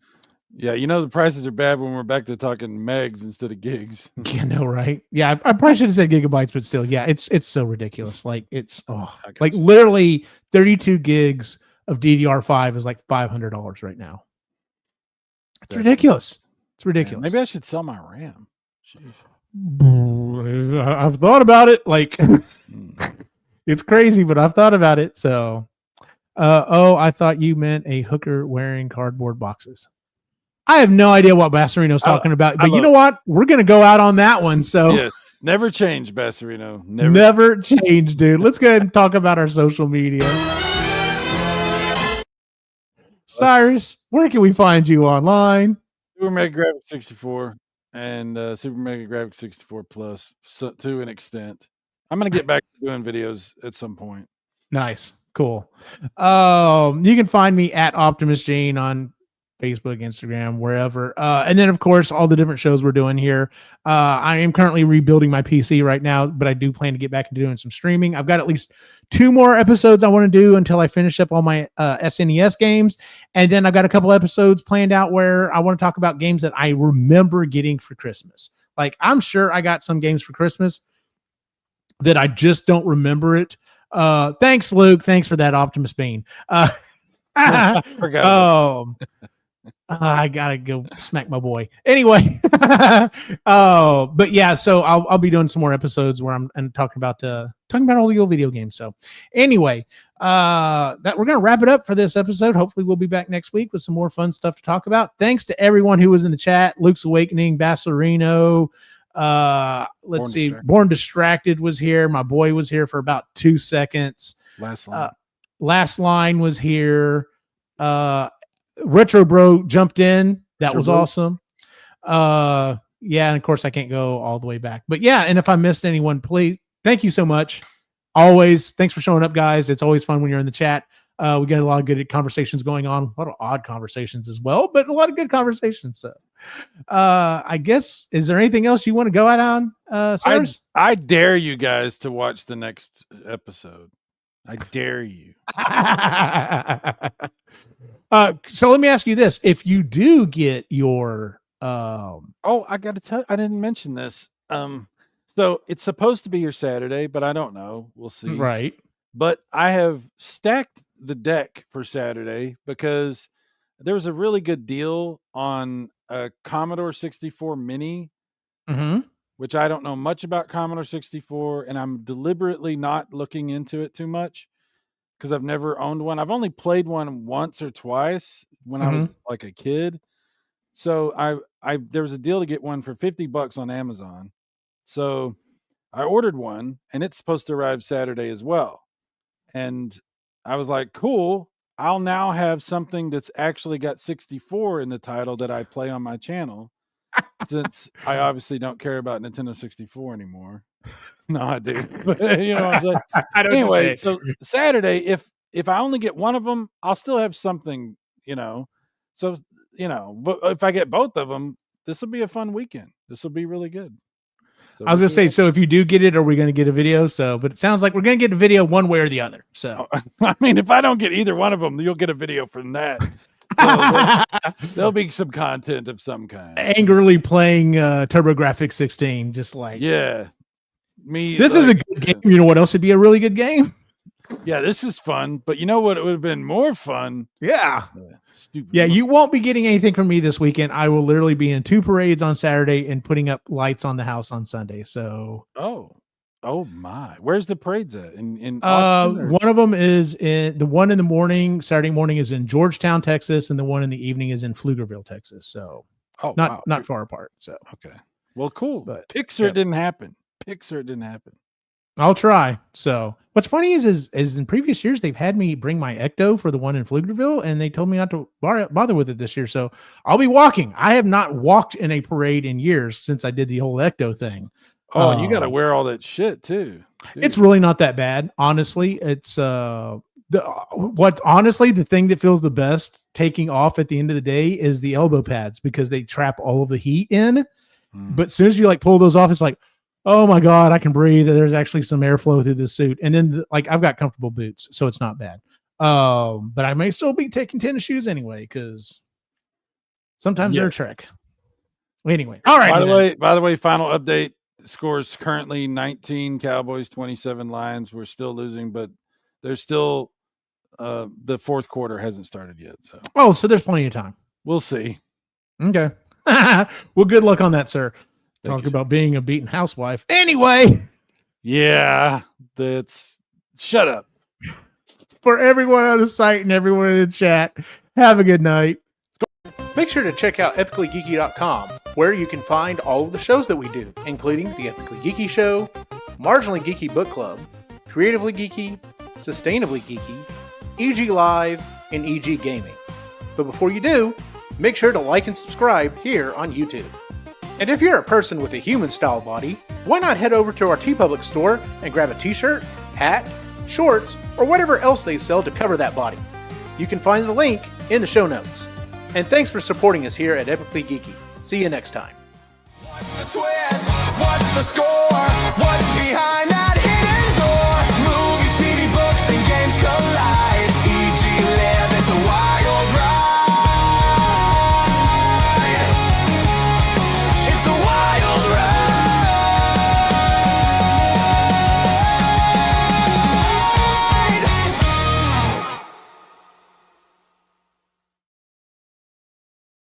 yeah, the prices are bad when we're back to talking megs instead of gigs. You know, right? Yeah, I probably should have said gigabytes, but still, yeah, it's so ridiculous. Like, it's like literally 32 gigs of DDR5 is like $500 right now. It's ridiculous. It's ridiculous. Maybe I should sell my RAM. I've thought about it. Like, it's crazy, but I've thought about it. So, I thought you meant a hooker wearing cardboard boxes. I have no idea what Bassarino's talking about, but you know what? We're going to go out on that one. So yes, never change, Bassarino. Never change, dude. Let's go ahead and talk about our social media. Cyrus, where can we find you online? Super Mega Graphics 64 and Super Mega Graphics 64 Plus, so, to an extent. I'm going to get back to doing videos at some point. Nice. Cool. You can find me at Optimus Gene on Facebook, Instagram, wherever. And then, of course, all the different shows we're doing here. I am currently rebuilding my PC right now, but I do plan to get back into doing some streaming. I've got at least 2 more episodes I want to do until I finish up all my SNES games. And then I've got a couple episodes planned out where I want to talk about games that I remember getting for Christmas. Like, I'm sure I got some games for Christmas that I just don't remember it. Thanks, Luke. Thanks for that, Optimus Bean. I gotta go smack my boy. Anyway, but yeah, so I'll be doing some more episodes where I'm talking about all the old video games. So anyway, that we're gonna wrap it up for this episode. Hopefully, we'll be back next week with some more fun stuff to talk about. Thanks to everyone who was in the chat. Luke's Awakening, Bassarino. Born Distracted was here. My boy was here for about 2 seconds. Last line was here. Retro Bro jumped in. That was awesome. Yeah, and of course I can't go all the way back. But yeah, and if I missed anyone, please, thank you so much. Always, thanks for showing up, guys. It's always fun when you're in the chat. We get a lot of good conversations going on. A lot of odd conversations as well, but a lot of good conversations. So I guess, is there anything else you want to go out on, Cyrus? I dare you guys to watch the next episode. I dare you. So let me ask you this. If you do get your I got to tell, I didn't mention this. So it's supposed to be your Saturday, but I don't know. We'll see. Right. But I have stacked the deck for Saturday because there was a really good deal on a Commodore 64 Mini, which I don't know much about Commodore 64, and I'm deliberately not looking into it too much because I've never owned one. I've only played one once or twice when I was like a kid. So there was a deal to get one for $50 on Amazon. So I ordered one, and it's supposed to arrive Saturday as well. And I was like, cool, I'll now have something that's actually got 64 in the title that I play on my channel, since I obviously don't care about Nintendo 64 anymore. No, I do. But, you know what I'm saying? I don't anyway, so Saturday, if I only get one of them, I'll still have something, you know. So, you know, but if I get both of them, this will be a fun weekend. This will be really good. So I was going to say, so if you do get it, are we going to get a video? So, but it sounds like we're going to get a video one way or the other. So, I mean, if I don't get either one of them, you'll get a video from that. So there'll be some content of some kind. Angrily playing TurboGrafx 16, just like, yeah. This is a good game. You know what else would be a really good game? Yeah, this is fun. But you know what? It would have been more fun. Yeah. Stupid. Yeah, you won't be getting anything from me this weekend. I will literally be in 2 parades on Saturday and putting up lights on the house on Sunday. So, oh my! Where's the parades at? In Austin? one of them is the one in the morning, Saturday morning, is in Georgetown, Texas, and the one in the evening is in Pflugerville, Texas. So, not far apart. So, okay, well, cool. But Pixar didn't happen. I'll try. So what's funny is in previous years, they've had me bring my Ecto for the one in Pflugerville, and they told me not to bother with it this year. So I'll be walking. I have not walked in a parade in years since I did the whole Ecto thing. Oh, and you got to wear all that shit too. Dude. It's really not that bad. Honestly, it's the thing that feels the best taking off at the end of the day is the elbow pads, because they trap all of the heat in. But as soon as you like pull those off, it's like, oh my God, I can breathe. There's actually some airflow through the suit. And then I've got comfortable boots, so it's not bad. But I may still be taking tennis shoes anyway, because sometimes they're a trick. Anyway. All right. By the way, final update. Scores currently 19 Cowboys, 27 Lions. We're still losing, but there's still the fourth quarter hasn't started yet. So there's plenty of time. We'll see. Okay. Well, good luck on that, sir. Thank Talk about being a beaten housewife. Anyway. Yeah, shut up. For everyone on the site and everyone in the chat, have a good night. Make sure to check out epicallygeeky.com, where you can find all of the shows that we do, including the Epically Geeky Show, Marginally Geeky Book Club, Creatively Geeky, Sustainably Geeky, EG Live, and EG Gaming. But before you do, make sure to like and subscribe here on YouTube. And if you're a person with a human-style body, why not head over to our TeePublic store and grab a t-shirt, hat, shorts, or whatever else they sell to cover that body. You can find the link in the show notes. And thanks for supporting us here at Epically Geeky. See you next time. What's the twist? What's the score?